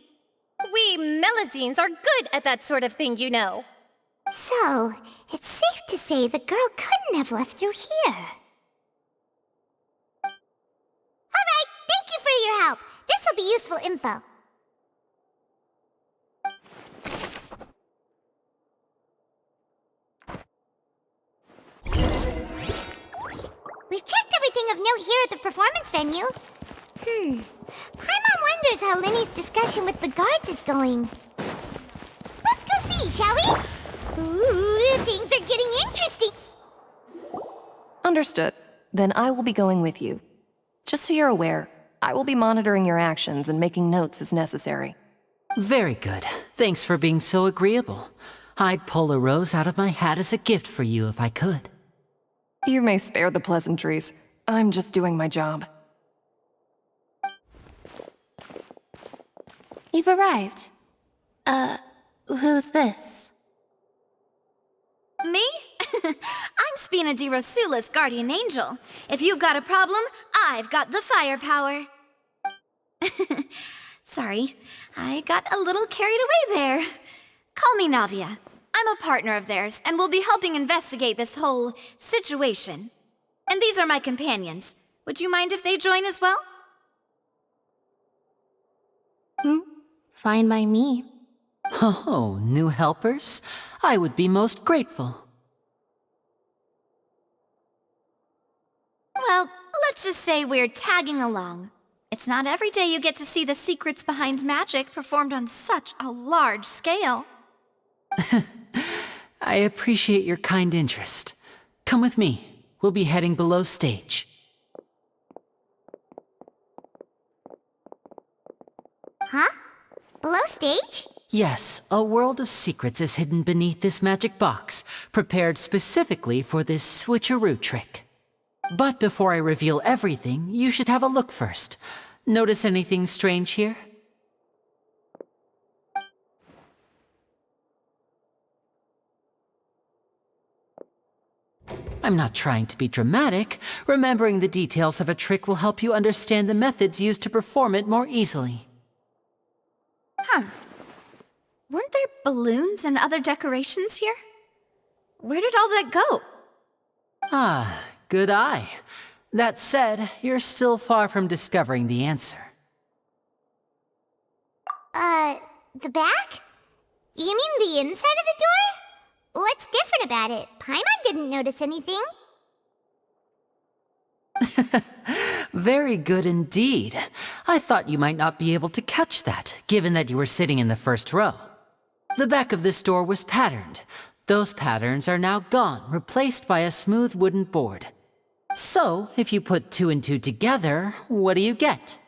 [SPEAKER 8] We Melazines are good at that sort of thing, you know.
[SPEAKER 1] So, it's safe to say the girl couldn't have left through here. Alright, thank you for your help. This'll be useful info. We've checked everything of note here at the performance venue. Paimon wonders how Linny's discussion with the guards is going. Let's go see, shall we? Ooh, things are getting interesting.
[SPEAKER 11] Understood. Then I will be going with you. Just so you're aware, I will be monitoring your actions and making notes as necessary.
[SPEAKER 6] Very good. Thanks for being so agreeable. I'd pull a rose out of my hat as a gift for you if I could.
[SPEAKER 11] You may spare the pleasantries. I'm just doing my job.
[SPEAKER 5] You've arrived. Who's this?
[SPEAKER 3] Me? I'm Spina di Rosula's guardian angel. If you've got a problem, I've got the firepower. Sorry, I got a little carried away there. Call me Navia. I'm a partner of theirs, and will be helping investigate this whole situation. And these are my companions. Would you mind if they join as well?
[SPEAKER 5] Fine by me.
[SPEAKER 6] Oh, new helpers? I would be most grateful.
[SPEAKER 1] Well,
[SPEAKER 3] Let's just say we're tagging along. It's not every day you get to see the secrets behind magic performed on such a large scale.
[SPEAKER 6] I appreciate your kind interest. Come with me. We'll be heading below stage.
[SPEAKER 1] Huh? Below stage?
[SPEAKER 6] Yes, a world of secrets is hidden beneath this magic box, prepared specifically for this switcheroo trick. But before I reveal everything, you should have a look first. Notice anything strange here? I'm not trying to be dramatic. Remembering the details of a trick will help you understand the methods used to perform it more easily.
[SPEAKER 3] Huh. Weren't there balloons and other decorations here? Where did all that go?
[SPEAKER 6] Ah, good eye. That said, you're still far from discovering the answer.
[SPEAKER 1] The back? You mean the inside of the door? What's different about it? Paimon didn't notice anything.
[SPEAKER 6] Very good indeed. I thought you might not be able to catch that, given that you were sitting in the first row. The back of this door was patterned. Those patterns are now gone, replaced by a smooth wooden board. So, if you put 2 and 2 together, what do you get?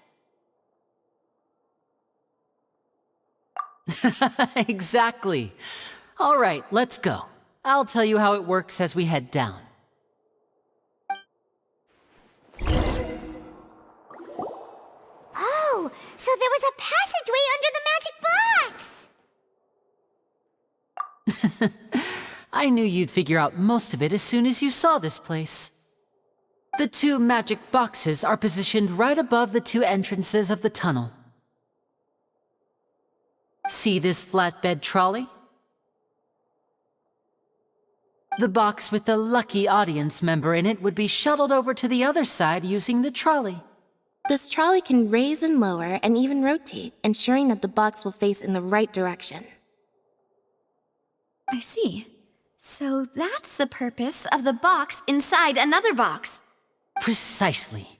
[SPEAKER 6] Exactly. All right, let's go. I'll tell you how it works as we head down.
[SPEAKER 1] Oh, so there was a passageway under the magic box!
[SPEAKER 6] I knew you'd figure out most of it as soon as you saw this place. The 2 magic boxes are positioned right above the 2 entrances of the tunnel. See this flatbed trolley? The box with the lucky audience member in it would be shuttled over to the other side using the trolley.
[SPEAKER 5] This trolley can raise and lower and even rotate, ensuring that the box will face in the right direction.
[SPEAKER 3] I see. So that's the purpose of the box inside another box.
[SPEAKER 6] Precisely.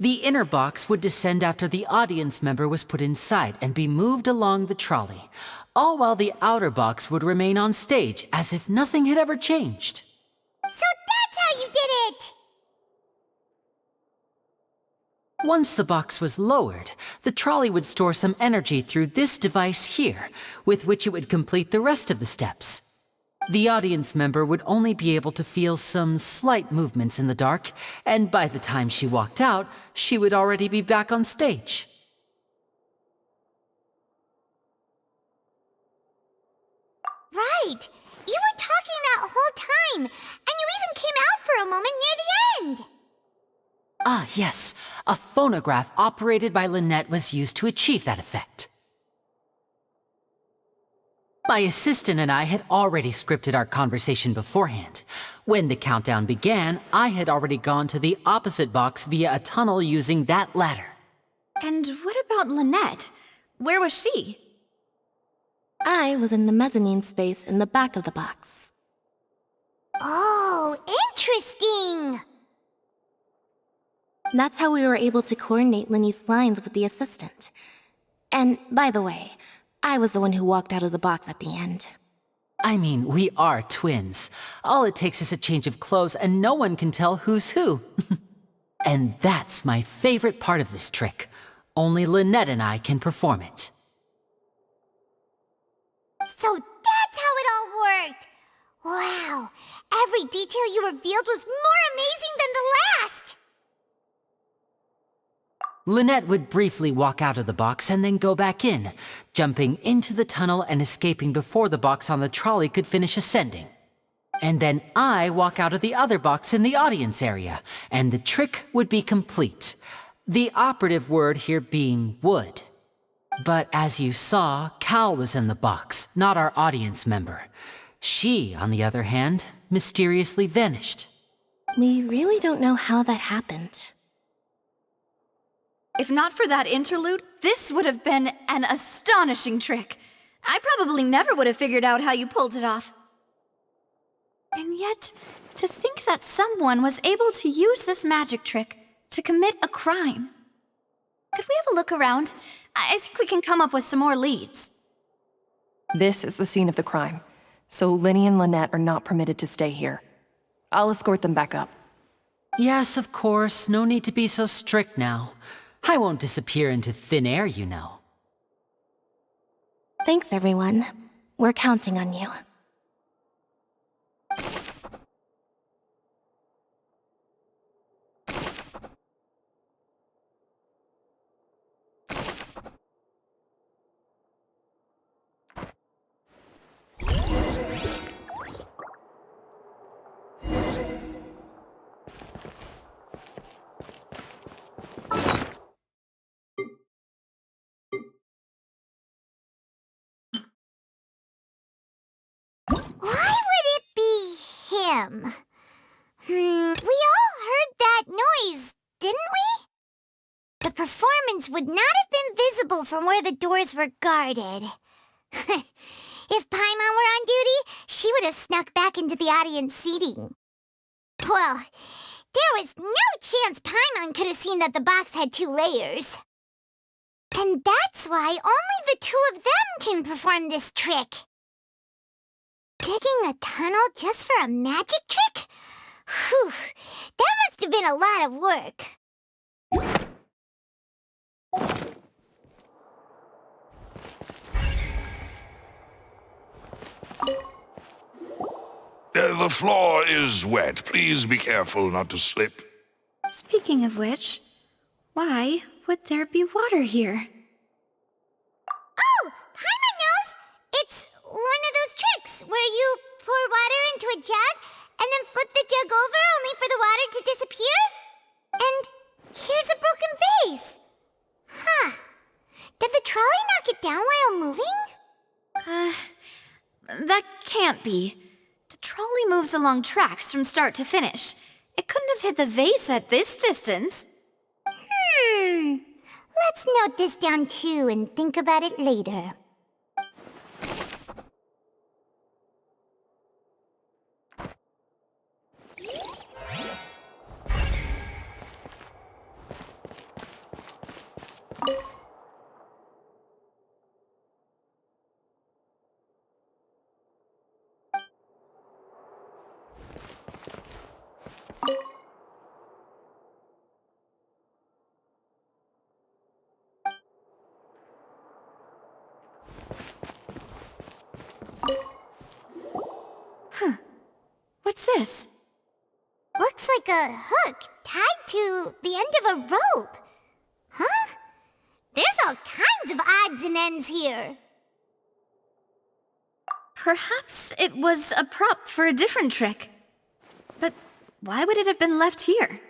[SPEAKER 6] The inner box would descend after the audience member was put inside and be moved along the trolley, all while the outer box would remain on stage as if nothing had ever changed.
[SPEAKER 1] So that's how you did it!
[SPEAKER 6] Once the box was lowered, the trolley would store some energy through this device here, with which it would complete the rest of the steps. The audience member would only be able to feel some slight movements in the dark, and by the time she walked out, she would already be back on stage.
[SPEAKER 1] Right! You were talking that whole time, and you even came out for a moment near the end!
[SPEAKER 6] Ah, yes. A phonograph operated by Lynette was used to achieve that effect. My assistant and I had already scripted our conversation beforehand. When the countdown began, I had already gone to the opposite box via a tunnel using that ladder.
[SPEAKER 3] And what about Lynette? Where was she?
[SPEAKER 5] I was in the mezzanine space in the back of the box.
[SPEAKER 1] Oh, interesting!
[SPEAKER 5] That's how we were able to coordinate Linny's lines with the assistant. And, by the way, I was the one who walked out of the box at the end.
[SPEAKER 6] I mean, we are twins. All it takes is a change of clothes and no one can tell who's who. And that's my favorite part of this trick. Only Lynette and I can perform it.
[SPEAKER 1] So that's how it all worked! Wow, every detail you revealed was more amazing than the last!
[SPEAKER 6] Lynette would briefly walk out of the box and then go back in, jumping into the tunnel and escaping before the box on the trolley could finish ascending. And then I walk out of the other box in the audience area, and the trick would be complete. The operative word here being would. But as you saw, Cal was in the box, not our audience member. She, on the other hand, mysteriously vanished.
[SPEAKER 5] We really don't know how that happened.
[SPEAKER 3] If not for that interlude, this would have been an astonishing trick. I probably never would have figured out how you pulled it off. And yet, to think that someone was able to use this magic trick To commit a crime. Could we have a look around? I think we can come up with some more leads.
[SPEAKER 11] This is the scene of the crime, so Linny and Lynette are not permitted to stay here. I'll escort them back up.
[SPEAKER 6] Yes, of course. No need to be so strict now. I won't disappear into thin air, you know.
[SPEAKER 5] Thanks, everyone. We're counting on you.
[SPEAKER 1] Why would it be him? We all heard that noise, didn't we? The performance would not have been visible from where the doors were guarded. If Paimon were on duty, she would have snuck back into the audience seating. Well, there was no chance Paimon could have seen that the box had 2 layers. And that's why only the 2 of them can perform this trick. Digging a tunnel just for a magic trick? Whew, that must have been a lot of work.
[SPEAKER 23] The floor is wet. Please be careful not to slip.
[SPEAKER 3] Speaking of which, why would there be water here?
[SPEAKER 1] Oh, Paimon knows! It's one of those tricks where you pour water into a jug and then flip the jug over only for the water to disappear? And here's a broken vase. Huh. Did the trolley knock it down while moving?
[SPEAKER 3] That can't be. The trolley moves along tracks from start to finish. It couldn't have hit the vase at this distance.
[SPEAKER 1] Let's note this down too and think about it later.
[SPEAKER 3] What's this?
[SPEAKER 1] Looks like a hook tied to the end of a rope. Huh? There's all kinds of odds and ends here.
[SPEAKER 3] Perhaps it was a prop for a different trick. But why would it have been left here?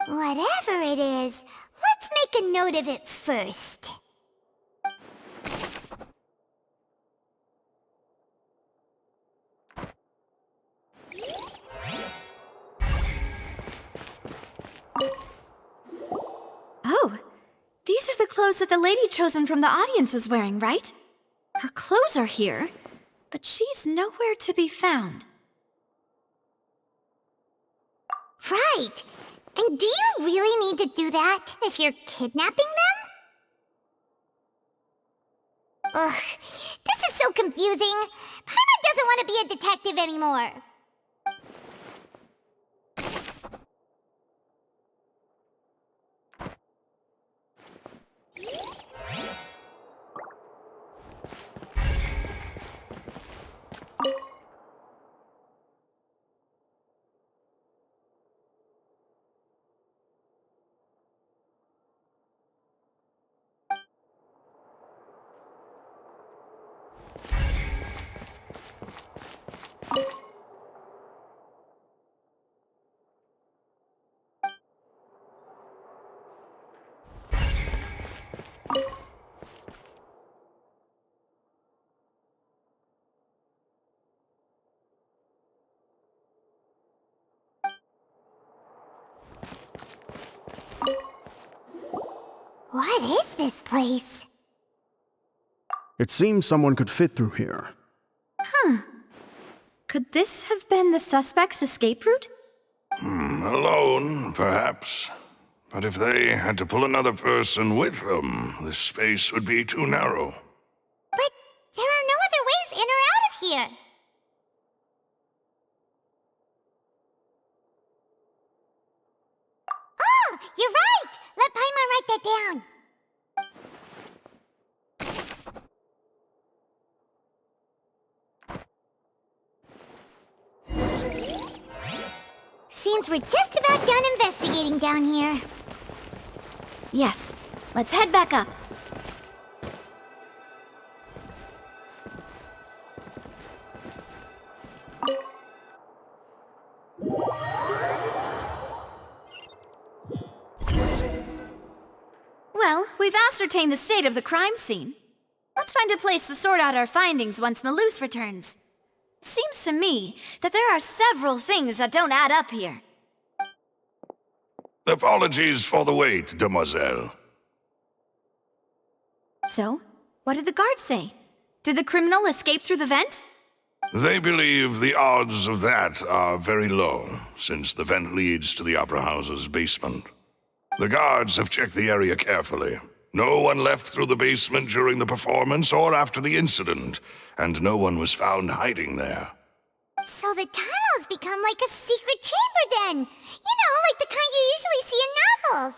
[SPEAKER 1] Whatever it is, let's make a note of it first.
[SPEAKER 3] Oh, these are the clothes that the lady chosen from the audience was wearing, right? Her clothes are here, but she's nowhere to be found.
[SPEAKER 1] Right. And do you really need to do that if you're kidnapping them? Ugh, this is so confusing. Paimon doesn't want to be a detective anymore. What is this place?
[SPEAKER 10] It seems someone could fit through here.
[SPEAKER 3] Huh. Could this have been the suspect's escape route?
[SPEAKER 23] Alone, perhaps. But if they had to pull another person with them, the space would be too narrow.
[SPEAKER 1] But there are no other ways in or out of here. Oh, you're right! Let Paimon write that down. Seems we're just about done investigating down here.
[SPEAKER 3] Yes, let's head back up. Well, we've ascertained the state of the crime scene. Let's find a place to sort out our findings once Malus returns. It seems to me that there are several things that don't add up here.
[SPEAKER 23] Apologies for the wait, demoiselle.
[SPEAKER 3] So, what did the guards say? Did the criminal escape through the vent?
[SPEAKER 23] They believe the odds of that are very low, since the vent leads to the Opera House's basement. The guards have checked the area carefully. No one left through the basement during the performance or after the incident, and no one was found hiding there.
[SPEAKER 1] So the tunnels become like a secret chamber then! You know, like the kind you usually see in novels!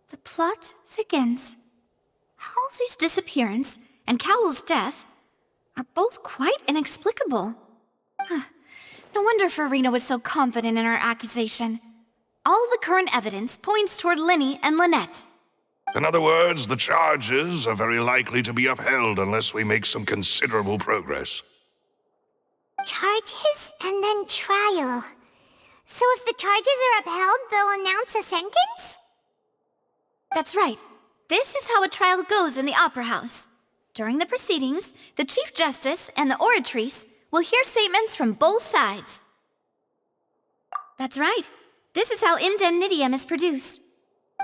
[SPEAKER 3] The plot thickens. Halsey's disappearance and Cowell's death are both quite inexplicable. No wonder Farina was so confident in her accusation. All the current evidence points toward Linny and Lynette.
[SPEAKER 23] In other words, the charges are very likely to be upheld unless we make some considerable progress.
[SPEAKER 1] Charges and then trial. So if the charges are upheld, they'll announce a sentence?
[SPEAKER 3] That's right. This is how a trial goes in the Opera House. During the proceedings, the Chief Justice and the Oratrice will hear statements from both sides. That's right. This is how indemnitium is produced.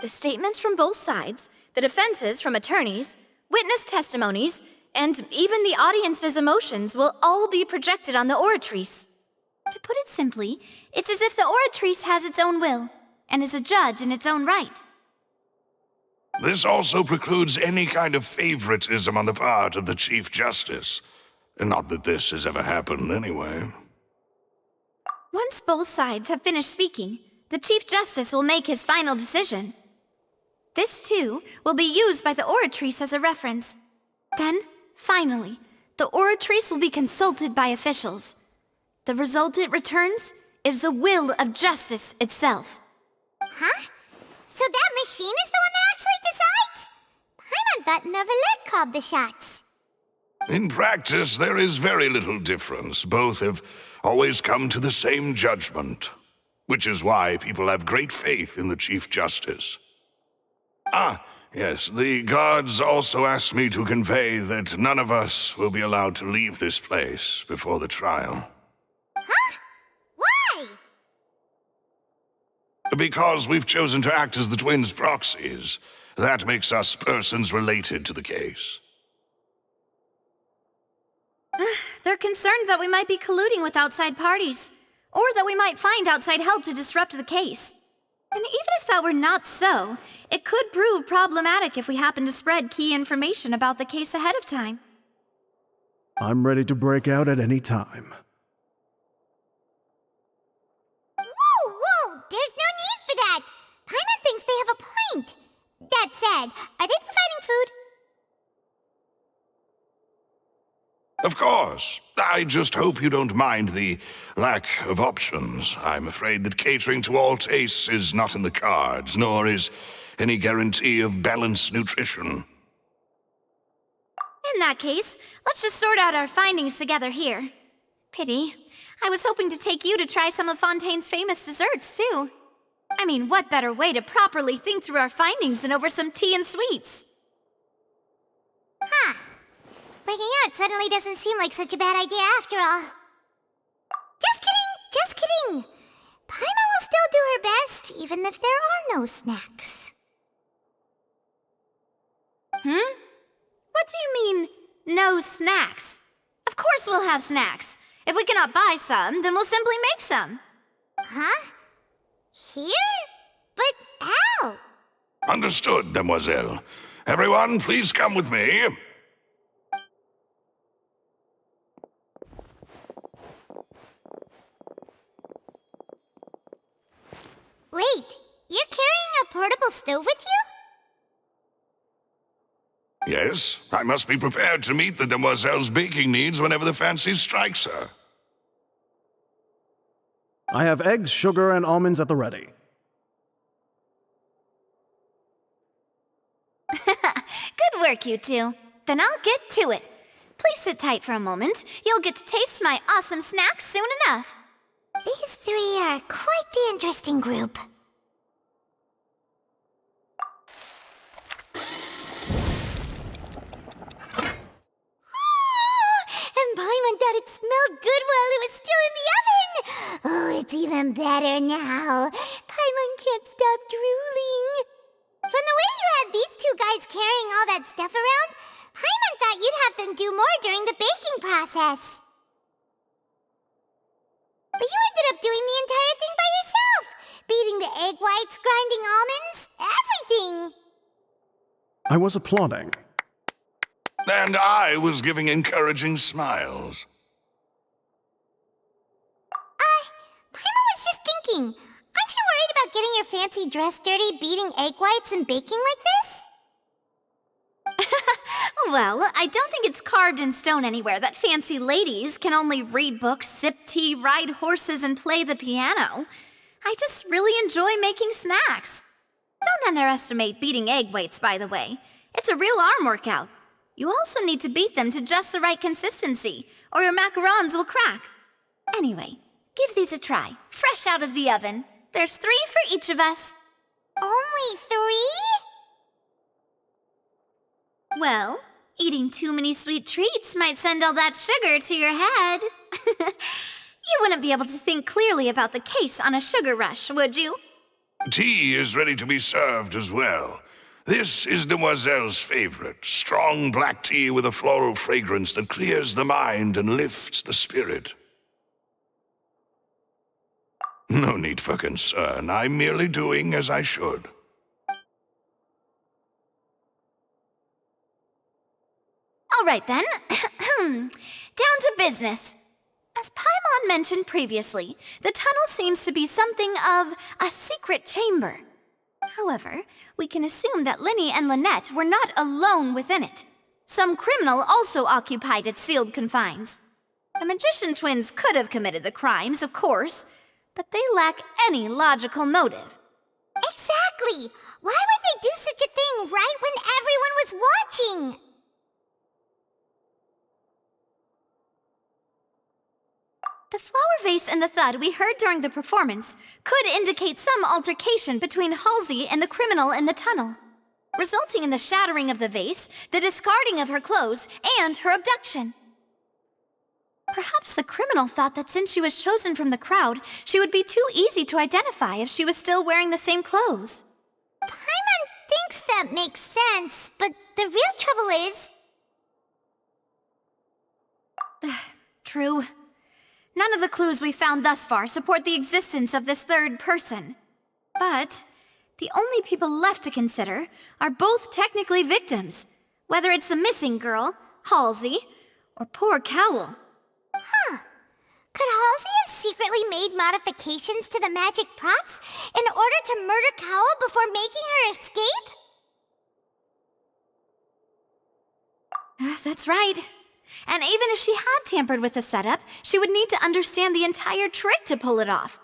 [SPEAKER 3] The statements from both sides, the defenses from attorneys, witness testimonies, and even the audience's emotions will all be projected on the Oratrice. To put it simply, it's as if the Oratrice has its own will, and is a judge in its own right.
[SPEAKER 23] This also precludes any kind of favoritism on the part of the Chief Justice. Not that this has ever happened anyway.
[SPEAKER 3] Once both sides have finished speaking, the Chief Justice will make his final decision. This, too, will be used by the Oratrice as a reference. Then, finally, the Oratrice will be consulted by officials. The result it returns is the will of justice itself.
[SPEAKER 1] Huh? So that machine is the one that actually decides? Paimon thought Neverlet called the shots.
[SPEAKER 23] In practice, there is very little difference. Both have always come to the same judgment, which is why people have great faith in the Chief Justice. Ah, yes, the guards also asked me to convey that none of us will be allowed to leave this place before the trial.
[SPEAKER 1] Huh? Why?
[SPEAKER 23] Because we've chosen to act as the twins' proxies. That makes us persons related to the case.
[SPEAKER 3] They're concerned that we might be colluding with outside parties, or that we might find outside help to disrupt the case. And even if that were not so, it could prove problematic if we happen to spread key information about the case ahead of time.
[SPEAKER 10] I'm ready to break out at any time.
[SPEAKER 1] Whoa! There's no need for that! Paimon thinks they have a point. That said, are they providing food?
[SPEAKER 23] Of course. I just hope you don't mind the lack of options. I'm afraid that catering to all tastes is not in the cards, nor is any guarantee of balanced nutrition.
[SPEAKER 3] In that case, let's just sort out our findings together here. Pity. I was hoping to take you to try some of Fontaine's famous desserts, too. I mean, what better way to properly think through our findings than over some tea and sweets?
[SPEAKER 1] Huh. Breaking out suddenly doesn't seem like such a bad idea after all. Just kidding! Paimon will still do her best, even if there are no snacks.
[SPEAKER 3] What do you mean, no snacks? Of course we'll have snacks. If we cannot buy some, then we'll simply make some.
[SPEAKER 1] Huh? Here? But how?
[SPEAKER 23] Understood, Demoiselle. Everyone, please come with me.
[SPEAKER 1] Wait, you're carrying a portable stove with you?
[SPEAKER 23] Yes, I must be prepared to meet the Demoiselle's baking needs whenever the fancy strikes her.
[SPEAKER 10] I have eggs, sugar, and almonds at the ready.
[SPEAKER 3] Good work, you two. Then I'll get to it. Please sit tight for a moment. You'll get to taste my awesome snacks soon enough.
[SPEAKER 1] These three are quite the interesting group. And Paimon thought it smelled good while it was still in the oven. Oh, it's even better now. Paimon can't stop drooling. From the way you had these two guys carrying all that stuff around, Paimon thought you'd have them do more during the baking process. But you ended up doing the entire thing by yourself. Beating the egg whites, grinding almonds, everything.
[SPEAKER 10] I was applauding.
[SPEAKER 23] And I was giving encouraging smiles.
[SPEAKER 1] Paimon was just thinking, aren't you worried about getting your fancy dress dirty beating egg whites and baking like this?
[SPEAKER 3] Well, I don't think it's carved in stone anywhere that fancy ladies can only read books, sip tea, ride horses, and play the piano. I just really enjoy making snacks. Don't underestimate beating egg whites, by the way. It's a real arm workout. You also need to beat them to just the right consistency, or your macarons will crack. Anyway, give these a try, fresh out of the oven. There's 3 for each of us.
[SPEAKER 1] Only 3?
[SPEAKER 3] Well, eating too many sweet treats might send all that sugar to your head. You wouldn't be able to think clearly about the case on a sugar rush, would you?
[SPEAKER 23] Tea is ready to be served as well. This is Demoiselle's favorite, strong black tea with a floral fragrance that clears the mind and lifts the spirit. No need for concern. I'm merely doing as I should.
[SPEAKER 3] All right then. Down to business. As Paimon mentioned previously, the tunnel seems to be something of a secret chamber. However, we can assume that Linny and Lynette were not alone within it. Some criminal also occupied its sealed confines. The magician twins could have committed the crimes, of course, but they lack any logical motive.
[SPEAKER 1] Exactly! Why would they do such a thing right when everyone was watching?
[SPEAKER 3] The flower vase and the thud we heard during the performance could indicate some altercation between Halsey and the criminal in the tunnel, resulting in the shattering of the vase, the discarding of her clothes, and her abduction. Perhaps the criminal thought that since she was chosen from the crowd, she would be too easy to identify if she was still wearing the same clothes.
[SPEAKER 1] Paimon thinks that makes sense, but the real trouble is...
[SPEAKER 3] True. None of the clues we found thus far support the existence of this third person. But the only people left to consider are both technically victims, whether it's the missing girl, Halsey, or poor Cowl.
[SPEAKER 1] Huh. Could Halsey have secretly made modifications to the magic props in order to murder Cowl before making her escape?
[SPEAKER 3] That's right. And even if she had tampered with the setup, she would need to understand the entire trick to pull it off.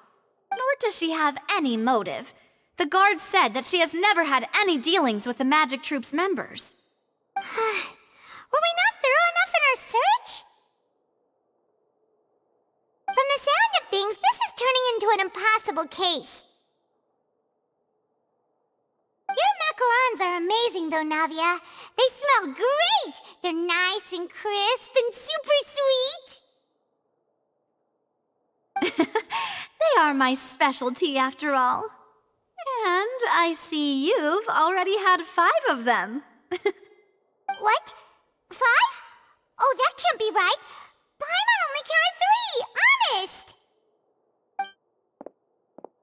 [SPEAKER 3] Nor does she have any motive. The guards said that she has never had any dealings with the Magic Troop's members.
[SPEAKER 1] Were we not thorough enough in our search? From the sound of things, this is turning into an impossible case. Your macarons are amazing, though, Navia. They smell great! They're nice and crisp and super sweet!
[SPEAKER 3] They are my specialty, after all. And I see you've already had 5 of them.
[SPEAKER 1] What? 5? Oh, that can't be right. Paimon only counted 3, honest!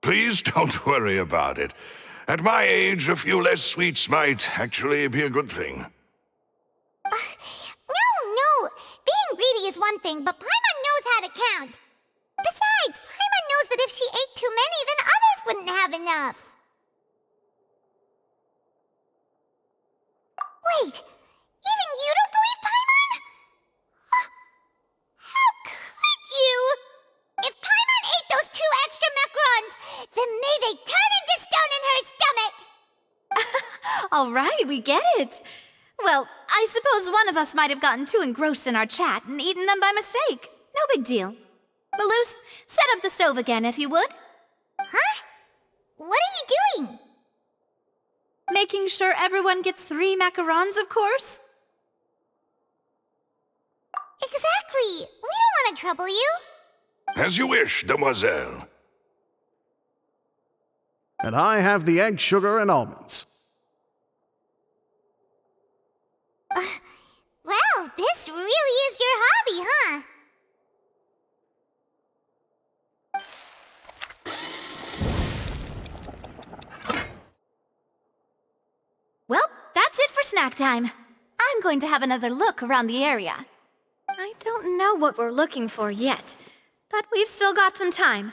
[SPEAKER 23] Please don't worry about it. At my age, a few less sweets might actually be a good thing.
[SPEAKER 1] No. Being greedy is one thing, but Paimon knows how to count. Besides, Paimon knows that if she ate too many, then others wouldn't have enough. Wait, even you don't believe Paimon? How could you? If Paimon ate those 2 extra macarons, then may they turn into stone in her stomach!
[SPEAKER 3] All right, we get it. Well, I suppose one of us might have gotten too engrossed in our chat and eaten them by mistake. No big deal. Malus, set up the stove again, if you would.
[SPEAKER 1] Huh? What are you doing?
[SPEAKER 3] Making sure everyone gets 3 macarons, of course.
[SPEAKER 1] Exactly. We don't want to trouble you.
[SPEAKER 23] As you wish, demoiselle.
[SPEAKER 10] And I have the egg, sugar, and almonds.
[SPEAKER 1] Well, this really is your hobby, huh?
[SPEAKER 3] Well, that's it for snack time. I'm going to have another look around the area. I don't know what we're looking for yet, but we've still got some time.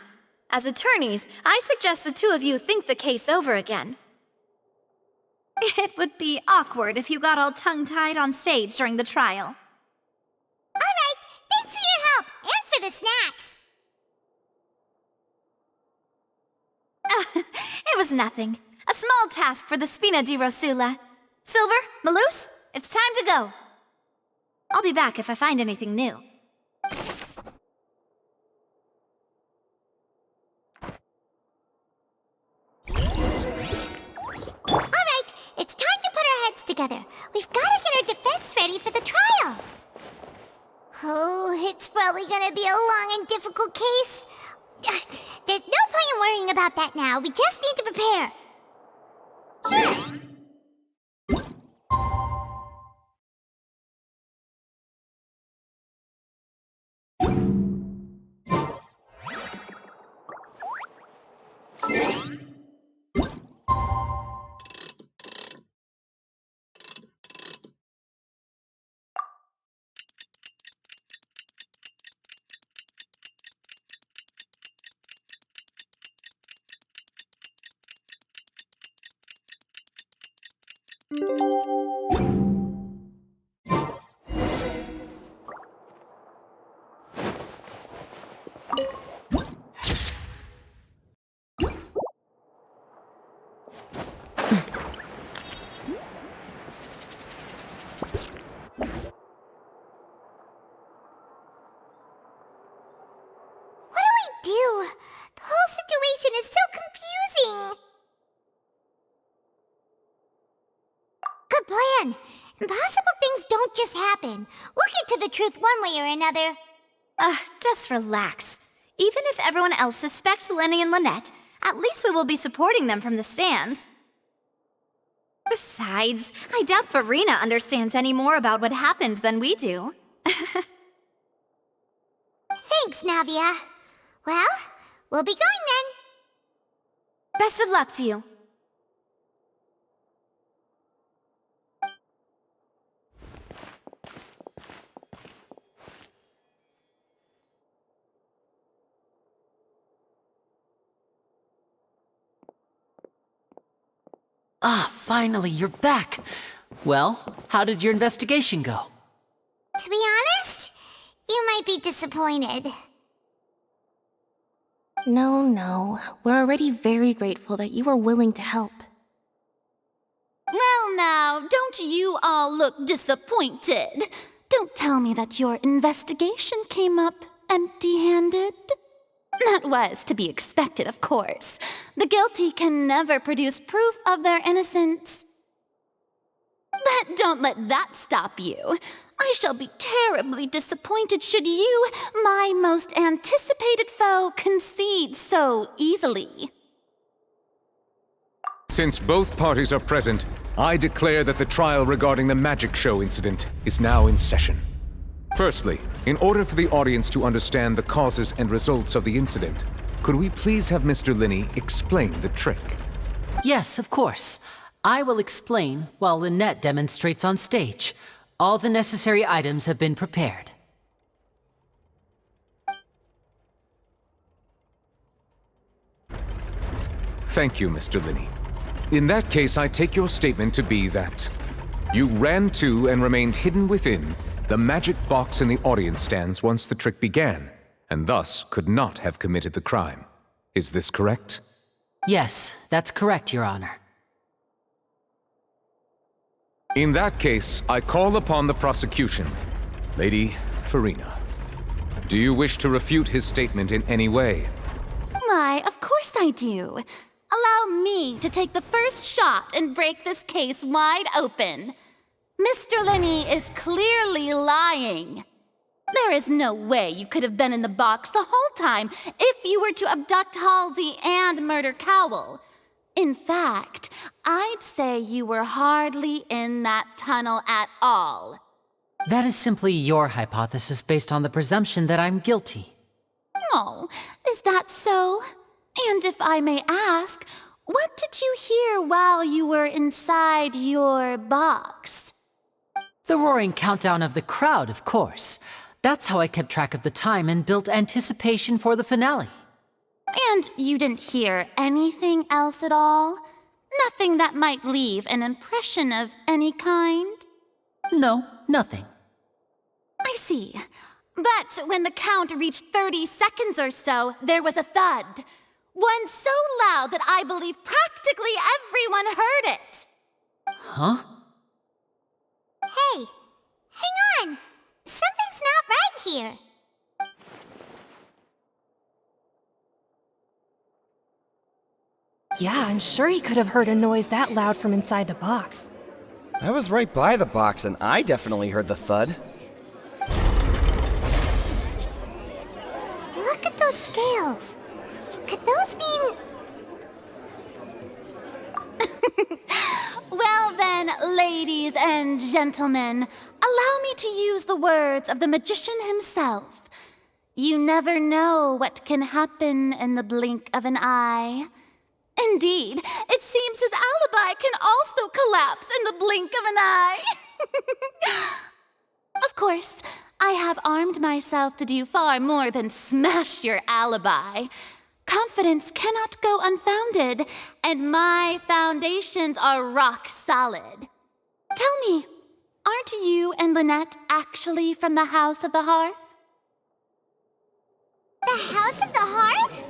[SPEAKER 3] As attorneys, I suggest the 2 of you think the case over again. It would be awkward if you got all tongue-tied on stage during the trial.
[SPEAKER 1] All right, thanks for your help, and for the snacks.
[SPEAKER 3] It was nothing. A small task for the Spina di Rosula. Silver, Malus, it's time to go. I'll be back if I find anything new.
[SPEAKER 1] All right, it's time to put our heads together. We've got to get our defense ready for the trial. Oh, it's probably gonna be a long and difficult case. There's no point in worrying about that now. We just need to prepare. Here. Impossible things don't just happen. We'll get to the truth one way or another.
[SPEAKER 3] Just relax. Even if everyone else suspects Lenny and Lynette, at least we will be supporting them from the stands. Besides, I doubt Farina understands any more about what happened than we do.
[SPEAKER 1] Thanks, Navia. Well, we'll be going then.
[SPEAKER 3] Best of luck to you.
[SPEAKER 6] Ah, finally, you're back. Well, how did your investigation go?
[SPEAKER 1] To be honest, you might be disappointed.
[SPEAKER 5] No. We're already very grateful that you were willing to help.
[SPEAKER 7] Well now, don't you all look disappointed. Don't tell me that your investigation came up empty-handed. That was to be expected, of course. The guilty can never produce proof of their innocence. But don't let that stop you. I shall be terribly disappointed should you, my most anticipated foe, concede so easily.
[SPEAKER 18] Since both parties are present, I declare that the trial regarding the magic show incident is now in session. Firstly, in order for the audience to understand the causes and results of the incident, could we please have Mr. Linney explain the trick?
[SPEAKER 6] Yes, of course. I will explain while Lynette demonstrates on stage. All the necessary items have been prepared.
[SPEAKER 18] Thank you, Mr. Linney. In that case, I take your statement to be that you ran to and remained hidden within the magic box in the audience stands once the trick began, and thus could not have committed the crime. Is this correct?
[SPEAKER 6] Yes, that's correct, Your Honor.
[SPEAKER 18] In that case, I call upon the prosecution. Lady Farina, do you wish to refute his statement in any way?
[SPEAKER 7] Why, of course I do. Allow me to take the first shot and break this case wide open. Mr. Linney is clearly lying. There is no way you could have been in the box the whole time if you were to abduct Halsey and murder Cowell. In fact, I'd say you were hardly in that tunnel at all.
[SPEAKER 6] That is simply your hypothesis based on the presumption that I'm guilty.
[SPEAKER 7] Oh, is that so? And if I may ask, what did you hear while you were inside your box?
[SPEAKER 6] The roaring countdown of the crowd, of course. That's how I kept track of the time and built anticipation for the finale.
[SPEAKER 7] And you didn't hear anything else at all? Nothing that might leave an impression of any kind?
[SPEAKER 6] No, nothing.
[SPEAKER 7] I see. But when the count reached 30 seconds or so, there was a thud. One so loud that I believe practically everyone heard it.
[SPEAKER 6] Huh?
[SPEAKER 1] Hey, hang on. Something's not right here.
[SPEAKER 12] Yeah, I'm sure he could have heard a noise that loud from inside the box.
[SPEAKER 22] I was right by the box, and I definitely heard the thud.
[SPEAKER 1] Look at those scales. Could those mean...
[SPEAKER 7] Well then, ladies and gentlemen, allow me to use the words of the magician himself. You never know what can happen in the blink of an eye. Indeed, it seems his alibi can also collapse in the blink of an eye. Of course, I have armed myself to do far more than smash your alibi. Confidence cannot go unfounded, and my foundations are rock solid. Tell me, aren't you and Lynette actually from the House of the Hearth?
[SPEAKER 1] The House of the Hearth?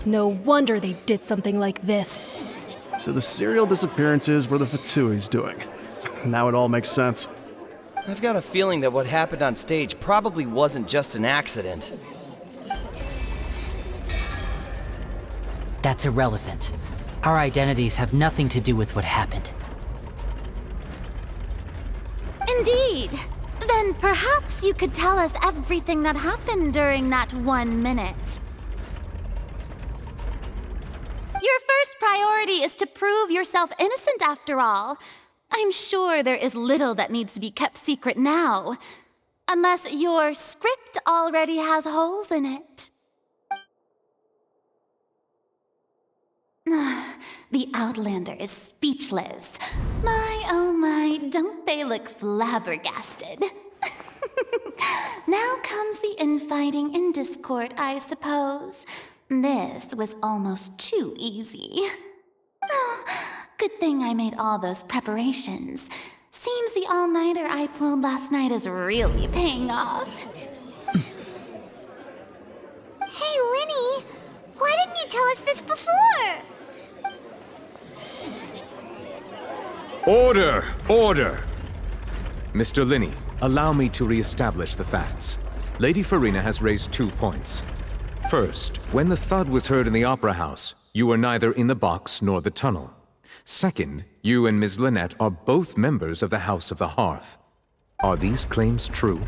[SPEAKER 12] No wonder they did something like this.
[SPEAKER 10] So the serial disappearances were the Fatsui's doing. Now it all makes sense.
[SPEAKER 22] I've got a feeling that what happened on stage probably wasn't just an accident.
[SPEAKER 6] That's irrelevant. Our identities have nothing to do with what happened.
[SPEAKER 7] Indeed. Then perhaps you could tell us everything that happened during that 1 minute. Your first priority is to prove yourself innocent, after all. I'm sure there is little that needs to be kept secret now. Unless your script already has holes in it. The Outlander is speechless. My, oh my, don't they look flabbergasted? Now comes the infighting and discord, I suppose. This was almost too easy. Good thing I made all those preparations. Seems the all-nighter I pulled last night is really paying off.
[SPEAKER 1] Hey, Linny, why didn't you tell us this before?
[SPEAKER 18] Order! Order! Mr. Linney, allow me to re-establish the facts. Lady Farina has raised 2 points. First, when the thud was heard in the Opera House, you were neither in the box nor the tunnel. Second, you and Ms. Lynette are both members of the House of the Hearth. Are these claims true?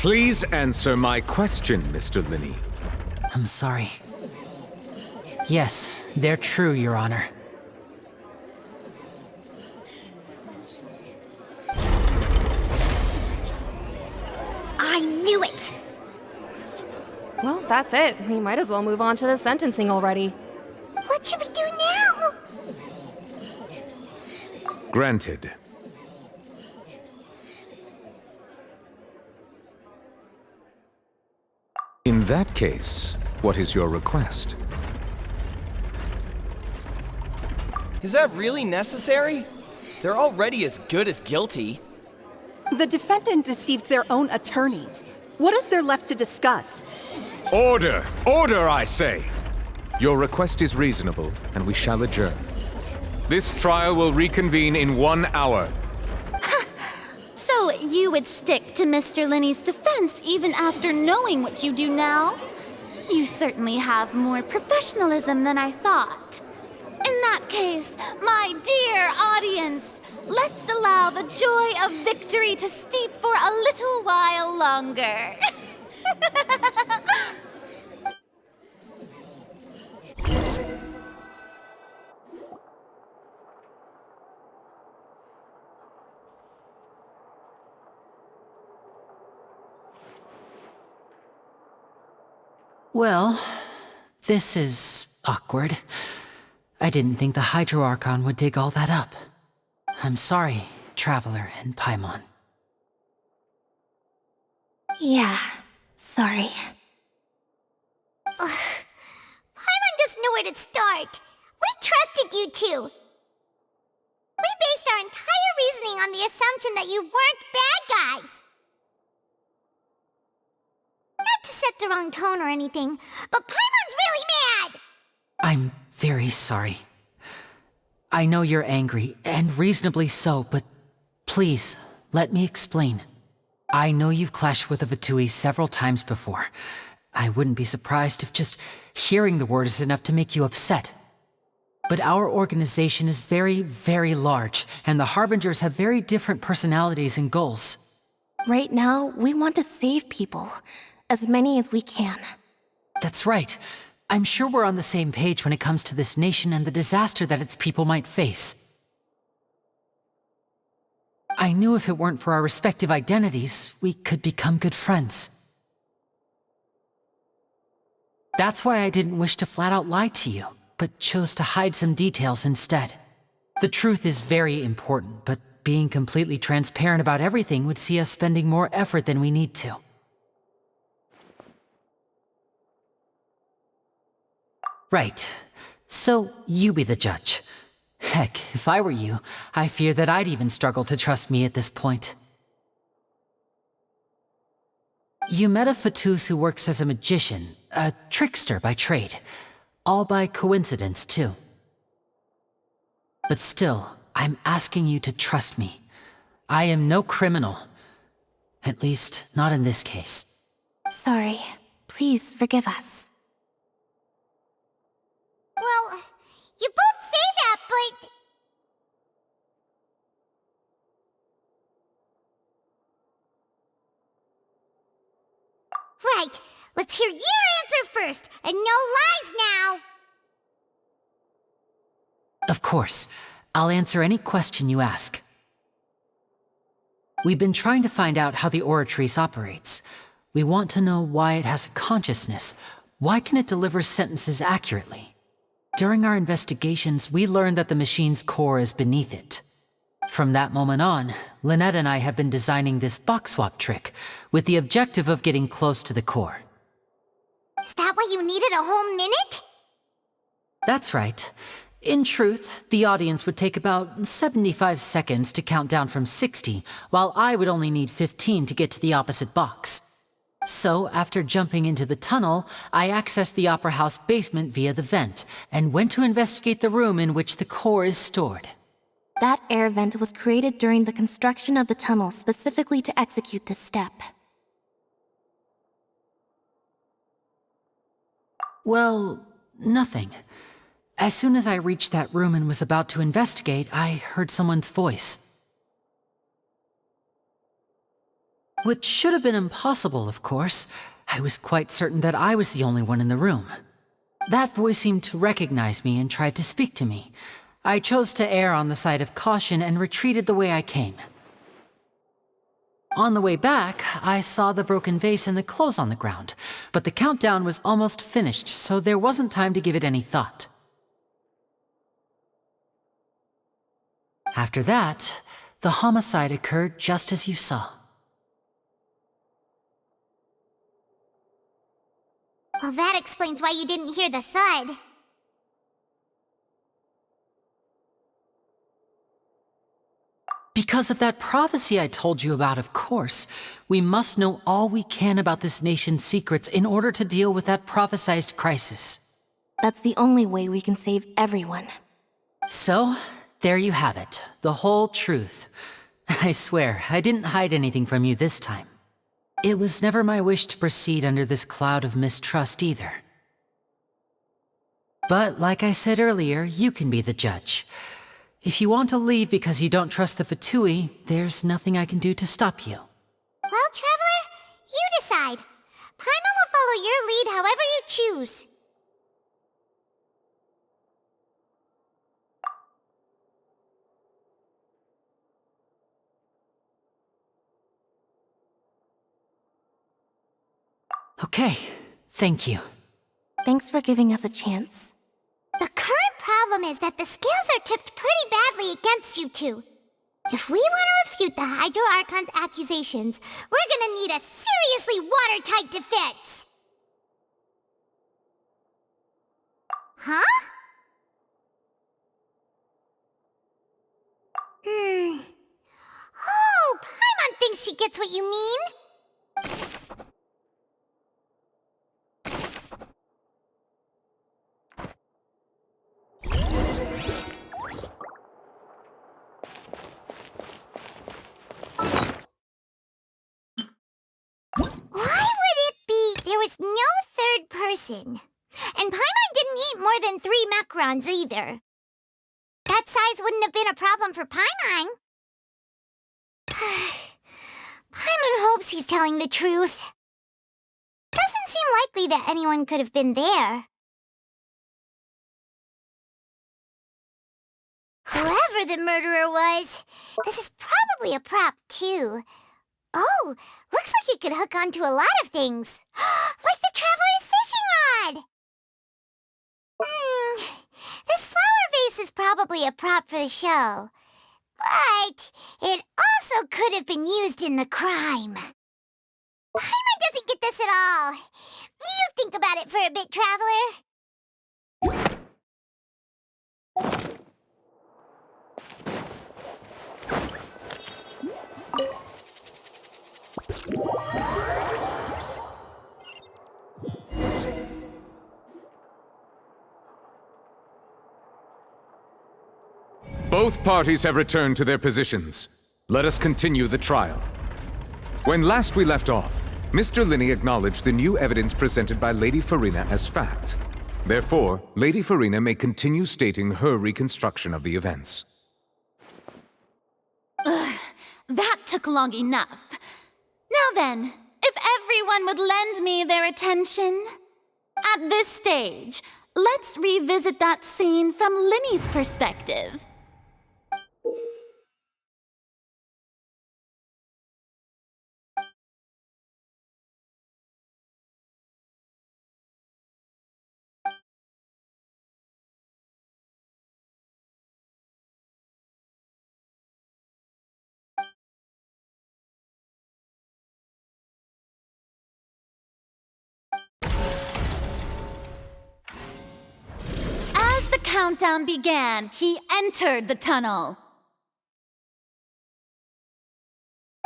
[SPEAKER 18] Please answer my question, Mr. Linney.
[SPEAKER 6] I'm sorry. Yes, they're true, Your Honor.
[SPEAKER 20] I knew it!
[SPEAKER 12] Well, that's it. We might as well move on to the sentencing already.
[SPEAKER 1] What should we do now?
[SPEAKER 18] Granted. In that case, what is your request?
[SPEAKER 22] Is that really necessary? They're already as good as guilty.
[SPEAKER 9] The defendant deceived their own attorneys. What is there left to discuss?
[SPEAKER 18] Order! Order, I say! Your request is reasonable, and we shall adjourn. This trial will reconvene in 1 hour.
[SPEAKER 7] So you would stick to Mr. Linney's defense even after knowing what you do now? You certainly have more professionalism than I thought. In that case, my dear audience, let's allow the joy of victory to steep for a little while longer.
[SPEAKER 6] Well, this is awkward. I didn't think the Hydro Archon would dig all that up. I'm sorry, Traveler and Paimon.
[SPEAKER 5] Yeah, sorry.
[SPEAKER 1] Paimon doesn't know where to start. We trusted you two. We based our entire reasoning on the assumption that you weren't bad guys. Not to set the wrong tone or anything, but Paimon's really mad!
[SPEAKER 6] I'm very sorry. I know you're angry, and reasonably so, but please, let me explain. I know you've clashed with the Fatui several times before. I wouldn't be surprised if just hearing the word is enough to make you upset. But our organization is very, very large, and the Harbingers have very different personalities and goals.
[SPEAKER 5] Right now, we want to save people. As many as we can.
[SPEAKER 6] That's right. I'm sure we're on the same page when it comes to this nation and the disaster that its people might face. I knew if it weren't for our respective identities, we could become good friends. That's why I didn't wish to flat out lie to you, but chose to hide some details instead. The truth is very important, but being completely transparent about everything would see us spending more effort than we need to. Right. So, you be the judge. Heck, if I were you, I fear that I'd even struggle to trust me at this point. You met a Fatus who works as a magician, a trickster by trade. All by coincidence, too. But still, I'm asking you to trust me. I am no criminal. At least, not in this case.
[SPEAKER 5] Sorry. Please forgive us.
[SPEAKER 1] Well, you both say that, but... Right, let's hear your answer first, and no lies now!
[SPEAKER 6] Of course. I'll answer any question you ask. We've been trying to find out how the Oratrice operates. We want to know why it has a consciousness. Why can it deliver sentences accurately? During our investigations, we learned that the machine's core is beneath it. From that moment on, Lynette and I have been designing this box swap trick, with the objective of getting close to the core.
[SPEAKER 1] Is that why you needed a whole minute?
[SPEAKER 6] That's right. In truth, the audience would take about 75 seconds to count down from 60, while I would only need 15 to get to the opposite box. So, after jumping into the tunnel, I accessed the Opera House basement via the vent, and went to investigate the room in which the core is stored.
[SPEAKER 5] That air vent was created during the construction of the tunnel specifically to execute this step.
[SPEAKER 6] Well, nothing. As soon as I reached that room and was about to investigate, I heard someone's voice. Which should have been impossible, of course. I was quite certain that I was the only one in the room. That voice seemed to recognize me and tried to speak to me. I chose to err on the side of caution and retreated the way I came. On the way back, I saw the broken vase and the clothes on the ground, but the countdown was almost finished, so there wasn't time to give it any thought. After that, the homicide occurred just as you saw.
[SPEAKER 1] Well, that explains why you didn't hear the thud.
[SPEAKER 6] Because of that prophecy I told you about, of course. We must know all we can about this nation's secrets in order to deal with that prophesized crisis.
[SPEAKER 5] That's the only way we can save everyone.
[SPEAKER 6] So, there you have it. The whole truth. I swear, I didn't hide anything from you this time. It was never my wish to proceed under this cloud of mistrust either. But like I said earlier, you can be the judge. If you want to leave because you don't trust the Fatui, there's nothing I can do to stop you.
[SPEAKER 1] Well, Traveler, you decide. Paimon will follow your lead however you choose.
[SPEAKER 6] Okay, thank you.
[SPEAKER 5] Thanks for giving us a chance.
[SPEAKER 1] The current problem is that the scales are tipped pretty badly against you two. If we want to refute the Hydro Archon's accusations, we're gonna need a seriously watertight defense. Huh? Oh, Paimon thinks she gets what you mean. There was no third person. And Paimon didn't eat more than 3 macarons either. That size wouldn't have been a problem for Paimon. Paimon hopes he's telling the truth. Doesn't seem likely that anyone could have been there. Whoever the murderer was, this is probably a prop too. Oh, looks like it could hook onto a lot of things. Like the Traveler's fishing rod! This flower vase is probably a prop for the show. But it also could have been used in the crime. Paimon doesn't get this at all. You think about it for a bit, Traveler.
[SPEAKER 18] Both parties have returned to their positions. Let us continue the trial. When last we left off, Mr. Linney acknowledged the new evidence presented by Lady Farina as fact. Therefore, Lady Farina may continue stating her reconstruction of the events.
[SPEAKER 7] That took long enough. Now then, if everyone would lend me their attention. At this stage, let's revisit that scene from Linney's perspective. Countdown began, he entered the tunnel.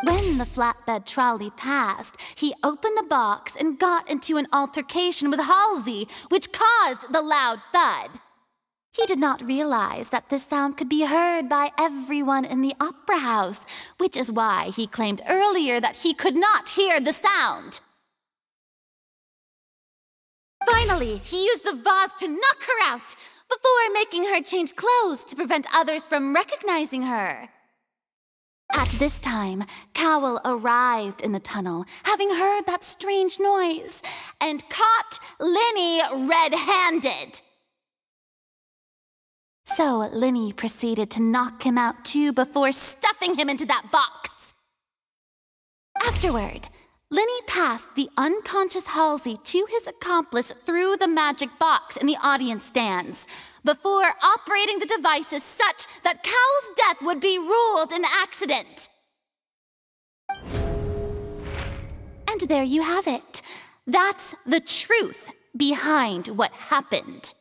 [SPEAKER 7] When the flatbed trolley passed, he opened the box and got into an altercation with Halsey, which caused the loud thud. He did not realize that this sound could be heard by everyone in the opera house, which is why he claimed earlier that he could not hear the sound. Finally, he used the vase to knock her out, before making her change clothes to prevent others from recognizing her. At this time, Cowell arrived in the tunnel, having heard that strange noise, and caught Linny red-handed. So Linny proceeded to knock him out too before stuffing him into that box. Afterward, Linny passed the unconscious Halsey to his accomplice through the magic box in the audience stands, before operating the devices such that Cowell's death would be ruled an accident. And there you have it. That's the truth behind what happened.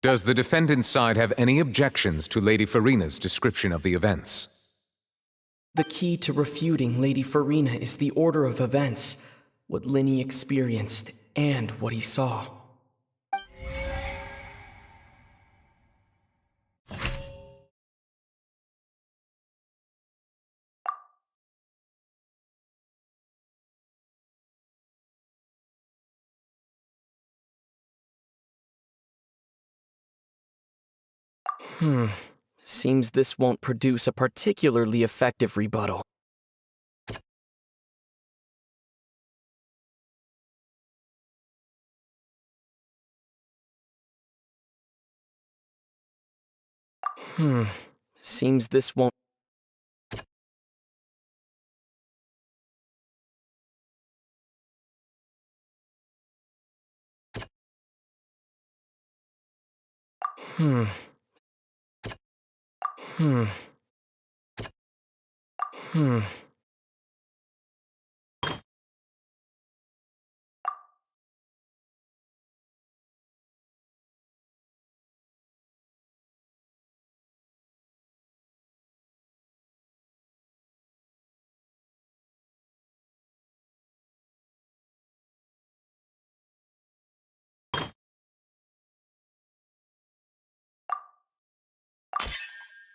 [SPEAKER 18] Does the defendant's side have any objections to Lady Farina's description of the events?
[SPEAKER 14] The key to refuting Lady Farina is the order of events, what Linny experienced, and what he saw. Seems this won't produce a particularly effective rebuttal. Seems this won't...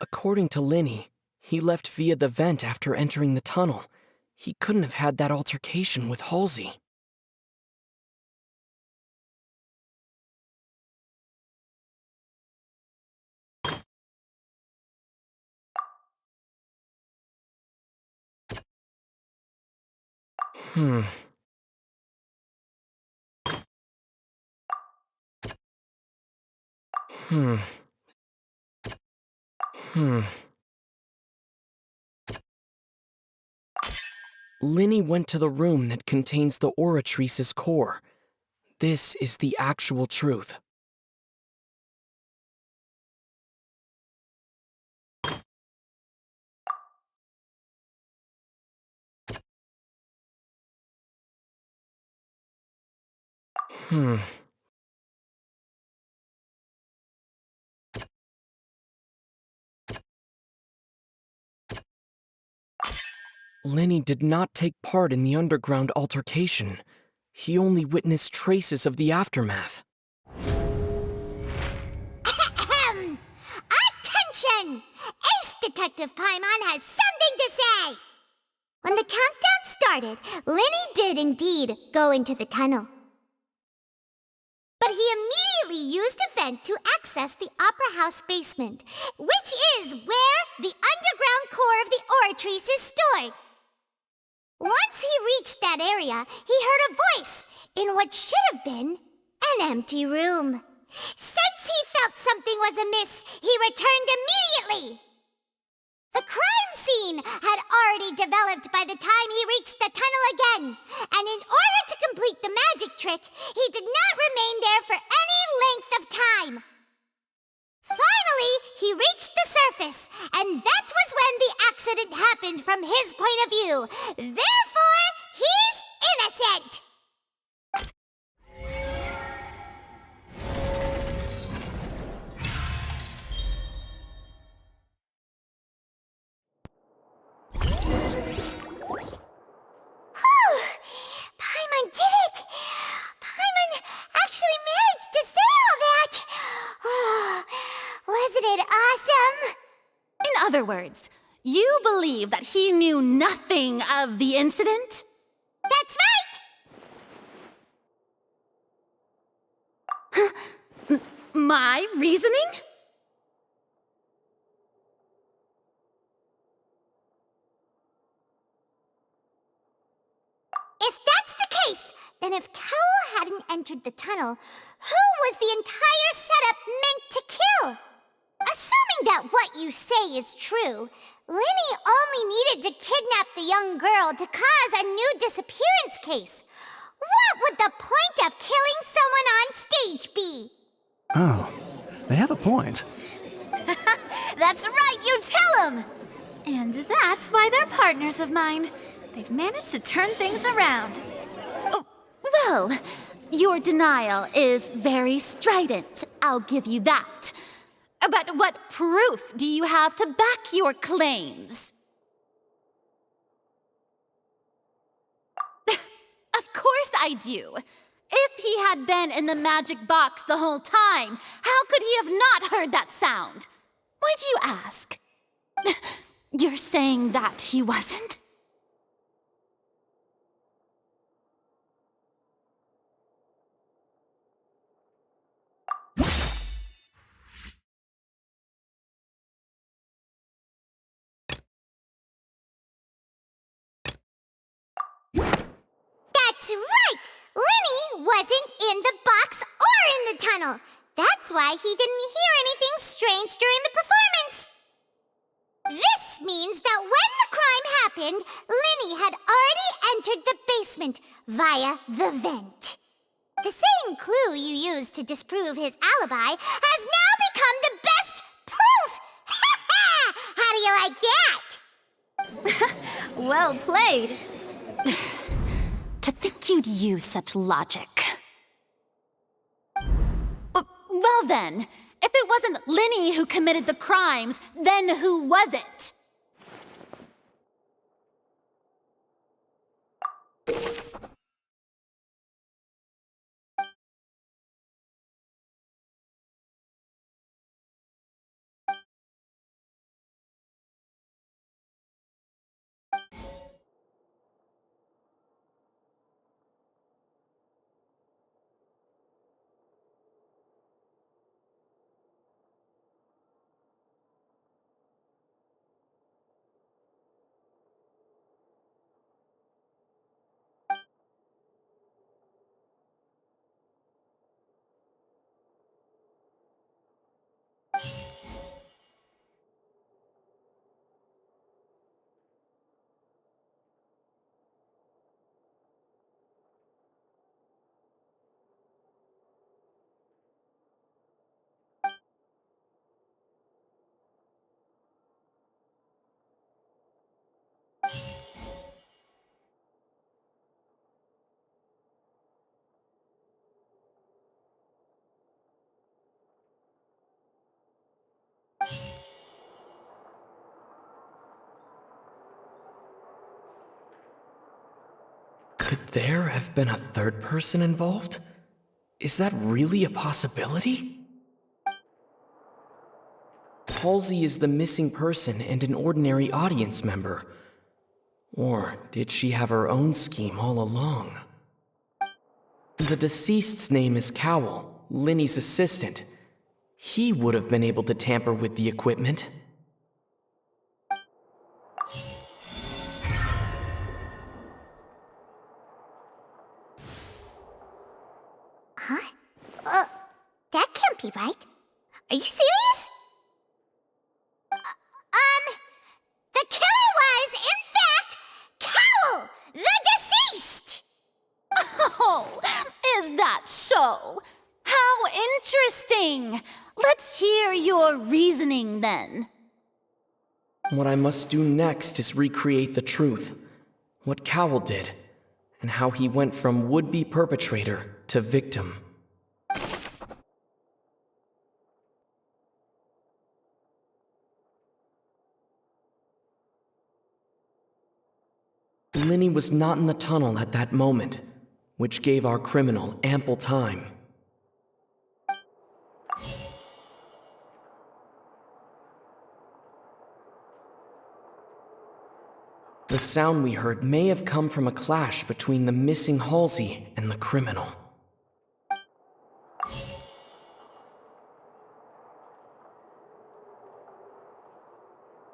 [SPEAKER 14] According to Linny, he left via the vent after entering the tunnel. He couldn't have had that altercation with Halsey. Linny went to the room that contains the Oratrice's core. This is the actual truth. Linny did not take part in the underground altercation. He only witnessed traces of the aftermath.
[SPEAKER 1] Attention! Ace Detective Paimon has something to say! When the countdown started, Linny did indeed go into the tunnel. But he immediately used a vent to access the Opera House basement, which is where the underground core of the Oratrice is stored. Once he reached that area, he heard a voice in what should have been an empty room. Since he felt something was amiss, he returned immediately. The crime scene had already developed by the time he reached the tunnel again, and in order to complete the magic trick, he did not remain there for any length of time. Finally, he reached the surface, and that was when the accident happened from his point of view. Therefore, he's innocent! Paimon did it! Paimon actually managed to say all that! Oh, wasn't it awesome?
[SPEAKER 7] In other words, you believe that he knew nothing of the incident?
[SPEAKER 1] That's
[SPEAKER 7] right! My reasoning?
[SPEAKER 1] Then if Cowell hadn't entered the tunnel, who was the entire setup meant to kill? Assuming that what you say is true, Linny only needed to kidnap the young girl to cause a new disappearance case. What would the point of killing someone on stage be?
[SPEAKER 10] Oh, they have a point.
[SPEAKER 3] That's right, you tell them! And that's why they're partners of mine. They've managed to turn things around.
[SPEAKER 7] Oh, well, your denial is very strident, I'll give you that. But what proof do you have to back your claims? Of course I do. If he had been in the magic box the whole time, how could he have not heard that sound? Why do you ask? You're saying that he wasn't?
[SPEAKER 1] That's right! Linny wasn't in the box or in the tunnel. That's why he didn't hear anything strange during the performance. This means that when the crime happened, Linny had already entered the basement via the vent. The same clue you used to disprove his alibi has now become the best proof! How do you like that?
[SPEAKER 7] Well played. To think you'd use such logic. Well then, if it wasn't Linny who committed the crimes, then who was it?
[SPEAKER 14] Could there have been a third person involved? Is that really a possibility? Halsey is the missing person and an ordinary audience member. Or did she have her own scheme all along? The deceased's name is Cowell, Linny's assistant. He would have been able to tamper with the equipment.
[SPEAKER 1] Huh? That can't be right. Are you serious? The killer was, in fact, Cowell, the deceased!
[SPEAKER 7] Oh, is that so? How interesting! Let's hear your reasoning then.
[SPEAKER 14] What I must do next is recreate the truth, what Cowell did, and how he went from would-be perpetrator to victim. Linny was not in the tunnel at that moment, which gave our criminal ample time. The sound we heard may have come from a clash between the missing Halsey and the criminal.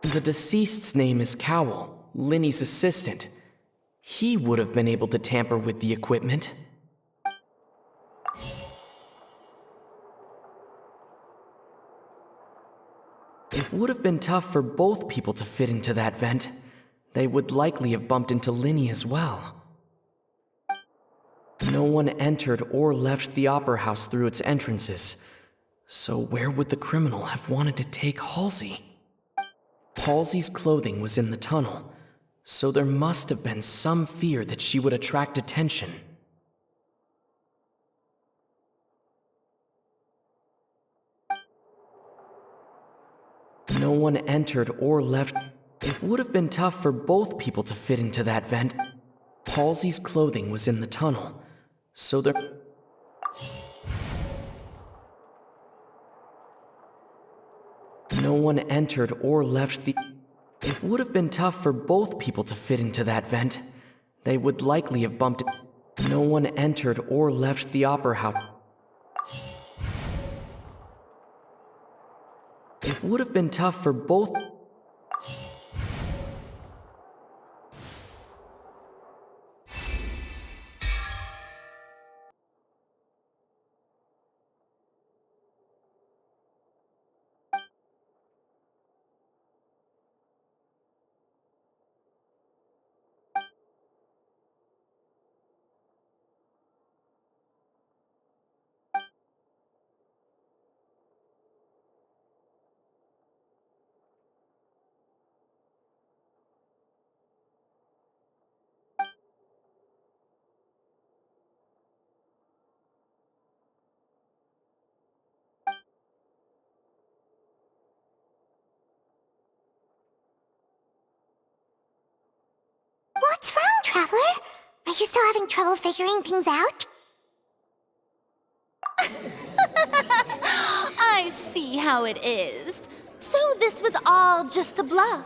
[SPEAKER 14] The deceased's name is Cowell, Linny's assistant. He would have been able to tamper with the equipment. It would have been tough for both people to fit into that vent. They would likely have bumped into Linny as well. No one entered or left the Opera House through its entrances. So where would the criminal have wanted to take Halsey? Halsey's clothing was in the tunnel, so there must have been some fear that she would attract attention. No one entered or left. It would have been tough for both people to fit into that vent. Halsey's clothing was in the tunnel, so there... No one entered or left the... It would have been tough for both people to fit into that vent. They would likely have bumped... No one entered or left the Opera House. It would have been tough for both...
[SPEAKER 1] What's wrong, Traveler? Are you still having trouble figuring things out?
[SPEAKER 7] I see how it is. So this was all just a bluff.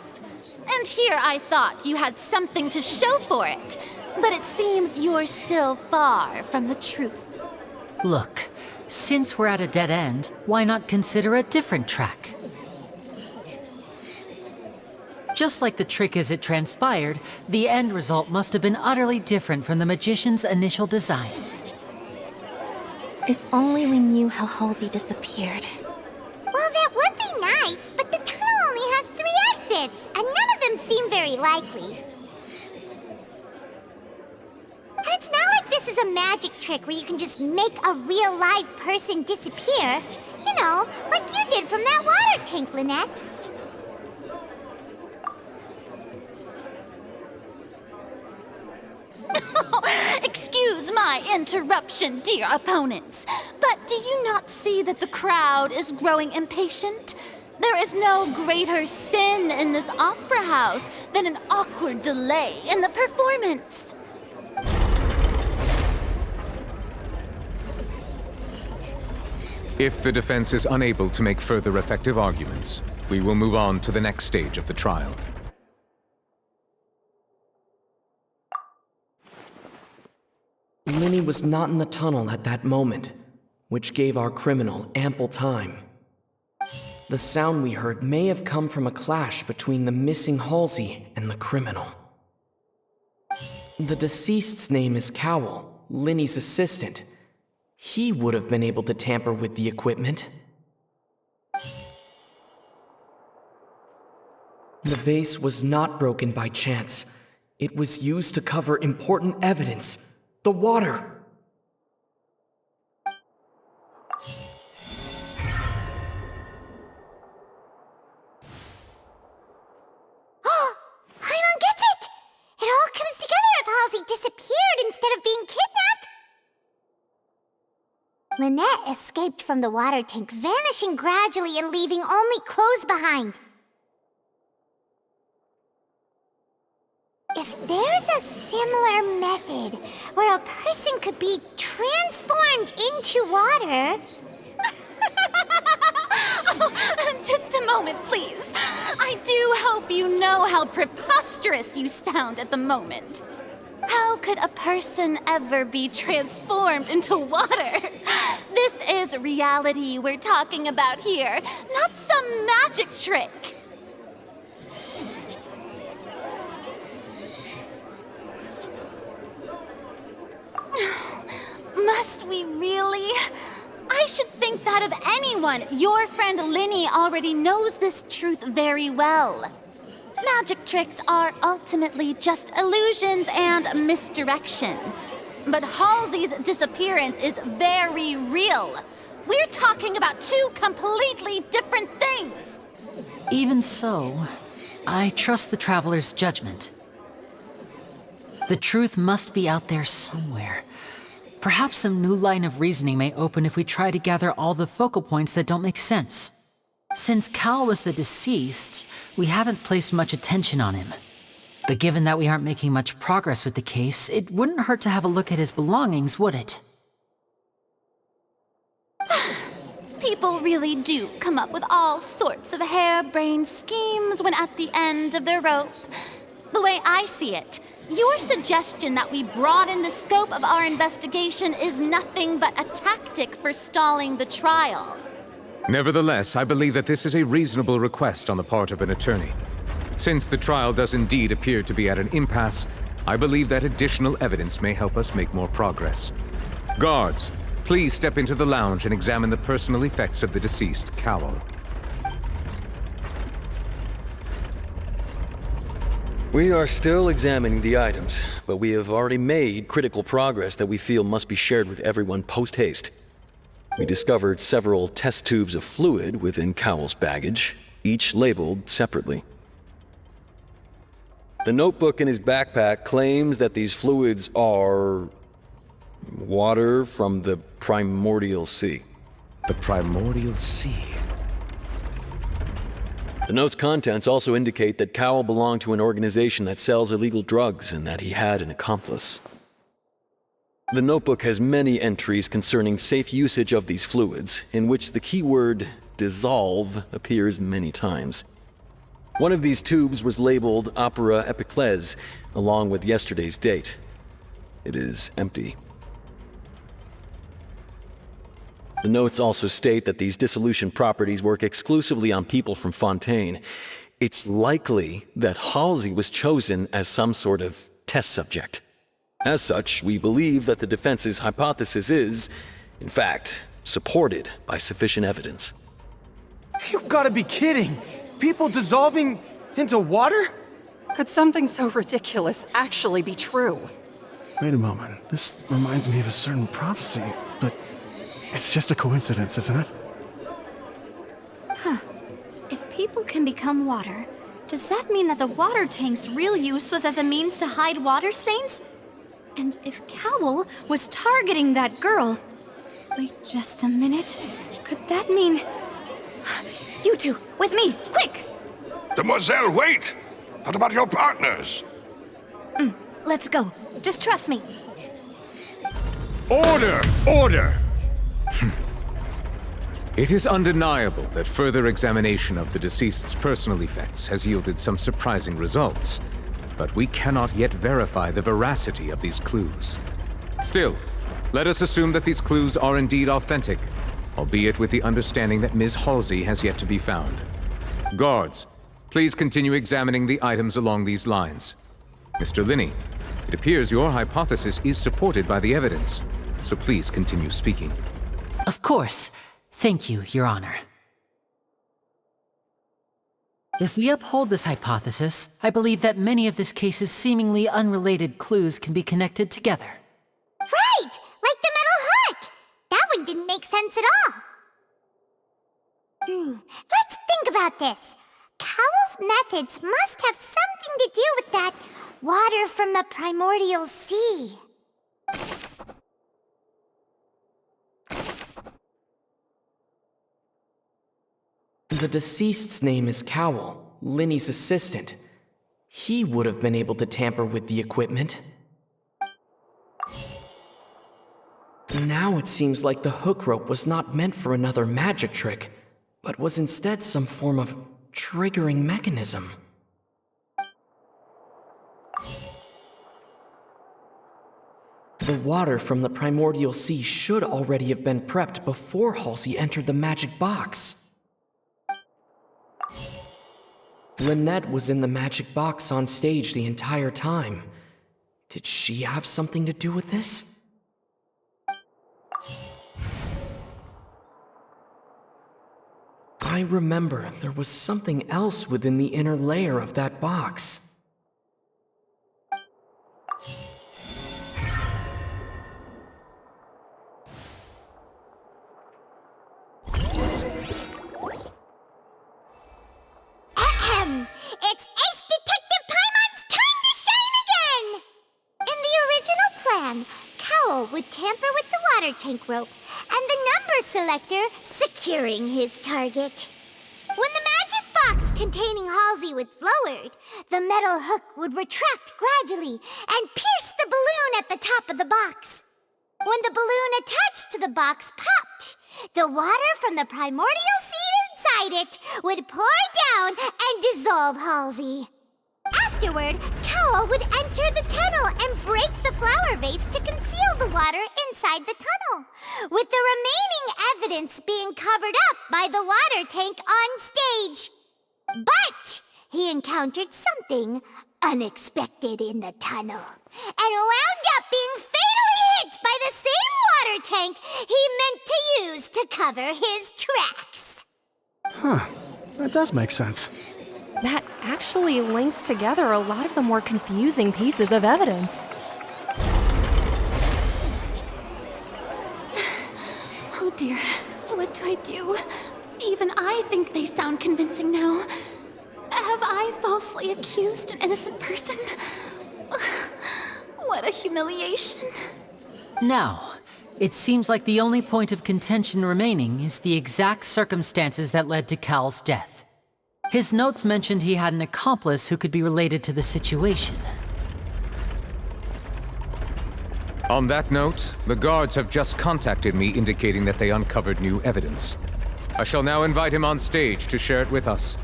[SPEAKER 7] And here I thought you had something to show for it. But it seems you're still far from the truth.
[SPEAKER 6] Look, since we're at a dead end, why not consider a different track? Just like the trick as it transpired, the end result must have been utterly different from the magician's initial design.
[SPEAKER 5] If only we knew how Halsey disappeared.
[SPEAKER 1] Well, that would be nice, but the tunnel only has 3 exits, and none of them seem very likely. And it's not like this is a magic trick where you can just make a real live person disappear. You know, like you did from that water tank, Lynette.
[SPEAKER 7] Excuse my interruption, dear opponents, but do you not see that the crowd is growing impatient? There is no greater sin in this opera house than an awkward delay in the performance.
[SPEAKER 18] If the defense is unable to make further effective arguments, we will move on to the next stage of the trial.
[SPEAKER 14] Linny was not in the tunnel at that moment, which gave our criminal ample time. The sound we heard may have come from a clash between the missing Halsey and the criminal. The deceased's name is Cowell, Linny's assistant. He would have been able to tamper with the equipment. The vase was not broken by chance. It was used to cover important evidence. The water!
[SPEAKER 1] Oh! Paimon gets it! It all comes together if Halsey disappeared instead of being kidnapped! Lynette escaped from the water tank, vanishing gradually and leaving only clothes behind. If there's a similar method where a person could be transformed into water...
[SPEAKER 7] Oh, just a moment, please. I do hope you know how preposterous you sound at the moment. How could a person ever be transformed into water? This is reality we're talking about here, not some magic trick. Must we really? I should think think that of anyone, your friend Linny already knows this truth very well. Magic tricks are ultimately just illusions and misdirection. But Halsey's disappearance is very real. We're talking about two completely different things.
[SPEAKER 6] Even so, I trust the Traveler's judgment. The truth must be out there somewhere. Perhaps some new line of reasoning may open if we try to gather all the focal points that don't make sense. Since Cal was the deceased, we haven't placed much attention on him. But given that we aren't making much progress with the case, it wouldn't hurt to have a look at his belongings, would it?
[SPEAKER 7] People really do come up with all sorts of harebrained schemes when at the end of their rope. The way I see it, your suggestion that we broaden the scope of our investigation is nothing but a tactic for stalling the trial.
[SPEAKER 18] Nevertheless, I believe that this is a reasonable request on the part of an attorney. Since the trial does indeed appear to be at an impasse, I believe that additional evidence may help us make more progress. Guards, please step into the lounge and examine the personal effects of the deceased Cowell.
[SPEAKER 2] We are still examining the items, but we have already made critical progress that we feel must be shared with everyone post-haste. We discovered several test tubes of fluid within Cowell's baggage, each labeled separately. The notebook in his backpack claims that these fluids are water from the primordial sea.
[SPEAKER 18] The primordial sea?
[SPEAKER 2] The note's contents also indicate that Cowell belonged to an organization that sells illegal drugs and that he had an accomplice. The notebook has many entries concerning safe usage of these fluids, in which the keyword dissolve appears many times. One of these tubes was labeled Opera Epiclese, along with yesterday's date. It is empty. The notes also state that these dissolution properties work exclusively on people from Fontaine. It's likely that Halsey was chosen as some sort of test subject. As such, we believe that the defense's hypothesis is, in fact, supported by sufficient evidence.
[SPEAKER 15] You've gotta be kidding! People dissolving into water?
[SPEAKER 9] Could something so ridiculous actually be true?
[SPEAKER 10] Wait a moment. This reminds me of a certain prophecy, but it's just a coincidence, isn't it?
[SPEAKER 3] Huh. If people can become water, does that mean that the water tank's real use was as a means to hide water stains? And if Cowell was targeting that girl... Wait just a minute. Could that mean... You two, with me, quick!
[SPEAKER 23] Demoiselle, wait! What about your partners?
[SPEAKER 3] Let's go. Just trust me.
[SPEAKER 18] Order! Order! It is undeniable that further examination of the deceased's personal effects has yielded some surprising results, but we cannot yet verify the veracity of these clues. Still, let us assume that these clues are indeed authentic, albeit with the understanding that Ms. Halsey has yet to be found. Guards, please continue examining the items along these lines. Mr. Linney, it appears your hypothesis is supported by the evidence, so please continue speaking.
[SPEAKER 6] Of course. Thank you, Your Honor. If we uphold this hypothesis, I believe that many of this case's seemingly unrelated clues can be connected together.
[SPEAKER 1] Right! Like the metal hook! That one didn't make sense at all. Let's think about this. Cowell's methods must have something to do with that water from the primordial sea.
[SPEAKER 14] The deceased's name is Cowell, Linny's assistant. He would have been able to tamper with the equipment. Now it seems like the hook rope was not meant for another magic trick, but was instead some form of triggering mechanism. The water from the primordial sea should already have been prepped before Halsey entered the magic box. Lynette was in the magic box on stage the entire time. Did she have something to do with this? I remember there was something else within the inner layer of that box.
[SPEAKER 1] It's Ace Detective Paimon's time to shine again! In the original plan, Cowl would tamper with the water tank rope and the number selector securing his target. When the magic box containing Halsey was lowered, the metal hook would retract gradually and pierce the balloon at the top of the box. When the balloon attached to the box popped, the water from the primordial seed inside it would pour down and dissolve Halsey. Afterward, Cowl would enter the tunnel and break the flower vase to conceal the water inside the tunnel, with the remaining evidence being covered up by the water tank on stage. But he encountered something unexpected in the tunnel and wound up being fatally hit by the same water tank he meant to use to cover his tracks.
[SPEAKER 10] Huh. That does make sense.
[SPEAKER 12] That actually links together a lot of the more confusing pieces of evidence.
[SPEAKER 7] Oh dear, what do I do? Even I think they sound convincing now. Have I falsely accused an innocent person? What a humiliation.
[SPEAKER 6] Now, it seems like the only point of contention remaining is the exact circumstances that led to Cowl's death. His notes mentioned he had an accomplice who could be related to the situation.
[SPEAKER 18] On that note, the guards have just contacted me indicating that they uncovered new evidence. I shall now invite him on stage to share it with us.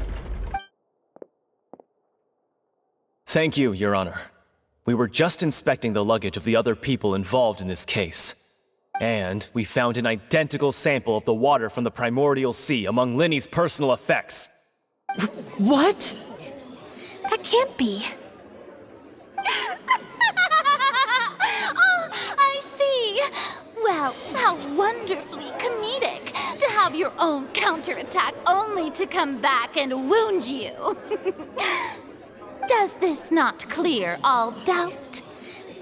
[SPEAKER 4] Thank you, Your Honor. We were just inspecting the luggage of the other people involved in this case. And we found an identical sample of the water from the primordial sea among Linny's personal effects.
[SPEAKER 6] What?
[SPEAKER 12] That can't be.
[SPEAKER 7] Oh, I see. Well, how wonderfully comedic to have your own counterattack only to come back and wound you. Does this not clear all doubt?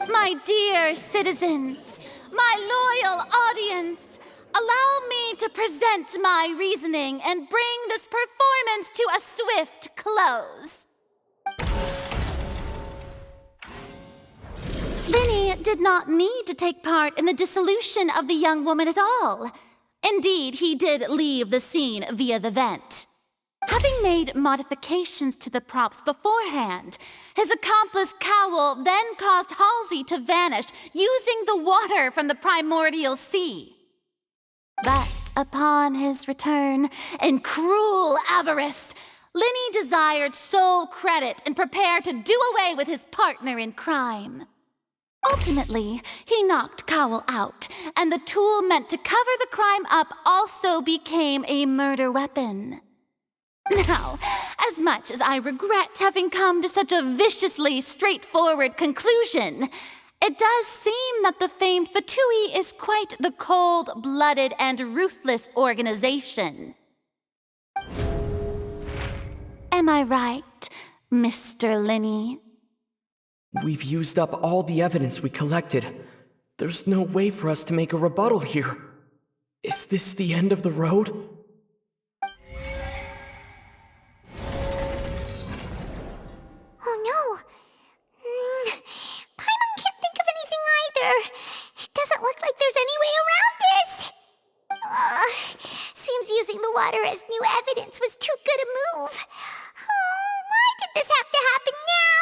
[SPEAKER 7] My dear citizens, my loyal audience, allow me to present my reasoning and bring this performance to a swift close. Linny did not need to take part in the dissolution of the young woman at all. Indeed, he did leave the scene via the vent. Having made modifications to the props beforehand, his accomplice Cowl then caused Halsey to vanish using the water from the primordial sea. But upon his return, in cruel avarice, Linny desired sole credit and prepared to do away with his partner in crime. Ultimately, he knocked Cowl out, and the tool meant to cover the crime up also became a murder weapon. Now, as much as I regret having come to such a viciously straightforward conclusion, it does seem that the famed Fatui is quite the cold-blooded and ruthless organization. Am I right, Mr. Linny?
[SPEAKER 14] We've used up all the evidence we collected. There's no way for us to make a rebuttal here. Is this the end of the road?
[SPEAKER 1] Oh no! Paimon can't think of anything either. It doesn't look like there's any way around this. Seems using the water as new evidence was too good a move. Oh, why did this have to happen now?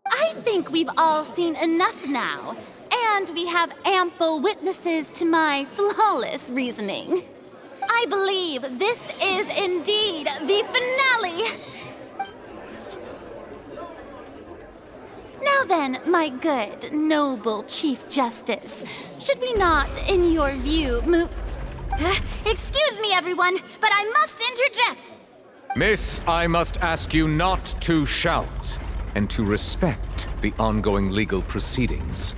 [SPEAKER 7] I think we've all seen enough now, and we have ample witnesses to my flawless reasoning. I believe this is indeed the finale. Now then, my good, noble Chief Justice, should we not, in your view, move... Excuse me, everyone, but I must interject.
[SPEAKER 18] Miss, I must ask you not to shout, and to respect the ongoing legal proceedings.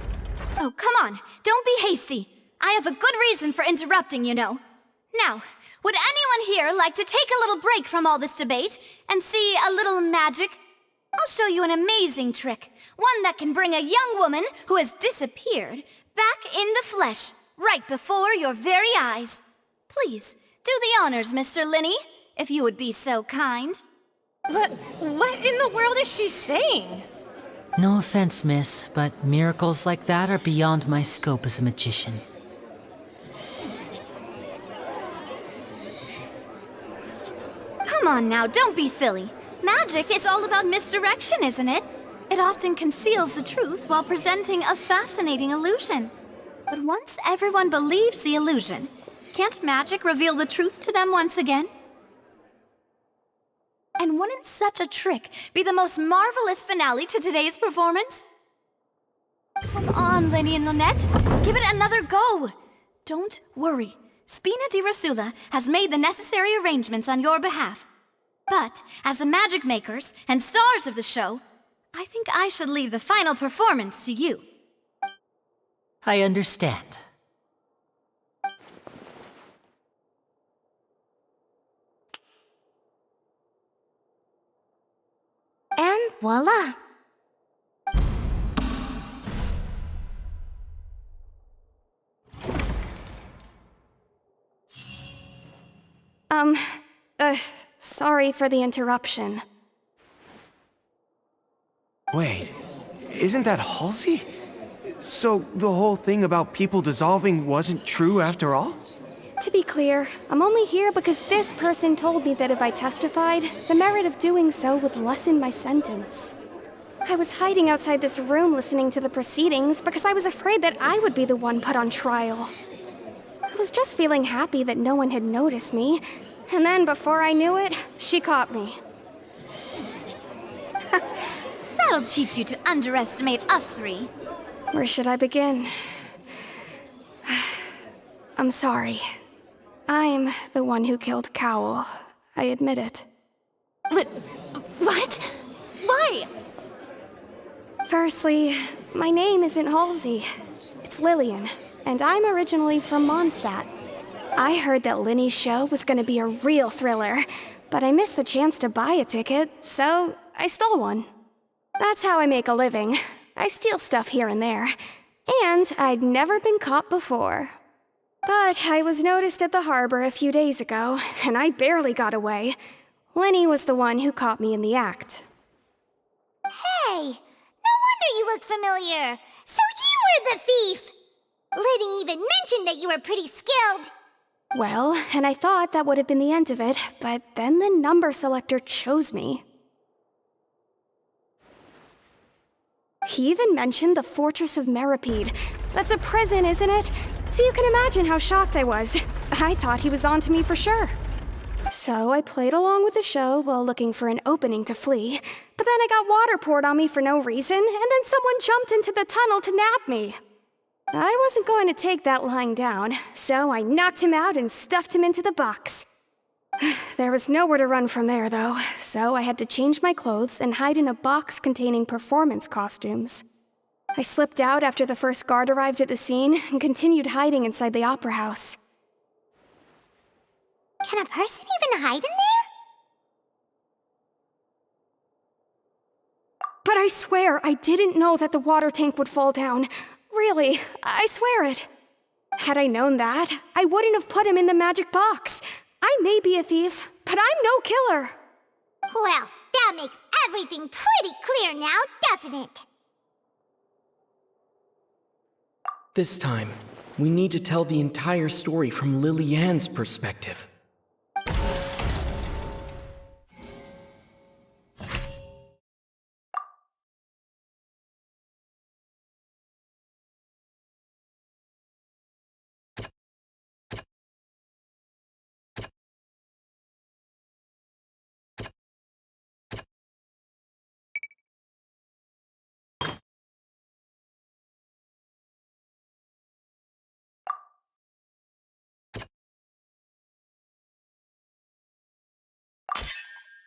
[SPEAKER 7] Oh, come on, don't be hasty.
[SPEAKER 3] I have a good reason for interrupting, you know. Now, would anyone here like to take a little break from all this debate and see a little magic? I'll show you an amazing trick, one that can bring a young woman who has disappeared back in the flesh, right before your very eyes. Please, do the honors, Mr. Linney, if you would be so kind.
[SPEAKER 8] What in the world is she saying?
[SPEAKER 6] No offense, miss, but miracles like that are beyond my scope as a magician.
[SPEAKER 3] Come on now, don't be silly. Magic is all about misdirection, isn't it? It often conceals the truth while presenting a fascinating illusion. But once everyone believes the illusion, can't magic reveal the truth to them once again? And wouldn't such a trick be the most marvelous finale to today's performance? Come on, Lenny and Lynette. Give it another go. Don't worry. Spina di Rasula has made the necessary arrangements on your behalf. But, as the magic makers and stars of the show, I think I should leave the final performance to you.
[SPEAKER 6] I understand.
[SPEAKER 12] And voila! Sorry for the interruption.
[SPEAKER 21] Wait, isn't that Halsey? So the whole thing about people dissolving wasn't true after all?
[SPEAKER 12] To be clear, I'm only here because this person told me that if I testified, the merit of doing so would lessen my sentence. I was hiding outside this room listening to the proceedings because I was afraid that I would be the one put on trial. I was just feeling happy that no one had noticed me, and then before I knew it, she caught me.
[SPEAKER 3] That'll teach you to underestimate us three.
[SPEAKER 12] Where should I begin? I'm sorry. I'm the one who killed Cowell. I admit it.
[SPEAKER 3] What? Why?
[SPEAKER 12] Firstly, my name isn't Halsey. It's Lillian, and I'm originally from Mondstadt. I heard that Linny's show was gonna be a real thriller, but I missed the chance to buy a ticket, so I stole one. That's how I make a living. I steal stuff here and there. And I'd never been caught before. But I was noticed at the harbor a few days ago, and I barely got away. Linny was the one who caught me in the act.
[SPEAKER 1] Hey, no wonder you look familiar. So you were the thief! Liddy even mentioned that you were pretty skilled.
[SPEAKER 12] Well, and I thought that would have been the end of it, but then the number selector chose me. He even mentioned the Fortress of Meripede. That's a prison, isn't it? So you can imagine how shocked I was. I thought he was on to me for sure. So I played along with the show while looking for an opening to flee, but then I got water poured on me for no reason, and then someone jumped into the tunnel to nab me. I wasn't going to take that lying down, so I knocked him out and stuffed him into the box. There was nowhere to run from there, though, so I had to change my clothes and hide in a box containing performance costumes. I slipped out after the first guard arrived at the scene and continued hiding inside the opera house.
[SPEAKER 1] Can a person even hide in there?
[SPEAKER 12] But I swear I didn't know that the water tank would fall down. Really, I swear it. Had I known that, I wouldn't have put him in the magic box. I may be a thief, but I'm no killer.
[SPEAKER 1] Well, that makes everything pretty clear now, doesn't it?
[SPEAKER 14] This time, we need to tell the entire story from Lily-Ann's perspective.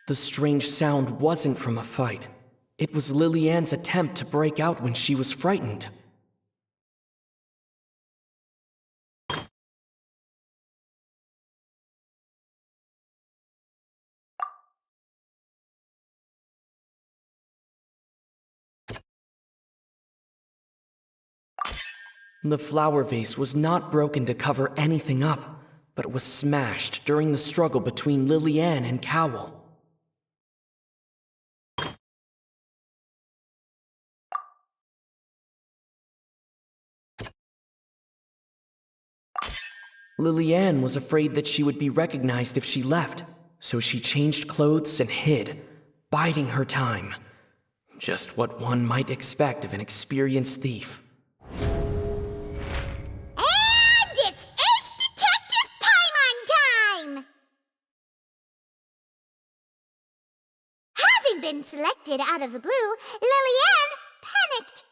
[SPEAKER 14] The strange sound wasn't from a fight. It was Lily-Ann's attempt to break out when she was frightened. The flower vase was not broken to cover anything up, but was smashed during the struggle between Lillian and Cowell. Lillian was afraid that she would be recognized if she left, so she changed clothes and hid, biding her time. Just what one might expect of an experienced thief.
[SPEAKER 1] And it's Ace Detective Paimon time! Having been selected out of the blue, Lillian panicked.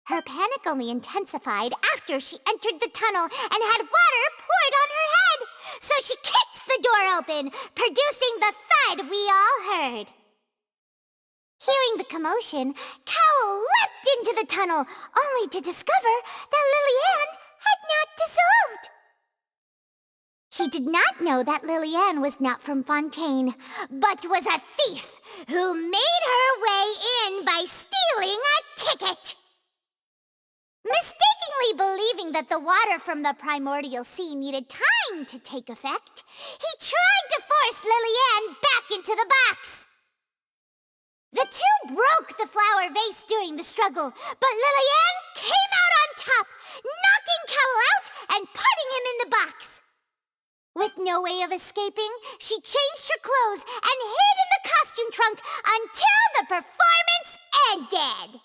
[SPEAKER 1] Her panic only intensified after she entered the tunnel and had water poured on her head. So she kicked the door open, producing the thud we all heard. Hearing the commotion, Cowell leapt into the tunnel, only to discover that Lillian had not dissolved. He did not know that Lillian was not from Fontaine, but was a thief who made her way in by stealing a ticket. Mistakenly believing that the water from the primordial sea needed time to take effect, he tried to force Lillian back into the box. The two broke the flower vase during the struggle, but Lillian came out on top, knocking Cowell out and putting him in the box. With no way of escaping, she changed her clothes and hid in the costume trunk until the performance ended.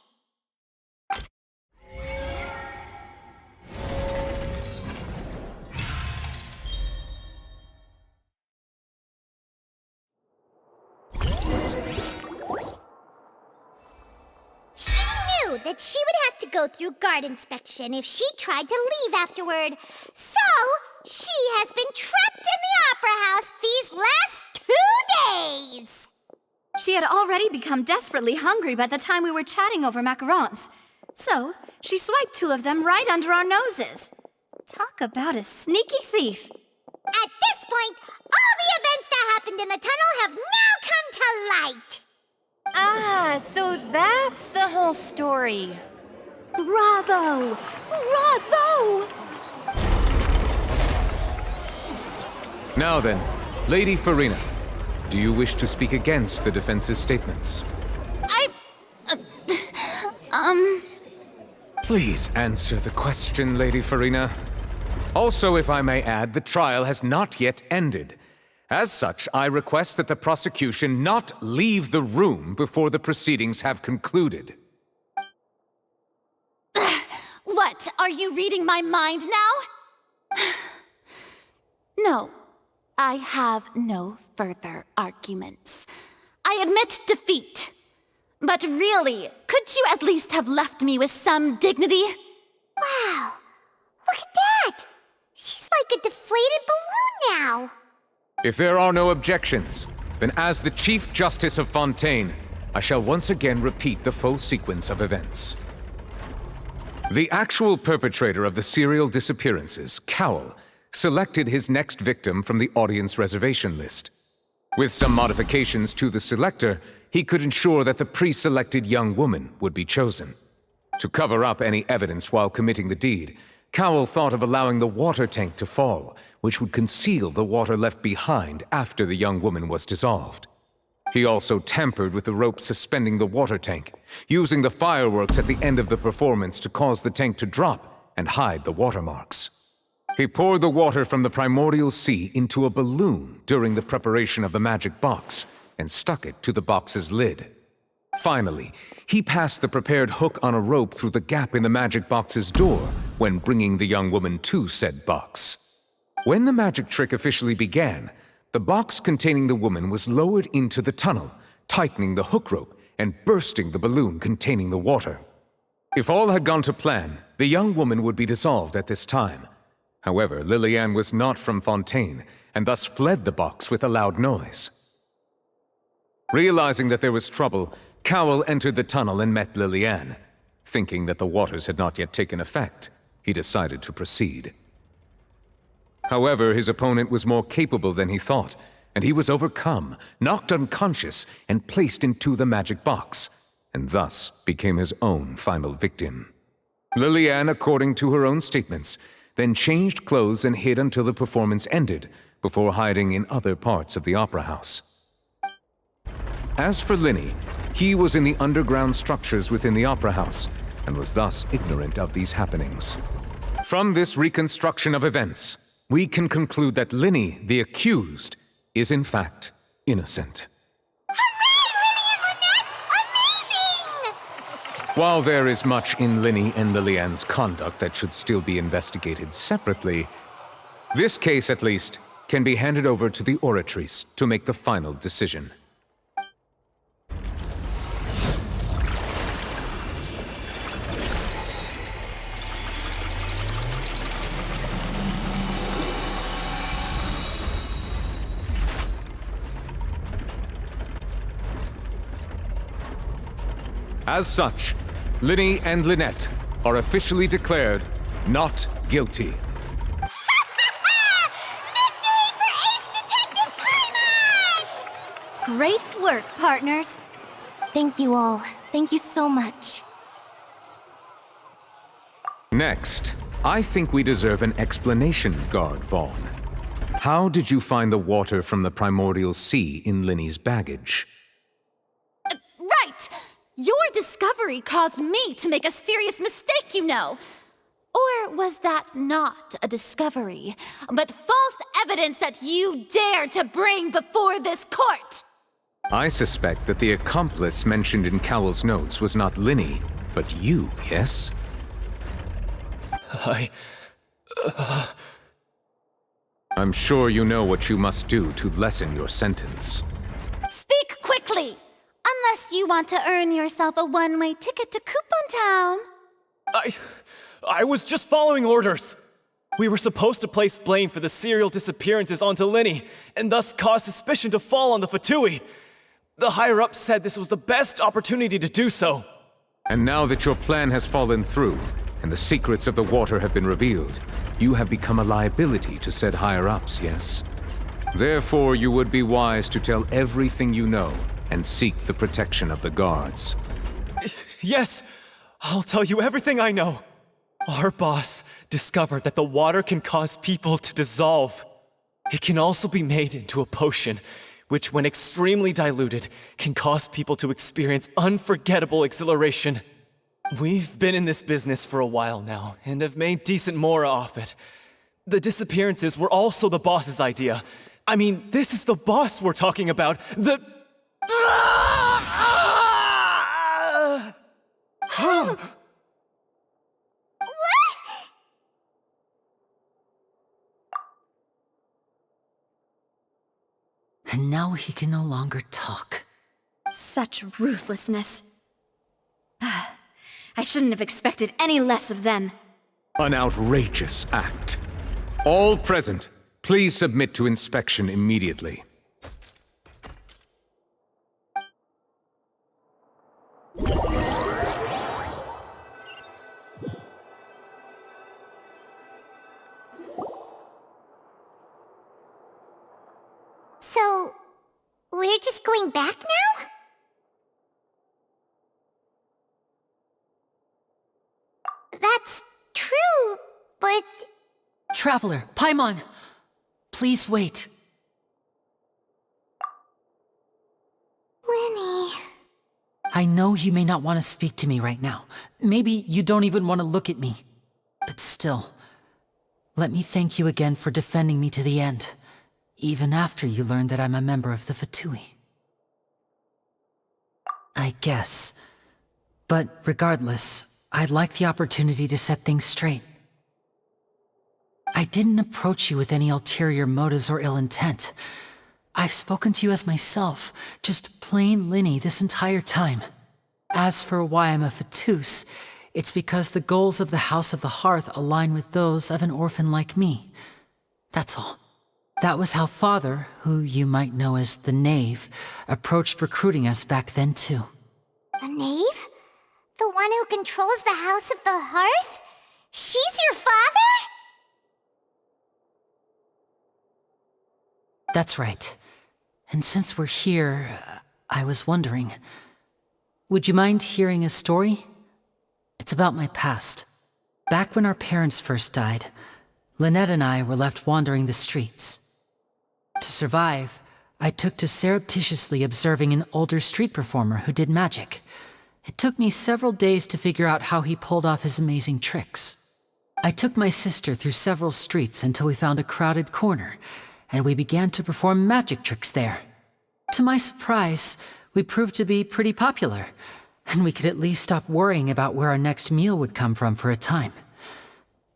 [SPEAKER 1] That she would have to go through guard inspection if she tried to leave afterward. So, she has been trapped in the Opera House these last 2 days.
[SPEAKER 3] She had already become desperately hungry by the time we were chatting over macarons. So, she swiped 2 of them right under our noses. Talk about a sneaky thief.
[SPEAKER 1] At this point, all the events that happened in the tunnel have now come to light.
[SPEAKER 12] Ah, so that's the whole story. Bravo! Bravo!
[SPEAKER 18] Now then, Lady Farina, do you wish to speak against the defense's statements? Please answer the question, Lady Farina. Also, if I may add, the trial has not yet ended. As such, I request that the prosecution not leave the room before the proceedings have concluded.
[SPEAKER 7] What? Are you reading my mind now? No, I have no further arguments. I admit defeat. But really, could you at least have left me with some dignity?
[SPEAKER 1] Wow, look at that! She's like a deflated balloon now.
[SPEAKER 18] If there are no objections, then as the Chief Justice of Fontaine, I shall once again repeat the full sequence of events. The actual perpetrator of the serial disappearances, Cowell, selected his next victim from the audience reservation list. With some modifications to the selector, he could ensure that the pre-selected young woman would be chosen. To cover up any evidence while committing the deed, Cowell thought of allowing the water tank to fall, which would conceal the water left behind after the young woman was dissolved. He also tampered with the rope suspending the water tank, using the fireworks at the end of the performance to cause the tank to drop and hide the watermarks. He poured the water from the primordial sea into a balloon during the preparation of the magic box and stuck it to the box's lid. Finally, he passed the prepared hook on a rope through the gap in the magic box's door when bringing the young woman to said box. When the magic trick officially began, the box containing the woman was lowered into the tunnel, tightening the hook rope and bursting the balloon containing the water. If all had gone to plan, the young woman would be dissolved at this time. However, Lillian was not from Fontaine, and thus fled the box with a loud noise. Realizing that there was trouble, Cowell entered the tunnel and met Lillian. Thinking that the waters had not yet taken effect, he decided to proceed. However, his opponent was more capable than he thought, and he was overcome, knocked unconscious, and placed into the magic box. and thus became his own final victim. Lillian, according to her own statements, then changed clothes and hid until the performance ended, before hiding in other parts of the opera house. As for Linny, he was in the underground structures within the opera house, and was thus ignorant of these happenings. From this reconstruction of events, we can conclude that Linny, the accused, is in fact innocent. While there is much in Linny and Lillian's conduct that should still be investigated separately, this case, at least, can be handed over to the Oratrice to make the final decision. As such, Linny and Lynette are officially declared not guilty.
[SPEAKER 3] Great work, partners.
[SPEAKER 5] Thank you all. Thank you so much.
[SPEAKER 18] Next, I think we deserve an explanation, Guard Vaughn. How did you find the water from the primordial sea in Linny's baggage?
[SPEAKER 7] Right! Your discovery caused me to make a serious mistake, you know. Or was that not a discovery, but false evidence that you dared to bring before this court?
[SPEAKER 18] I suspect that the accomplice mentioned in Cowell's notes was not Linny, but you, yes? I'm sure you know what you must do to lessen your sentence.
[SPEAKER 7] Speak quickly! Unless you want to earn yourself a one-way ticket to Coupon Town.
[SPEAKER 4] I was just following orders. We were supposed to place blame for the serial disappearances onto Linny, and thus cause suspicion to fall on the Fatui. The higher-ups said this was the best opportunity to do so.
[SPEAKER 18] And now that your plan has fallen through, and the secrets of the water have been revealed, you have become a liability to said higher-ups, yes? Therefore, you would be wise to tell everything you know, and seek the protection of the guards.
[SPEAKER 4] Yes, I'll tell you everything I know. Our boss discovered that the water can cause people to dissolve. It can also be made into a potion, which when extremely diluted, can cause people to experience unforgettable exhilaration. We've been in this business for a while now, and have made decent more off it. The disappearances were also the boss's idea. I mean, this is the boss we're talking about.
[SPEAKER 6] And now he can no longer talk.
[SPEAKER 3] Such ruthlessness. I shouldn't have expected any less of them.
[SPEAKER 18] An outrageous act. All present, please submit to inspection immediately.
[SPEAKER 1] So, we're just going back now? That's true, but...
[SPEAKER 6] Traveler, Paimon! Please wait.
[SPEAKER 1] Linny...
[SPEAKER 6] I know you may not want to speak to me right now. Maybe you don't even want to look at me. But still, let me thank you again for defending me to the end, even after you learned that I'm a member of the Fatui. I guess. But regardless, I'd like the opportunity to set things straight. I didn't approach you with any ulterior motives or ill intent. I've spoken to you as myself, just plain Linny this entire time. As for why I'm a Fatus, it's because the goals of the House of the Hearth align with those of an orphan like me. That's all. That was how Father, who you might know as the Knave, approached recruiting us back then too.
[SPEAKER 1] The Knave? The one who controls the House of the Hearth? She's your father?
[SPEAKER 6] That's right. And since we're here, I was wondering, Would you mind hearing a story? It's about my past. Back when our parents first died, Lynette and I were left wandering the streets. To survive, I took to surreptitiously observing an older street performer who did magic. It took me several days to figure out how he pulled off his amazing tricks. I took my sister through several streets until we found a crowded corner, and we began to perform magic tricks there. To my surprise, we proved to be pretty popular, and we could at least stop worrying about where our next meal would come from for a time.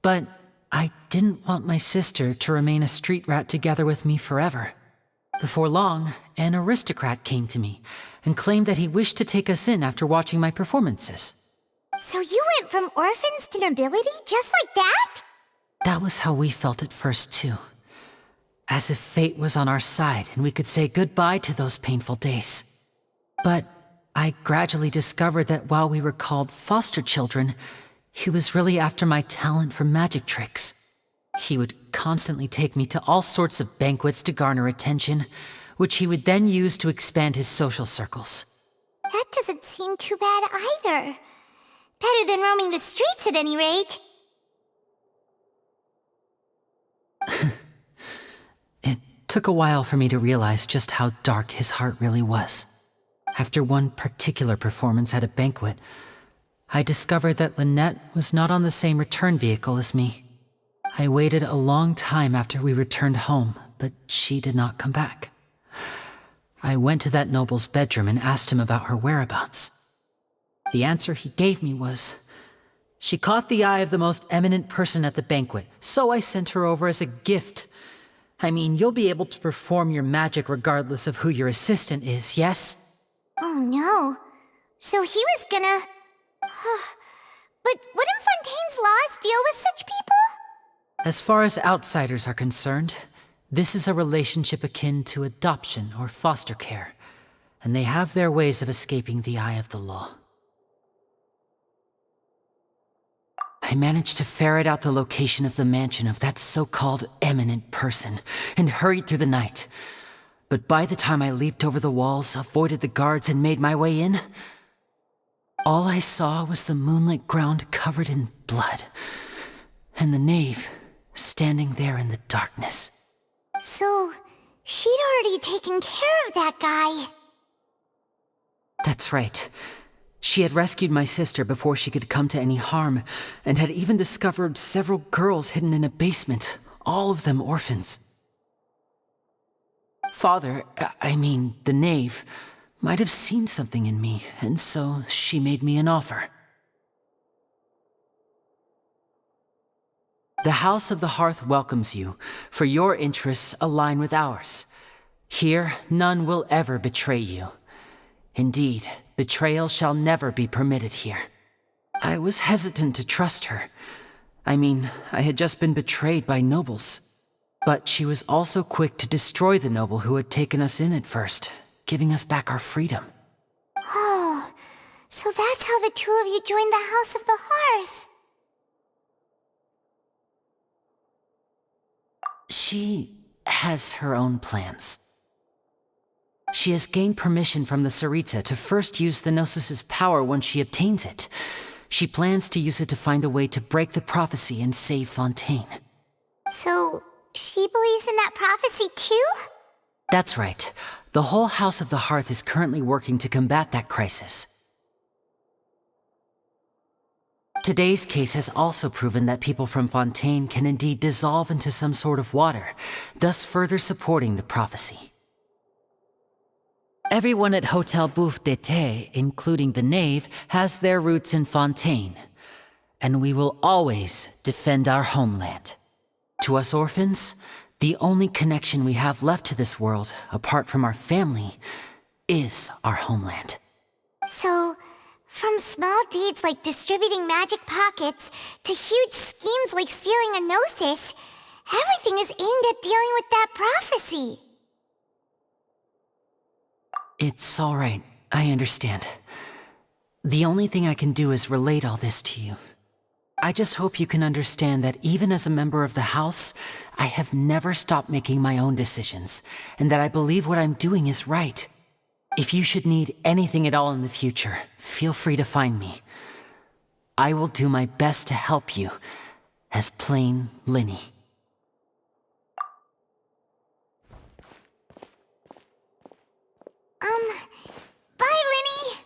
[SPEAKER 6] But I didn't want my sister to remain a street rat together with me forever. Before long, an aristocrat came to me and claimed that he wished to take us in after watching my performances.
[SPEAKER 1] So you went from orphans to nobility just like that?
[SPEAKER 6] That was how we felt at first, too. As if fate was on our side and we could say goodbye to those painful days. But I gradually discovered that while we were called foster children, he was really after my talent for magic tricks. He would constantly take me to all sorts of banquets to garner attention, which he would then use to expand his social circles.
[SPEAKER 1] That doesn't seem too bad either. Better than roaming the streets at any rate.
[SPEAKER 6] It took a while for me to realize just how dark his heart really was. After one particular performance at a banquet, I discovered that Lynette was not on the same return vehicle as me. I waited a long time after we returned home, but she did not come back. I went to that noble's bedroom and asked him about her whereabouts. The answer he gave me was, "She caught the eye of the most eminent person at the banquet, so I sent her over as a gift. I mean, you'll be able to perform your magic regardless of who your assistant is, yes?"
[SPEAKER 1] Oh no. So he was gonna... But wouldn't Fontaine's laws deal with such people?
[SPEAKER 6] As far as outsiders are concerned, this is a relationship akin to adoption or foster care, and they have their ways of escaping the eye of the law. I managed to ferret out the location of the mansion of that so-called eminent person and hurried through the night. But by the time I leaped over the walls, avoided the guards, and made my way in, all I saw was the moonlit ground covered in blood, and the knave standing there in the darkness.
[SPEAKER 1] So, she'd already taken care of that guy.
[SPEAKER 6] That's right. She had rescued my sister before she could come to any harm, and had even discovered several girls hidden in a basement, all of them orphans. Father, the knave, might have seen something in me, and so she made me an offer. The House of the Hearth welcomes you, for your interests align with ours. Here, none will ever betray you. Indeed, betrayal shall never be permitted here. I was hesitant to trust her. I had just been betrayed by nobles. But she was also quick to destroy the noble who had taken us in at first, giving us back our freedom.
[SPEAKER 1] Oh, so that's how the two of you joined the House of the Hearth.
[SPEAKER 6] She has her own plans. She has gained permission from the Tsaritsa to first use the Gnosis' power once she obtains it. She plans to use it to find a way to break the prophecy and save Fontaine.
[SPEAKER 1] So, she believes in that prophecy too?
[SPEAKER 6] That's right. The whole House of the Hearth is currently working to combat that crisis. Today's case has also proven that people from Fontaine can indeed dissolve into some sort of water, thus further supporting the prophecy. Everyone at Hotel Bouffe d'été, including the knave, has their roots in Fontaine, and we will always defend our homeland. To us orphans, the only connection we have left to this world, apart from our family, is our homeland.
[SPEAKER 1] So, from small deeds like distributing magic pockets to huge schemes like stealing a Gnosis, everything is aimed at dealing with that prophecy.
[SPEAKER 6] It's all right. I understand. The only thing I can do is relate all this to you. I just hope you can understand that even as a member of the House, I have never stopped making my own decisions, and that I believe what I'm doing is right. If you should need anything at all in the future, feel free to find me. I will do my best to help you, as plain Linny.
[SPEAKER 1] Bye, Linny!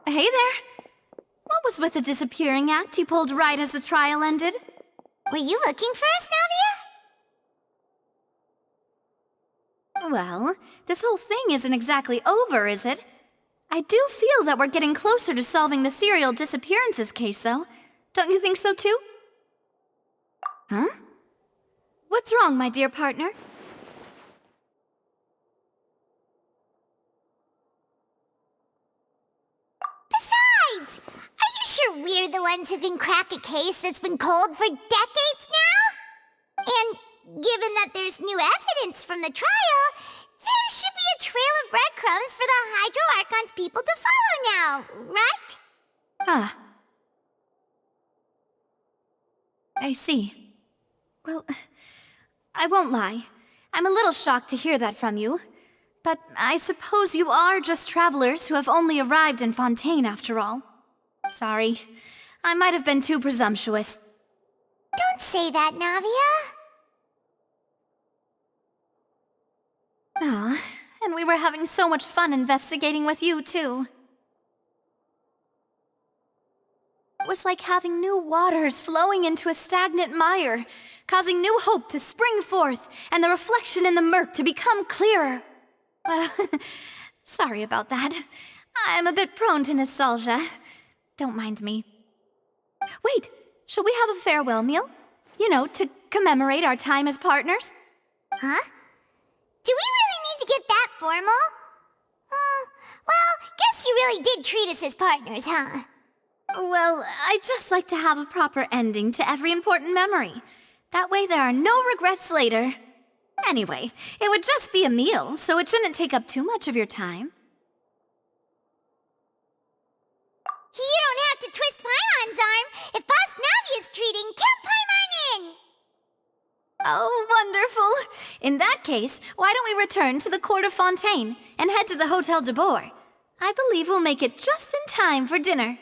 [SPEAKER 3] Hey there! What was with the disappearing act you pulled right as the trial ended?
[SPEAKER 1] Were you looking for us, Navia?
[SPEAKER 3] Well, this whole thing isn't exactly over, is it? I do feel that we're getting closer to solving the serial disappearances case, though. Don't you think so, too? Huh? What's wrong, my dear partner?
[SPEAKER 1] Besides, are you sure we're the ones who can crack a case that's been cold for decades now? And given that there's new evidence from the trial, there should be a trail of breadcrumbs for the Hydro Archon's people to follow now, right?
[SPEAKER 3] Ah. I see. Well, I won't lie. I'm a little shocked to hear that from you. But I suppose you are just travelers who have only arrived in Fontaine after all. Sorry. I might have been too presumptuous.
[SPEAKER 1] Don't say that, Navia.
[SPEAKER 3] Ah, and we were having so much fun investigating with you, too. It was like having new waters flowing into a stagnant mire, causing new hope to spring forth, and the reflection in the murk to become clearer. Well, sorry about that. I'm a bit prone to nostalgia. Don't mind me. Wait, shall we have a farewell meal? You know, to commemorate our time as partners?
[SPEAKER 1] Huh? Do we really need to get that formal? Well, guess you really did treat us as partners, huh?
[SPEAKER 3] Well, I'd just like to have a proper ending to every important memory. That way there are no regrets later. Anyway, it would just be a meal, so it shouldn't take up too much of your time.
[SPEAKER 1] You don't have to twist Paimon's arm. If Boss Navia's treating, count Paimon in!
[SPEAKER 3] Oh, wonderful. In that case, why don't we return to the Court of Fontaine and head to the Hotel de Boer? I believe we'll make it just in time for dinner.